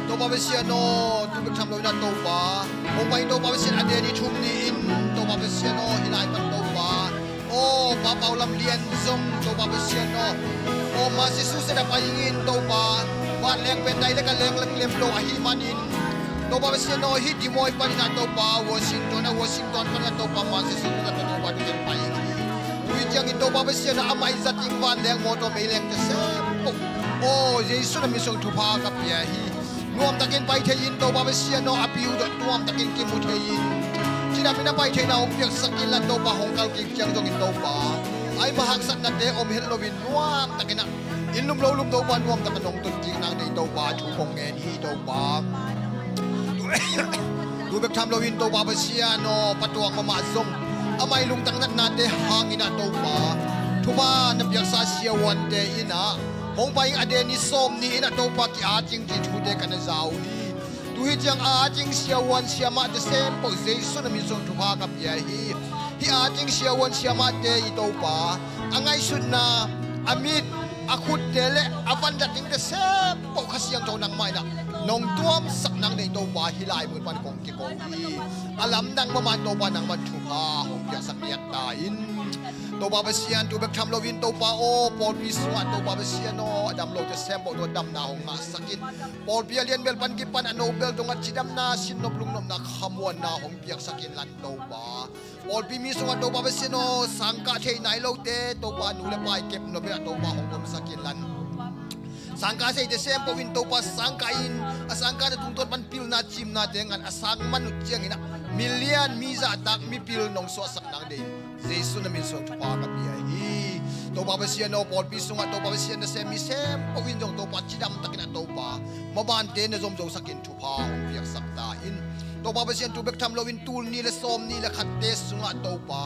to ba sia no tu tham lo na to ba kong pai to ba sia ade ni thum ni in to ba sia no hilai man to ba o ba pau lam lian zong to ba sia no o ma si su se da pa in to ba wa leng pen dai le ka leng lem lo a hi manin to ba sia no hi di moi pa na to ba Washington pa na to ba ma si su na to ba ni pa yang itu bapa sia na amai zating van leng moto me leng te se o Yesu na misong thupa ka pia hi nuam takin pai the in to bapa sia no apiu do nuam takin ki mu the in china mina pai the na om piak sakin la to ba hong kal ki chang jong in to ba ai ma hak sat na te om hel lovin nuam takin na in lum lo lum to ba nuam takin nong tun jing nang nei to ba thu kong ngen hi to ba du bek tham lovin to bapa sia no patuang ma zong amai lung tang nat na te hangina to pa thuma na piak sa sia wan te ina hong pai ade ni som ni ina to pa ki a jing ji thu de kana zau ni tu hi jang a jing sia wan sia ma de sem po Jesu na mi song thupa ka pia hi a jing sia wan sia ma te i to pa angai sun na amit akut dele avan da ting de sem po khasiang to nang mai na นงตัวมสักนังในตัวว่าฮิลายมือปันกงกิโกฮีอลัมดังประมาณตัวปานังมันทุพาหงเปียสักเนียตาอินตัวบาเบเซียนตัวเบกทำโลวินตัวปาโอปอลปีสวัสตัวบาเบเซียนโอดำโลจะแซมโบตัวดำนาหงมาสักินปอลเปียเลียนเบลปันกิปันอโนเบลตรงอัดจิดำนาสินนบลุงนบนาขมวนนาหงเปียสักินลันตัวบาปอลปีมีสวัสตัวบาเบเซียนโอสังกาเทนายโลเตตัวบานูเลปายเก็บนบเบลตัวบาหงนมสักินลันสังกาเซเดเซมปวินตัวปาสังกาอินสังกาจะทุ่งต้นมันพิลนาจิมนาเดงันสังมนุษย์เจียงอินะมิลเลียนมีจ่าตักมีพิลนองสวสักนางเดนเจสุนามินส่วนทุปากับยาฮีตัวบาเบเซียนโอปอลปีสุงะตัวบาเบเซียนเซมิเซมปวินจงตัวปาจิดำตักนะตัวปามาบานเดนจงสักินทุปาองเปียกสักตาอินตัวบาเบเซียนตัวเบกทำโลวินตูลนี่และซอมนี่และขัดเตสุงะตัวปา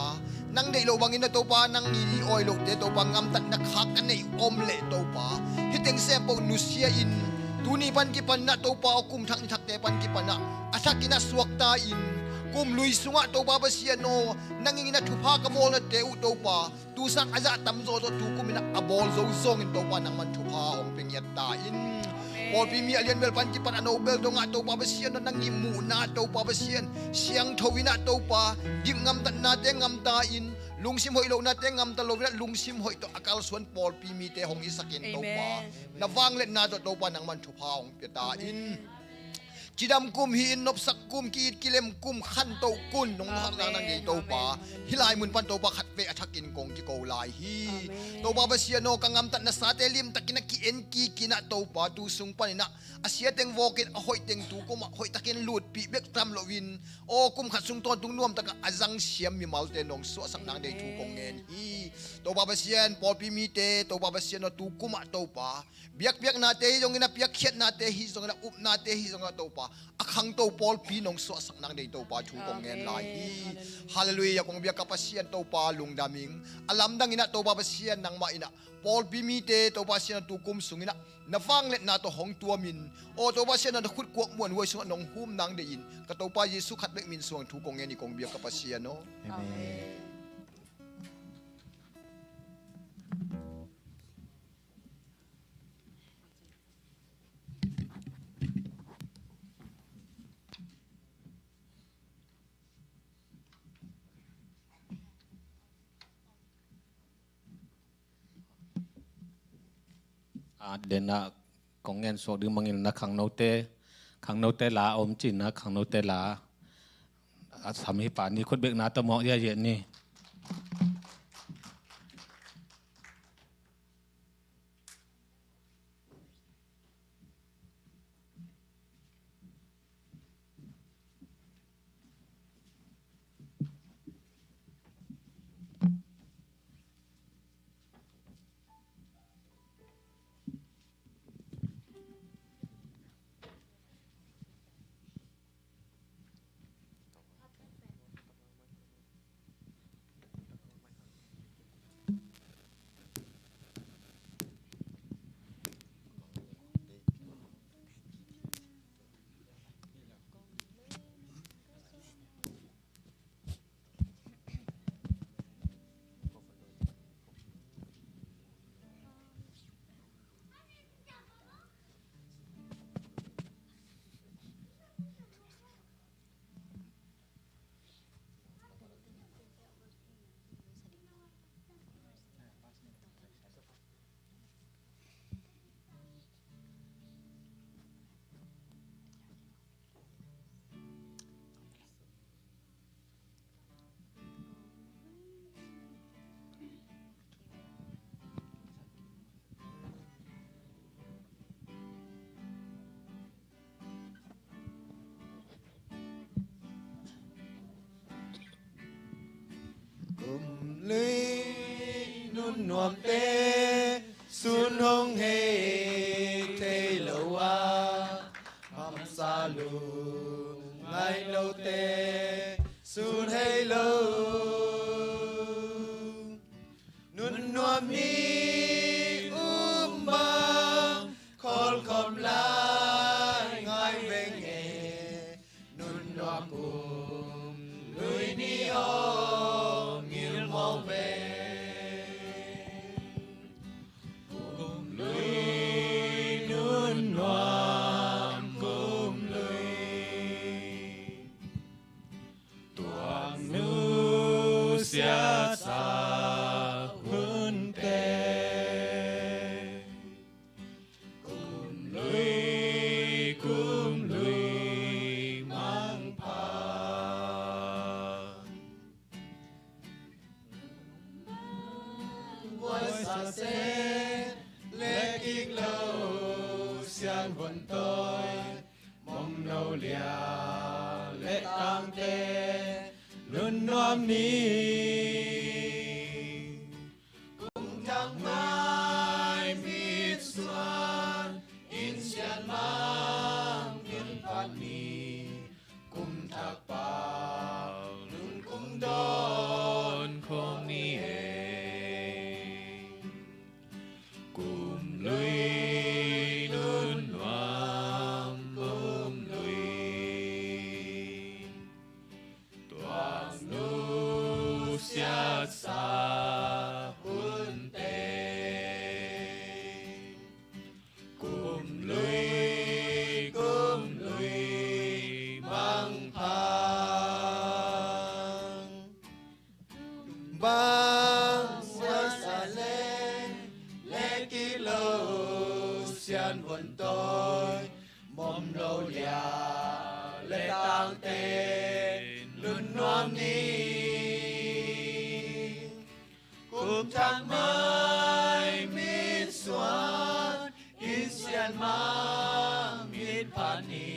นังเดโลบังอินตัวปานังนี่ออยโลเดตัวปางำตัดนักฮักกันในอมเละตัวปาฮิตเต็งเซมปนุเซียอินตูนี่ปันกิปันนะตัวปากุมทักนี่ทักเตปันกิปันนะอาศักินะสวกตาอินกุมลุยสุงะตัวปาเบเซียโนนังอินะทุพากมอลนะเตอุตัวปาตูสักอาจตัมโซตัวตูกุมินะอบอลโซซงอินตัวปานังมันทุพาองเป็นยัตตาอินพอปีมีอเลียนเบลปันจิปันอโนเบลตรงะตัวปาเบเซียนนังอิมูนาตัวปาเบเซียนเสียงทวินะตัวปาดิมงำตันนาเตงำตาอินลุงซิมหอยโลนาเตงำตะโลวินะลุงซิมหอยตัวอากาลสวนปอลปีมีเตหงอิสกินตัวปานาวังเล็ดนาตัวปานังมันทุพาองเปียตาอินจิดำกุมหินนบสักกุมกีดกิเลมกุมขันโตกุนนงหักนางนางใหญ่โตปาฮิลายมุนปันโตปาขัดเวอทักินกงกิโกลายฮีโตปาเบเซียโนกังงำตัดนาซาเตลิมตะกินกิเอ็นกีกินะโตปาตูซุงปันนะอาเซียเต็งโวกินหอยเต็งตูกุมหอยตะกินลูดปีเบกตามโลวินโอกุมขัดซุงตอนตุงนวมตะกะอาจังเสียมมีมาลเตนงสวสักนางได้ทูกงเงินฮีโตปาเบเซียนปอปีมีเตโตปาเบเซียนตูกุมะโตปาเบียกนาเตฮิจงนะเบียกเขียดนาเตฮิจงนะอุบนาเตฮิจงนะโตปาอคังโตปอลปีนงสวสักนางได้โตปาทูกงเงินลายฮีฮาเลลูยากงเบียกกับเซียนโตปาลุงดามิงอลัมดังอินะโตปาเซียนนางมาอินะปอลปีมีเตโตปาเซียนตูกุมสุงอินะนาฟังเล็ดนาโตหงตัวมินโอโตปาเซียนนะขุดกวกมวนไว้สุงนงหุมนางได้ยินกะโตปาเยซูขัดเล็กมินสวงทูกงเงินนี่กงเบียกกับเซียนโนอาเมนเดนนะกงเงินสวดดึงมังอินนะขังโนเตลาอมจินนะขังโนเตลาทำให้ป่านนี้คนเบกนาตะมองเยอะๆนี่ลุยนุ่นนวมเตสุนหงเฮเทโลวาพัมซาลูไงโลเตสุนเฮโลนุ่นนวมมีอุมบังคอลคอมลายไงเวงเอนุ่นนวมกุมลุยนีโอลุยนุ่นวามกุ sia sa hun te kum lui mang pa Voi sa se lê kinh lâu xiang vần tôi mong nâu lia lệ tăng tê luôn nom ni cùng thăng mai mít xuân in xian mang in phạt ni cùng thạc bảo luôn cùng đón không ni cùng lui luôn loam cùng lui toàn nu sia sa hun te cùng lui mang phang bang voi sa lên lê ký lâu xian vần tôi mong lâu lia lê tăng tên luôn noam ni cùng tháng mai mít xuân in xian mang mít phản ni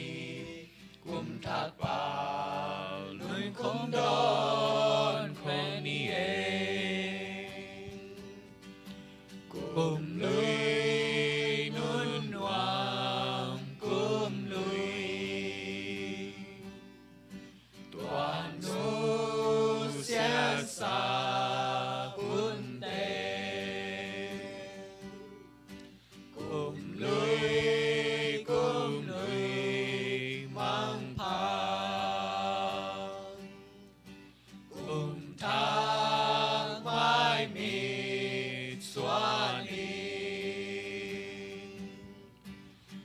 cùng thác bảo luôn không đón không ni cùng lui nun hoàng cùng lui toàn nu sia sa hun te cùng lui mang phang cùng tháng mai mít xuân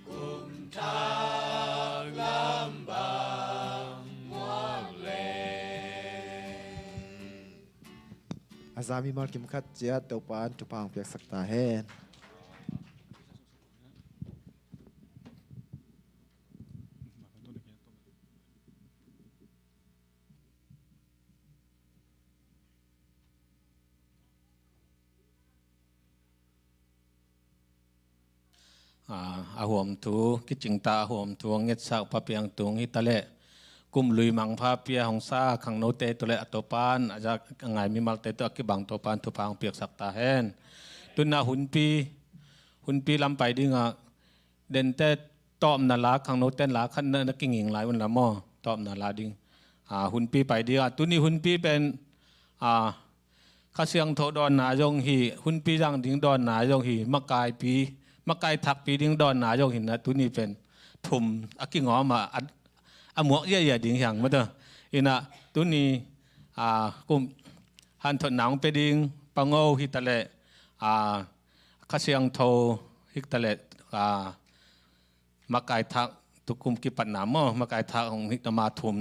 cùng tháng lam bằng ngoan lên Azami mal kim khat chia to pan tu pang pek sakta hen huam tu ki ching ta huam tu nget sa pa piang tung hi tale kum lui mang pha pia hong sa khang no te to le atopan aja ngai mi mal te to ki bang to pan tu pang piak sak ta hen tunna hun pi lam pai dinga den te tom na la khang no ten la khan na ki nging lai un la mo tom na la ding hun pi pai dia tuni hun piเป็นข้าเสียงโทดอนนาจงหีหุ่นปีจังดิ้งดอนนาจงหีมะกายปีมะกายทักปีดิ้งดอนนาจงหินนะตุนี่เป็นทุ่มอากิงอมาอันหมวกเย่ๆดิ้งอย่างมาเถอะอินะตุนี่กุมหันถนางไปดิ้งปังโอฮิตะเลข้าเสียงโทฮิตะเลมะกายทักตุกุมกิปันนามมะกายทักของฮิตมาทุ่ม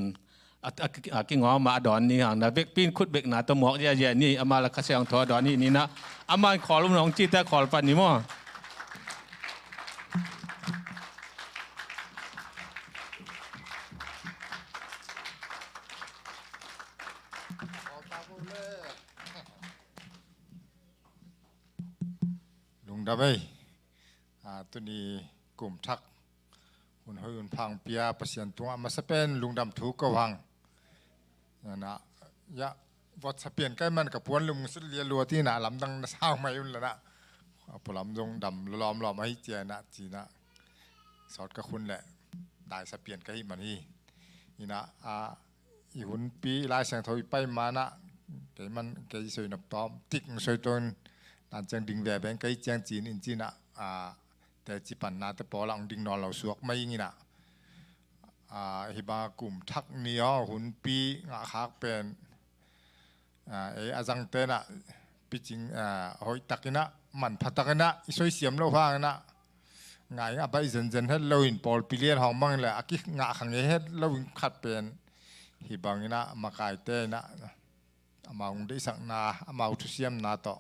กิงอมาดอนนี่ห่างนะเบกปีนคุดเบกหนาตัวหมอกแย่ๆนี่อามาละคเสียงทอดอนนี่นะอามาขอลุงน้องจีแต่ขอปันนี่มั้งลุงดาเบยตัวนี้กลุ่มทักหุ่นหหุ่นพังเปียประสิทธิ์ตัวมาสเปนลุงดำถูกก็วังนะยะวัดสเปนใกล้มันกับพวนลุงสุดเลียรัวที่หนาลำดังสร้างไม่ยุ่นแล้วนะพลำดงดำล้อมล้อมให้เจนะจีนะสอดกับคุณแหละได้สเปนใกล้มันนี่นะอีหุ่นปีลายแสงทอยไปมานะแกมันแกสวยนับตอมติ๊กสวยจนนั่นจังดิ่งแหวแบงใกล้แจงจีนอินจีนะแต่จิปันนาแต่พอหลังดิ่งนอนเราสวกไม่งี้นะฮิบากลุ่มทักเนียวหุ่นปีงาคักเป็นอาจังเตนะปีจริงหอยตักนะมันพัดตักนะอีสวยเสียมเราฟังนะไงไปเจนให้เราอินปอลปีเลียนห้องมั่งเลยอากิงาขังเฮ็ดเราขัดเป็นฮิบางนะมากายเตนะ มาองได้สักนามาอุทเสียมนาต่อ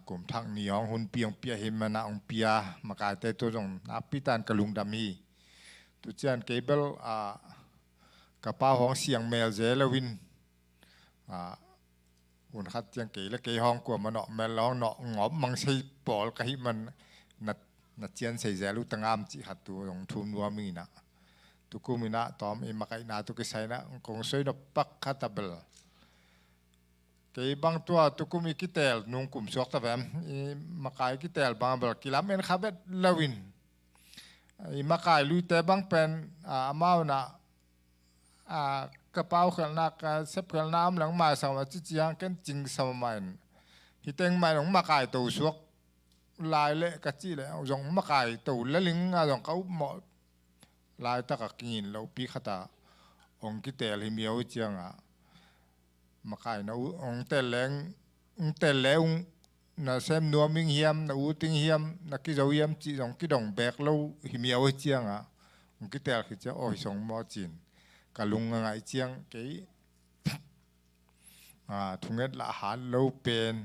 กลุ่มทักนิยองหุ่นเปียงเปียหิมนาองเปียมากายเตตัวจงนับพิตานกลุงดามีตุเจียนเกเบิลกระเป๋าห้องเสียงเมลเจลวินหุ่นคัดเจียงเกและเกห้องกว่ามันเนาะเมลร้องเนาะงอบมังใช้ปอลกะหิมันนัดเจียนใส่เจลุตังามจิหัดตัวของทุนวัวมีนะตุกุมินะตอมเอมาไกนาตุกิไซนะคงสวยนปักคัตเบลเกี่ยบางตัวตุกุมิกิเตลนุ่งกุมสวกตะแวมมาไกกิเตลบางเบลกิลาเมนขับเบลลวินมาไกลุยเตบังเป็นมาวนะกระเป๋าขนาดเซฟขนาดน้ำหลังมาสมัยจียงกันจริงสมัยฮิตเองมาหลงมาไกตัวสวกลายเละกะจีเลยเอาจงมาไกตัวละลิงจงเขาหมดลายตะกักินเราปีขตาองกิเตลหิมีเอาเจียงมาไกนะองเตลแรงเตลแรงนะเซมนัวมิงเฮียมนะอูติงเฮียมนะกิจเอาเฮียมจีจงกิดองแบกเราหิมีเอาเจียงองกิเตลคือจะโอ้ยสงมอจีนกะลุงไงเจียงเก๋ทุงเงินละหารเราเป็น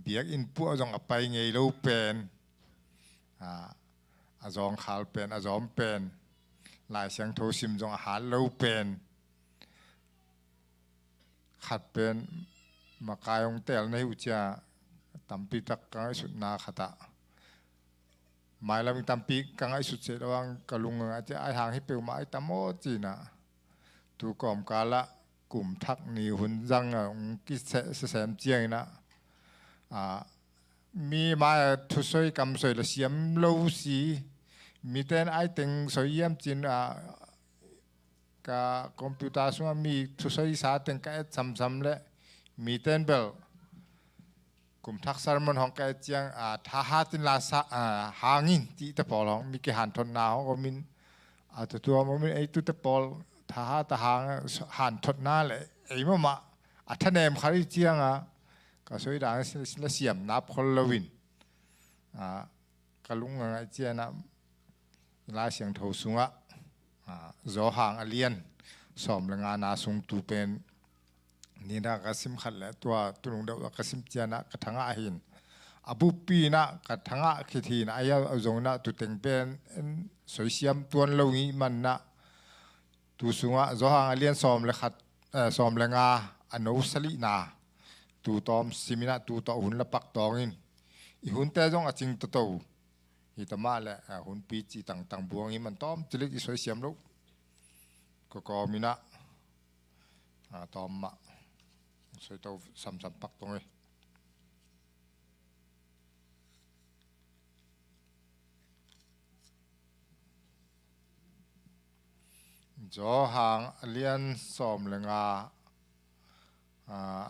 เบียกอินปัวจงไปไงเราเป็นจงขาวเป็นจอมเป็นลายเสียงโทซิมจงอาหารเราเป็นขัดเป็นมากายองเตลในอุจจาตัมปีตักกังสุดนาขตะหมายเรามีตัมปีกังสุดเสระวังกะลุงอาจจะไอทางให้เปลวไม้ตามโมจีนะตูกอมกาละกลุ่มทักนีหุ่นจังกิเสแสมเจียงนะมีมาทุสอยกำสอยละเสียมโลสีมีแต่ไอติงสอยเยี่ยมจีนกับคอมพิวเตอร์ส่วนมีทุสอยสาติงกับซ้ำๆและมีแต่เบลกลุ่มทักษะมันของแกเจียงท่าหาตินลาสหางินที่ตะปอลของมีแกหันทนหนาวก็มีตัวมันไอตุตะปอลท่าหาตะหางหันทนหน้าเลยไอ้มั่วท่านเนมเขาเจียงก็สวยด่างและเสียมนับคนละวินกะลุงไงเจียนะลายเสียงโถสุงจอหางอเลียนสอมละงานาสุงตูเป็นนี่นะกสิมขัดและตัวตุลงเดวกสิมเจียนะกระทังอาหินอบุปีนะกระทังอาคิทีนะอายาจงนะตุเต็งเป็นสวยเสียมตัวเรางี้มันนะตูสุงจอหางอเลียนสอมละขัดสอมละงาอนุสลินาตูตอมสิมินะตูตอหุ่นละปักตองอินอีหุ่นแต่จงจิงตโตฮิตมาแหละหุ่นปีจีต่างบวงนี้มันต้อมจิลิกสวยเสียมลูกก็มีนะต้อมมาสวยโตซ้ำปักตรงนี้จอหางเลียนสอมเลงา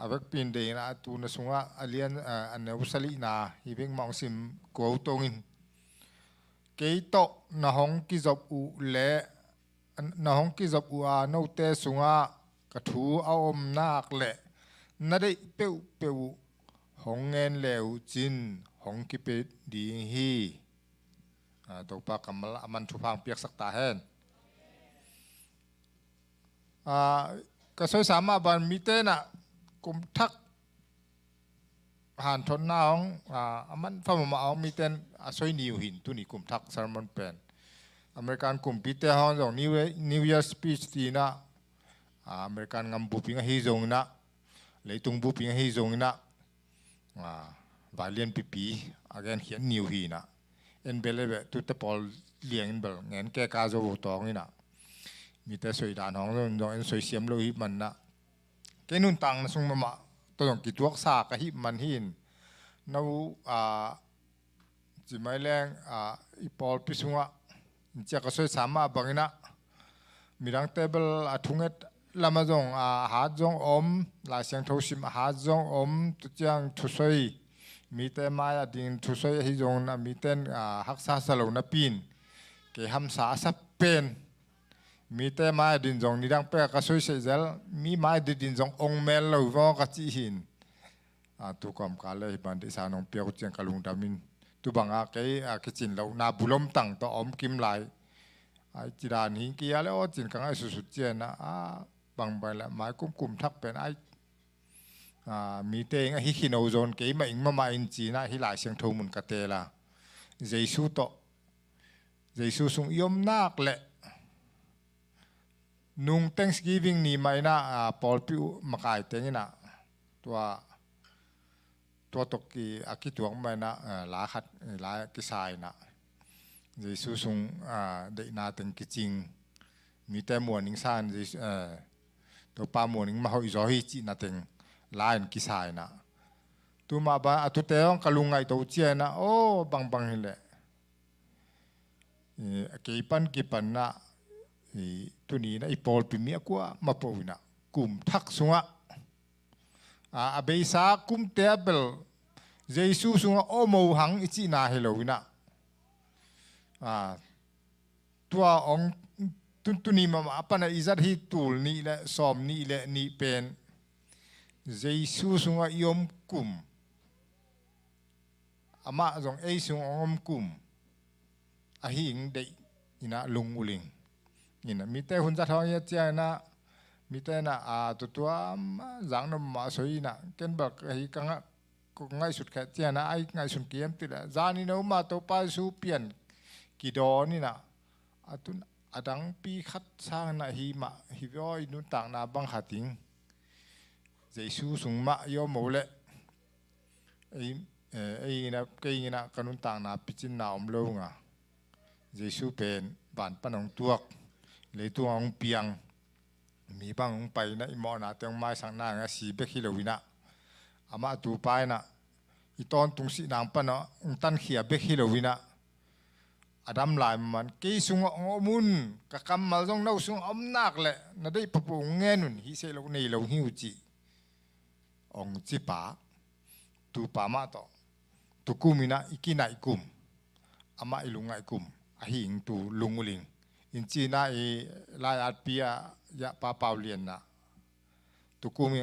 avec pin de na tu na sunga alien an usali na hibing mong sim ko tongin keito na hong ki job u le na hong ki job u a no te sunga ka thu a om nak le na dei peu hong ngen leu chin hong ki pe ding hi to pa kamal aman thu phang piak sak ta hen ka soi sama ban mi te naกุมทักหันทนน้องมันฟังมาเอามีแต่สวยนิวหินตุนี่กุมทักสารมันเป็นอเมริกันกุมปีเตอร์ห้องจากนิวเยียร์สปีชตีนะอเมริกันงำบุปิงฮิจงนะเลยตุงบุปิงฮิจงนะวาเลียนปีอาการเขียนนิวหินนะเอ็นเบลเบตุตะปอลเลี้ยงเบลเงินแก่กาโจตองนี่นะมีแต่สวยด่านห้องจากเอ็นสวยเสียมโลหิตมันนะแกนุ่นตังนะส่งมาตัวอย่างกิจวัตรศาสตร์กับฮิมันหินนูจิไม่แรงอีปอลพิสุงะจะก็สวยสามารถบางนะมีรังเทเบิลทุ่งเอ็ดลำมาจงหาจงอมลายเสียงโทชิมหาจงอมตุจังทุสวยมีแต่มาดินทุสวยฮิจงนะมีแต่ฮักษาสโลนะปีนเกี่ยมสาสับเป็นมีแต่ไม้ดินจงนี่ดังเป๊ะก็สวยเสียมีไม้ดินจงองเมลเราว่าก็จีหินตุกอมกาเลยบันทิสานองเปียกเจียงกะลุงดามินตุบังอาเกยกิจินเรานาบุลมตั้งต่ออมกิมไหลไอจีดานหิงกี้แล้วจินกังไอสุดเจียนะบางใบละไม้กุมทักเป็นไอ มีเตงฮิคินเอาโซนเกี่ยมาอิงมาอินจีนะฮิลายเสียงทูมุนกะเตละเยซูโตเยซูทรงยมนักเละนุ่ง Thanksgiving นี่ไม่นะปอลปิวมาไกเตงนะตัวตกีอากิตัวไม่นะลาขัดลากิสายนะเยซูทรงเดนาเต็งกิจริงมีแต่มวลนิงซานตัวปามวลนิงมาหอยจอฮิจินาเต็งลายกิสายนะตัวมาบ้าตัวเตงกะลุงไงตัวเจียนะโอ้บังฮิเลกิปันนะตัวนี้นะอีปอลปิมีกว่ามาปวินะกุมทักสุงะอาเบซ่ากุมเตเบลเยซูสุงะโอโมหังอิจินาเฮโลวินะตัวองตุนี้มาปนอิจัดฮิตูลนี่แหละสอมนี่แหละนี่เป็นเยซูสุงะยมกุมอามาจงเอซุงอมกุมอาหิงเดอินะลุงอุลิงนี่นะมีแต่หุ่นจัดทองเยอะเจ้านะมีแต่นะตัวจังนมมาสวยนะเกันบอกไอ้กังก็ง่ายสุดแค่เจ้านะไอ้ง่ายสุดเกี่ยมติดละจานี่นะมาตัวป้าสูเปลี่ยนกี่ดอนี่นะตุนดังปีขัดสร้างนะฮิมาฮิวอยนุต่างนาบังขัดทิ้งเจสูสุงมาโยมเลยไอ้นะก็ยังนะกันนุต่างนาพิจินนาอมโลงเจสูเป็นบ้านปนองตัวเลยตัวองเปียงมีบางองไปนะอิมอนะเตียงไม้สังนางสีเบกิโลวินะอามาตูไปนะอีตอนตุงสีนางปนะองตันเขียเบกิโลวินะอดัมลายมันกี่สุงอมุนกะกำมาจงเน่าสุงอมนักเลยนั่นได้พบองเงินุนฮิเซโลในโลหิวจีองจิปาตูปามาโตตุกุมินะอิกินาอิกุมอามาอิลุงไอกุมอาหิงตูลุงอุลิงอินจีน่าลายอาปียะปาเปาเลียนนะตุกุมิ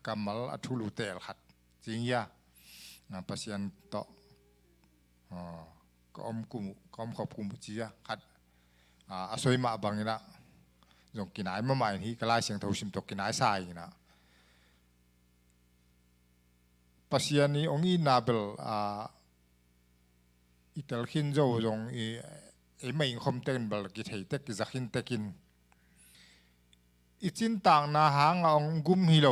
กำมัลอัทุลุเตลขัดจริงยะปัสยันโตก็อมกุมก็อมขอบกุมจียะขัดอาศัยมาบังนะจงกินไอ้มาใหม่ที่กลายเสียงทวิมตกกินไอ้สายนะปัสยันนี้องค์อินาเบลอิตาลีนโจจงไม่คมเต้นบลกิเทเตกิจักินเตกินอิจินต่างนาหางองกุมฮิโล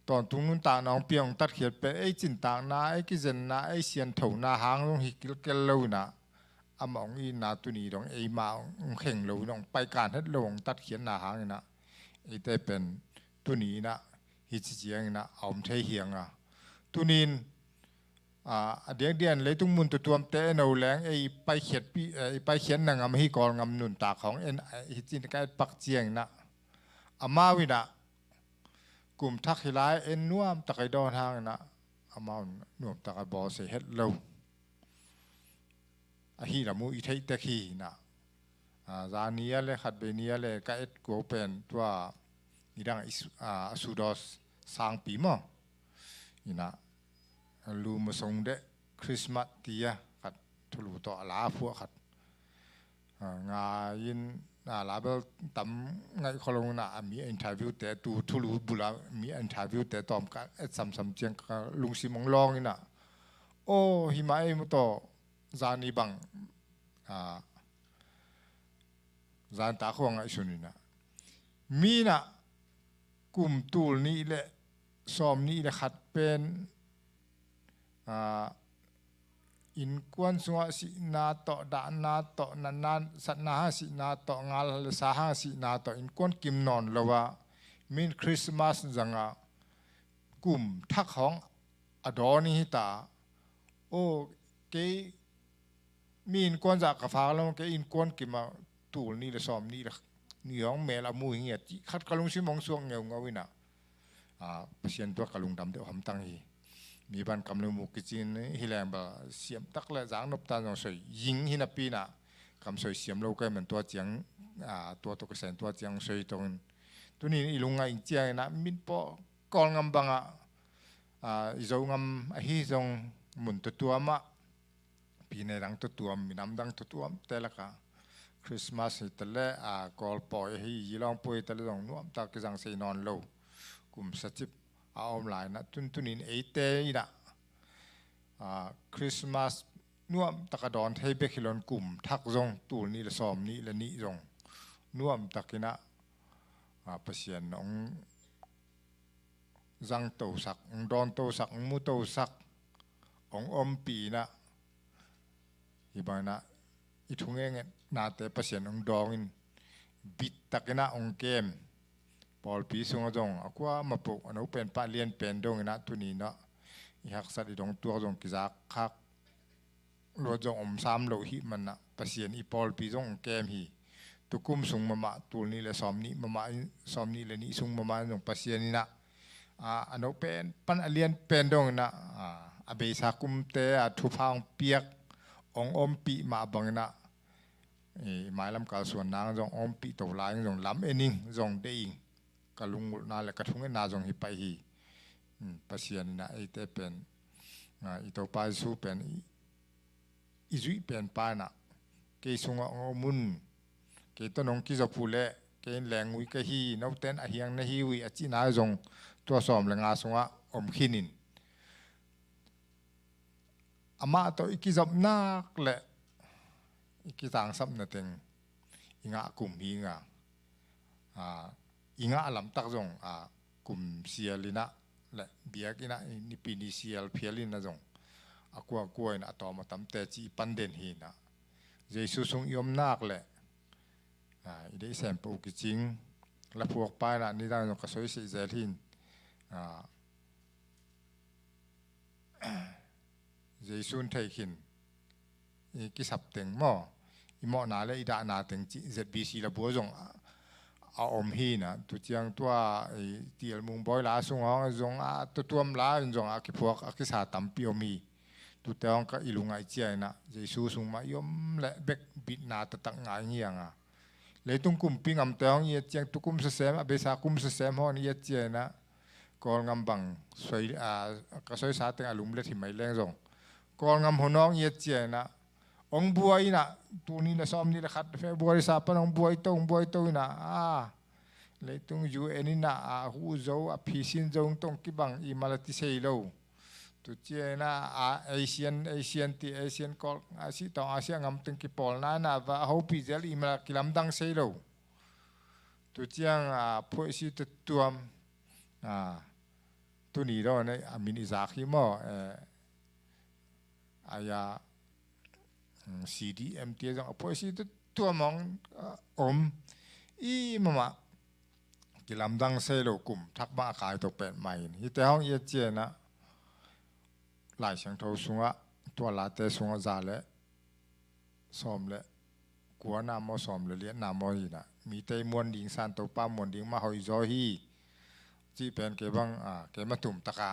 ตอนตุงนุนต่างนาองเปียงตัดเขียนเป็นไอจินต่างนาไอกิเจนนาไอเสียนเถานาหางลงฮิกิลเกลโลนะอามองอีนาตุนีดองไอมาองเข่งโลดองไปการทัดลงตัดเขียนนาหางนะไอเตเป็นตุนีนะฮิจิเจียงนะอมเทเฮียงตุนีนเดียนเลยตุ้งมุนตัวเตะเอาแรงไอไปเขียนไปเขียนนางมหิกรงำนุนตาของฮิจินกายปักเจียงนะอามาวินะกลุ่มทักฮิลายนัวมตะไคดอนทางนะอามานัวมตะไคบอเสเฮ็ดเลวฮิรามูอิเทตะคีนะจานียเลยขัดเบนียเลยก็กูเป็นตัวนี่ดังสุดอสสางปีมั้งนี่นะลูมาส่งเด็กคริสต์มาสที่ขัดทุลุต่อลาฟัวขัดงายินลาเบลตั้มไงคนลงน่ะมีอินเทอร์วิวแต่ตูทุลุบุลามีอินเทอร์วิวแต่ตอมกันซ้ำๆเจียงลุงซิมงลองนี่น่ะโอ้หิมะไอ้มุตโตจานีบังจานตาขวางไอ้สุนีน่ะมีน่ะกลุ่มตูลนี่แหละซ้อมนี่แหละขัดเป็นอินกวนสัวสินาโตดานาโตนันสัตนาสินาโตงาลสาหสินาโตอินกวนกิมนอนละว่ามินคริสต์มาสจังกลุ่มทักของอดอนิฮิตาโอ้เกมีอินกวนจากกฟ้าแล้วเกอินกวนกิมมาตูลนี่ละซ้อมนี่ละนี่ของเมลามูหิเงียจีขัดกะลุงชิมองสวงเงาวินะเปอร์เซ็นต์ตัวกะลุงดำเดี๋ยวผมตั้งฮีมีบ้านกำลังมุกจีนฮิแลมบ่เสียมตักและจางนบตาจงสวยยิงฮินาปีน่ะคำสวยเสียมโลกเหมือนตัวเจียงตัวตกเสนตัวเจียงสวยตรงตัวนี้อีลุงไงเจียงนะมินปอกองงำบังอีจงงำฮิจงหมุนตัวมะปีในดังตัวมีน้ำดังตัวแต่ละก็คริสต์มาสแต่ละกอลปอยฮิยีลองปอยแต่ละจงนุ่มตากจังเสนอนโล กลุ่มสัจจิบเอาอมหลายนะตุนินเอเตอีนะคริสต์มาสน่วมตะกดอนเทเบคิลอนกลุ่มทักจงตูนี่ละซอมนี่ละนี่จงน่วมตะกินะเปเสียนองจังโตสักองดอนโตสักองมุโตสักองอมปีนะอีบางนะอีทุ่งเองนาเตเปเสียนองดองอินบิดตะกินะองเกมพอลปีสุงจงอากว่ามาปุกอันนั้นเป็นปะเลียนเป็นดงนะตุนีนะอีหักสัตว์ดงตัวจงกิจคักรถจงสามโลหิมันนะเปเสียนอีพอลปีจงเกมฮีตุกุมสุงมาตัวนี้และซ้อมนี้มาซ้อมนี้และนี้สุงมาจงเปเสียนนี่นะอันนั้นเป็นปันเลียนเป็นดงนะอาเบสากุมเตะทุพางเปียกองอมปีมาบังนะหมายลำกาส่วนนางจงอมปีตัวลายจงล้ำเอนิงจงเด้งกะลุงนาและกระทุงนาจงฮิไปฮีปัสยานี่นะไอเตเป็นอีตัวปลาสูเป็นอีจุยเป็นปานะเกยสุงอมุนเกยต้นองกิจพูเล่เกยแหลงวิกฮีนาวเต้นอหิยังนฮีวิอจินาจงตัวสอมแหลงอาสุงะอมขินินอามาตัวอีกิจนักแหละอีกิจางซับนั่นเองอิงะกลุ่มหิงะอิงะลำตักจงกลุ่มเซียลินะและเบียกินะนิปินิเซียลเพียลินะจงกลัวนะต่อมาทำแต่จีปันเด่นหินะเยซูทรงยอมนักแหละอีได้แสมปูกิจิงและพวกป้ายนะนี่ได้จงกระสวยสีเจลินเยซูนไทยขินกิสับเต็งหม้ออีหม้อนาและอีดานาเต็งจีเซบีซีละบัวจงเอาอมฮีนะตัวเจียงตัวเตียลมุงบอยลาสุงฮองจงตัวมลาจงกิพวกกิสาตัมปิโอมีตัวเตองก็อิลุงไอเจียนะเยซูสุงมายอมและเบกบิดนาตะตักงายเงียงเลยตุงกุมปิงอำเตองเยียเจียงตุกุมเสมเบสากุมเสมฮอนเยียเจียนะกอลงำบังสวยก็สวยสาเต็งอลุมเล็ดหิมายแรงจงกอลงำหัวน้องเยียเจียนะองบัวอีนะตัวนี้นะซ้อมนี่ละขัดเฟบัวริซาปนองบัวอีโตนะเลยตรงอยู่เอ็นี่นะหูโจพิสินโจงตรงกิบังอีมาลติเซโลตัวเจนะเอเชียนกอลอาศิตองอาเซียงำตึงกิปอลนะว่าเขาพิเจลอีมาลกิลำดังเซโลตัวเจียงพวกสิตัวตัวนี้เราเนี่ยมินิซาคิมอายาCDMT จังพอสิตัวมองอีมากิลำดังเซโลกลุ่มทักบ้าขายตัวเป็นใหม่ที่แต่ห้องเยเจนะหลายเสียงโทรสุงะตัวลาเตสุงะจาเละซ้อมเละกัวนามอซ้อมเลี้ยนามออีนะมีเตมวนดิงซานตัวป้ามวนดิงมาหอยจอฮีจีเป็นเก็บังเก็มาตุ่มตะกะ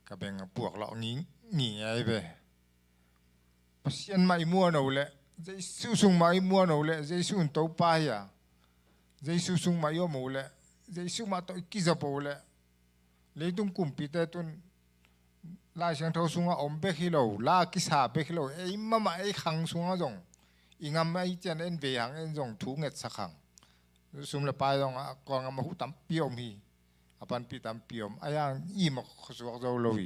กะเบงปวกเหล่างี้หนีไอ้เบเสียนไม่มัวหนูเลยใจสู้ซุงไม่มัวหนูเลยใจสู้ตัวป้ายใจสู้ซุงไม่ยอมหนูเลยใจสู้มาตัวกิจปูเลยเลยตุ้งกุมปีเตตุนลายเสียงเท้าซุงอ่ะอมเบกิโลลากิสาเบกิโลไอ้มาไอ้ขังซุงอ่ะจงอีงามไอ้เจนเอ็นเวียงเอ็นจงถูกเง็ดสักขังซุ่มละไปจงกองงามหูตั้มเปียวมีปันปีตั้มเปียวไอ้ยังอีมาขสวกเจ้าลุย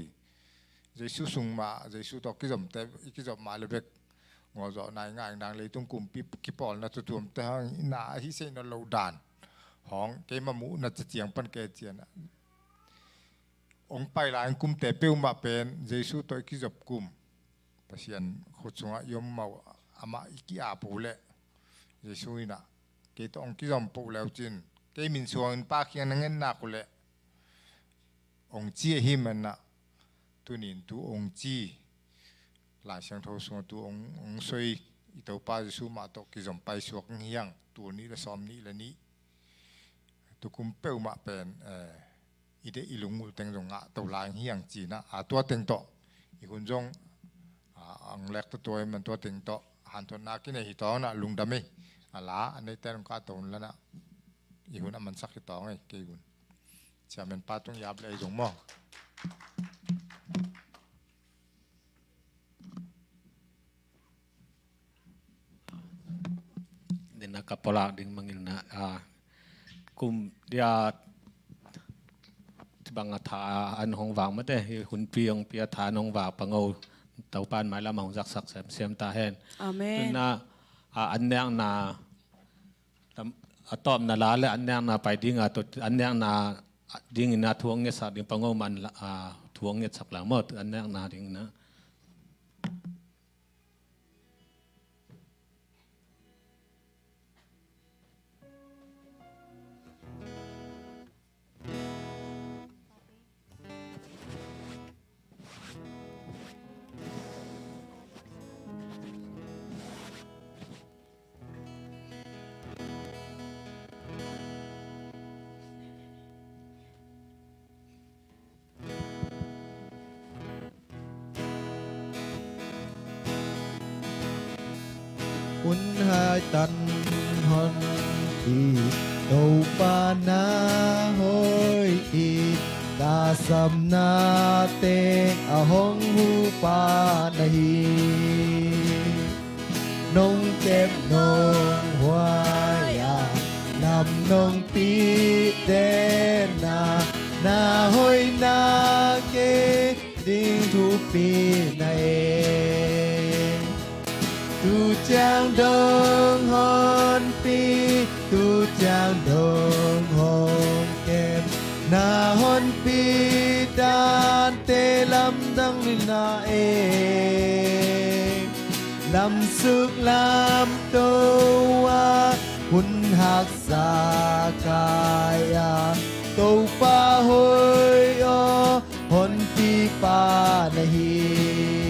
เยซูส่งมาเยซูตอกกิจมแต่กิจมมาเลยเบกงอจอนายง่ายดังเลยต้องกลุ่มปีกิปอลนัดตัวมแต่หน้าฮิเซนเราดานห้องเกมมูนัดเจียงปันเกเจียนองไปหลายกลุ่มแต่เปียวมาเป็นเยซูตัวกิจมกลุ่มประเสียนขุดสงยมมาอามาอิกิอาปูเล่เยซูนี่นะเกตองกิจมปูแล้วจินเกมินสวงปากยังนั่งนักเลยองเจียหิมันนะตัวนี้ตัวองจีหลายเสียงโทรส่งตัวองสวยอีตัวป้าจะสู้มาตกกิจมไปสวกเฮียงตัวนี้และซ้อมนี้และนี้ตัวคุมเป้ามาเป็นอีเดอีลุงเต็งจงตัวลายเฮียงจีนะตัวเต็งโตอีคนจงอังเล็กตัวมันตัวเต็งโตหันตัวนักกินในหิตองนะลุงดำเอละอันนี้แต่งก้าตัวแล้วนะอีคนนั้นมันสักหิตองไงเกี่ยนจะเป็นป้าต้องยับเลยจงมั่งเดินนักกับปลาดึงมังอินนะกลุ่มเดีย bang thả an hong vàng mất đấy hun piang pia thả hong vàng bằng ngô tàu pan mai làm hong giặc sắc xem ta hen Amen. na anh nang na tóm na lá le anh nang na phải đi ngà tụt anh nang na đi na thuông nghe sạc đi bằng ngô man thuông nghe sạc là mất anh nang na đi na Quân hai tân hon y đầu pa na hoi y ta sam na te a hong hu pa na hi nông kép nông hoa ya nằm nông pi đen na hoi na ke ding thu pi na tu chang đông hon pi tu chang đông hon kem na hon pi dan te lam dang ni na lam suk lam to wa hun hak sa kaya to pa hoi o hon pi pa nahi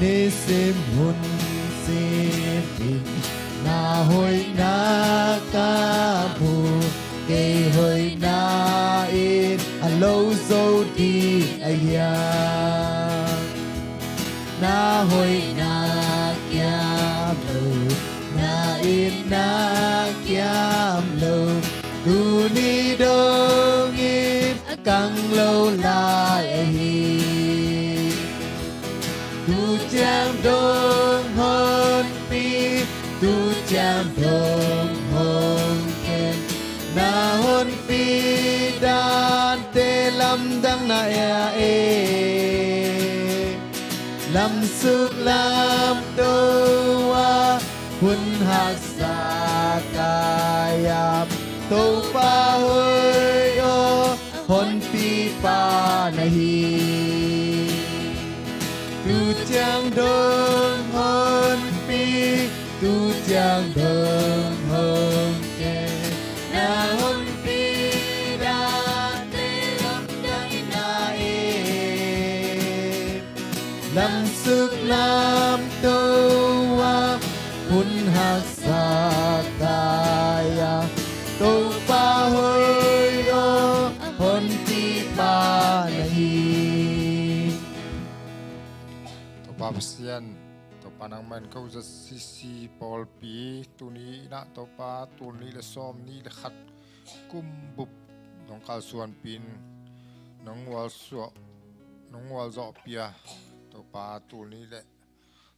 ni sim hun sim in na hoi na ka bu ke hoi na in a lo so di aya na hoi na kiam lo na in na kiam lo tu ni dong in kang lo lai hi tu chang đông hon pi tu chang đông hon ken na hon pi dan te lam dang na lam suk lam to wa hun hak sa kaya to pa hoi o hon pi pa nahi tu chang đông hon pi tu chang đông hon ke na hon pi da te lam dang na lam suk lam to wa hun hak sa kaya to pa hoi o hon pi pa nahi Papasian to panang man kau za sisi Paul pi tu ni na to pa tu ni le som ni le khat kum bup nong kal suan pin nong wal zo pia to pa tu ni le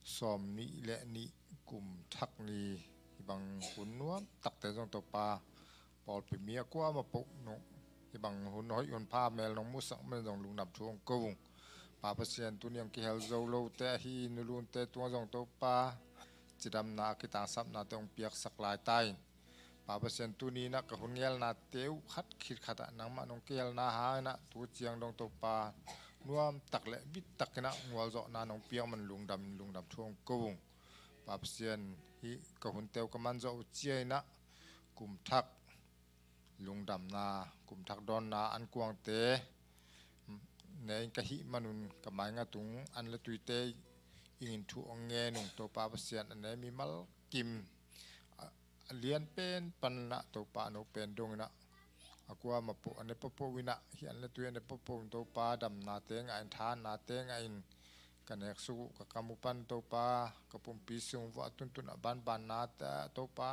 som ni le ni kum thak ni bang hun nuam tak te jong to pa Paul pi mia kwa ma po no bang hun hoi on pa mel nong mu sak men jong lung nap chuang kong Papasian tu niang ki hel zo lo te hi nulun te tuang jong to pa chidam na ki ta sap na tong piak sak lai tai Papasian tu ni na ka hun ngel na teu khat khit khata nang ma nong kel na ha na tu chiang dong to pa nuam tak le bit tak na ngwal zo na nong piak man lung dam thuang kong Papasian hi ka hun teu ka man zo chiai na kum thak lung dam na kum thak don na an kuang te nei ka hi manun ka mai nga tung an le tuite in thu ong nge nung to pa pasian an mi mal kim lian pen pan na to pa no pen dong na akwa ma po an po wina hi an le tuite po to pa dam na te nga an than na te nga in kanek su ka kamupan to pa ka pum pi sung wa tun ban na ta to pa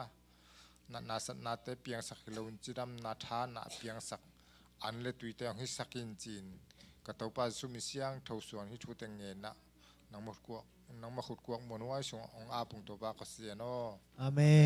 na sat na te piang sak hilon chidam na tha na piang sak an le tuite ang hi sakin chin ka to pa sumi siang tho suan hi thu teng nge na nang ma khut kuak mon wai sung ong a pung to pa ka sian o Amen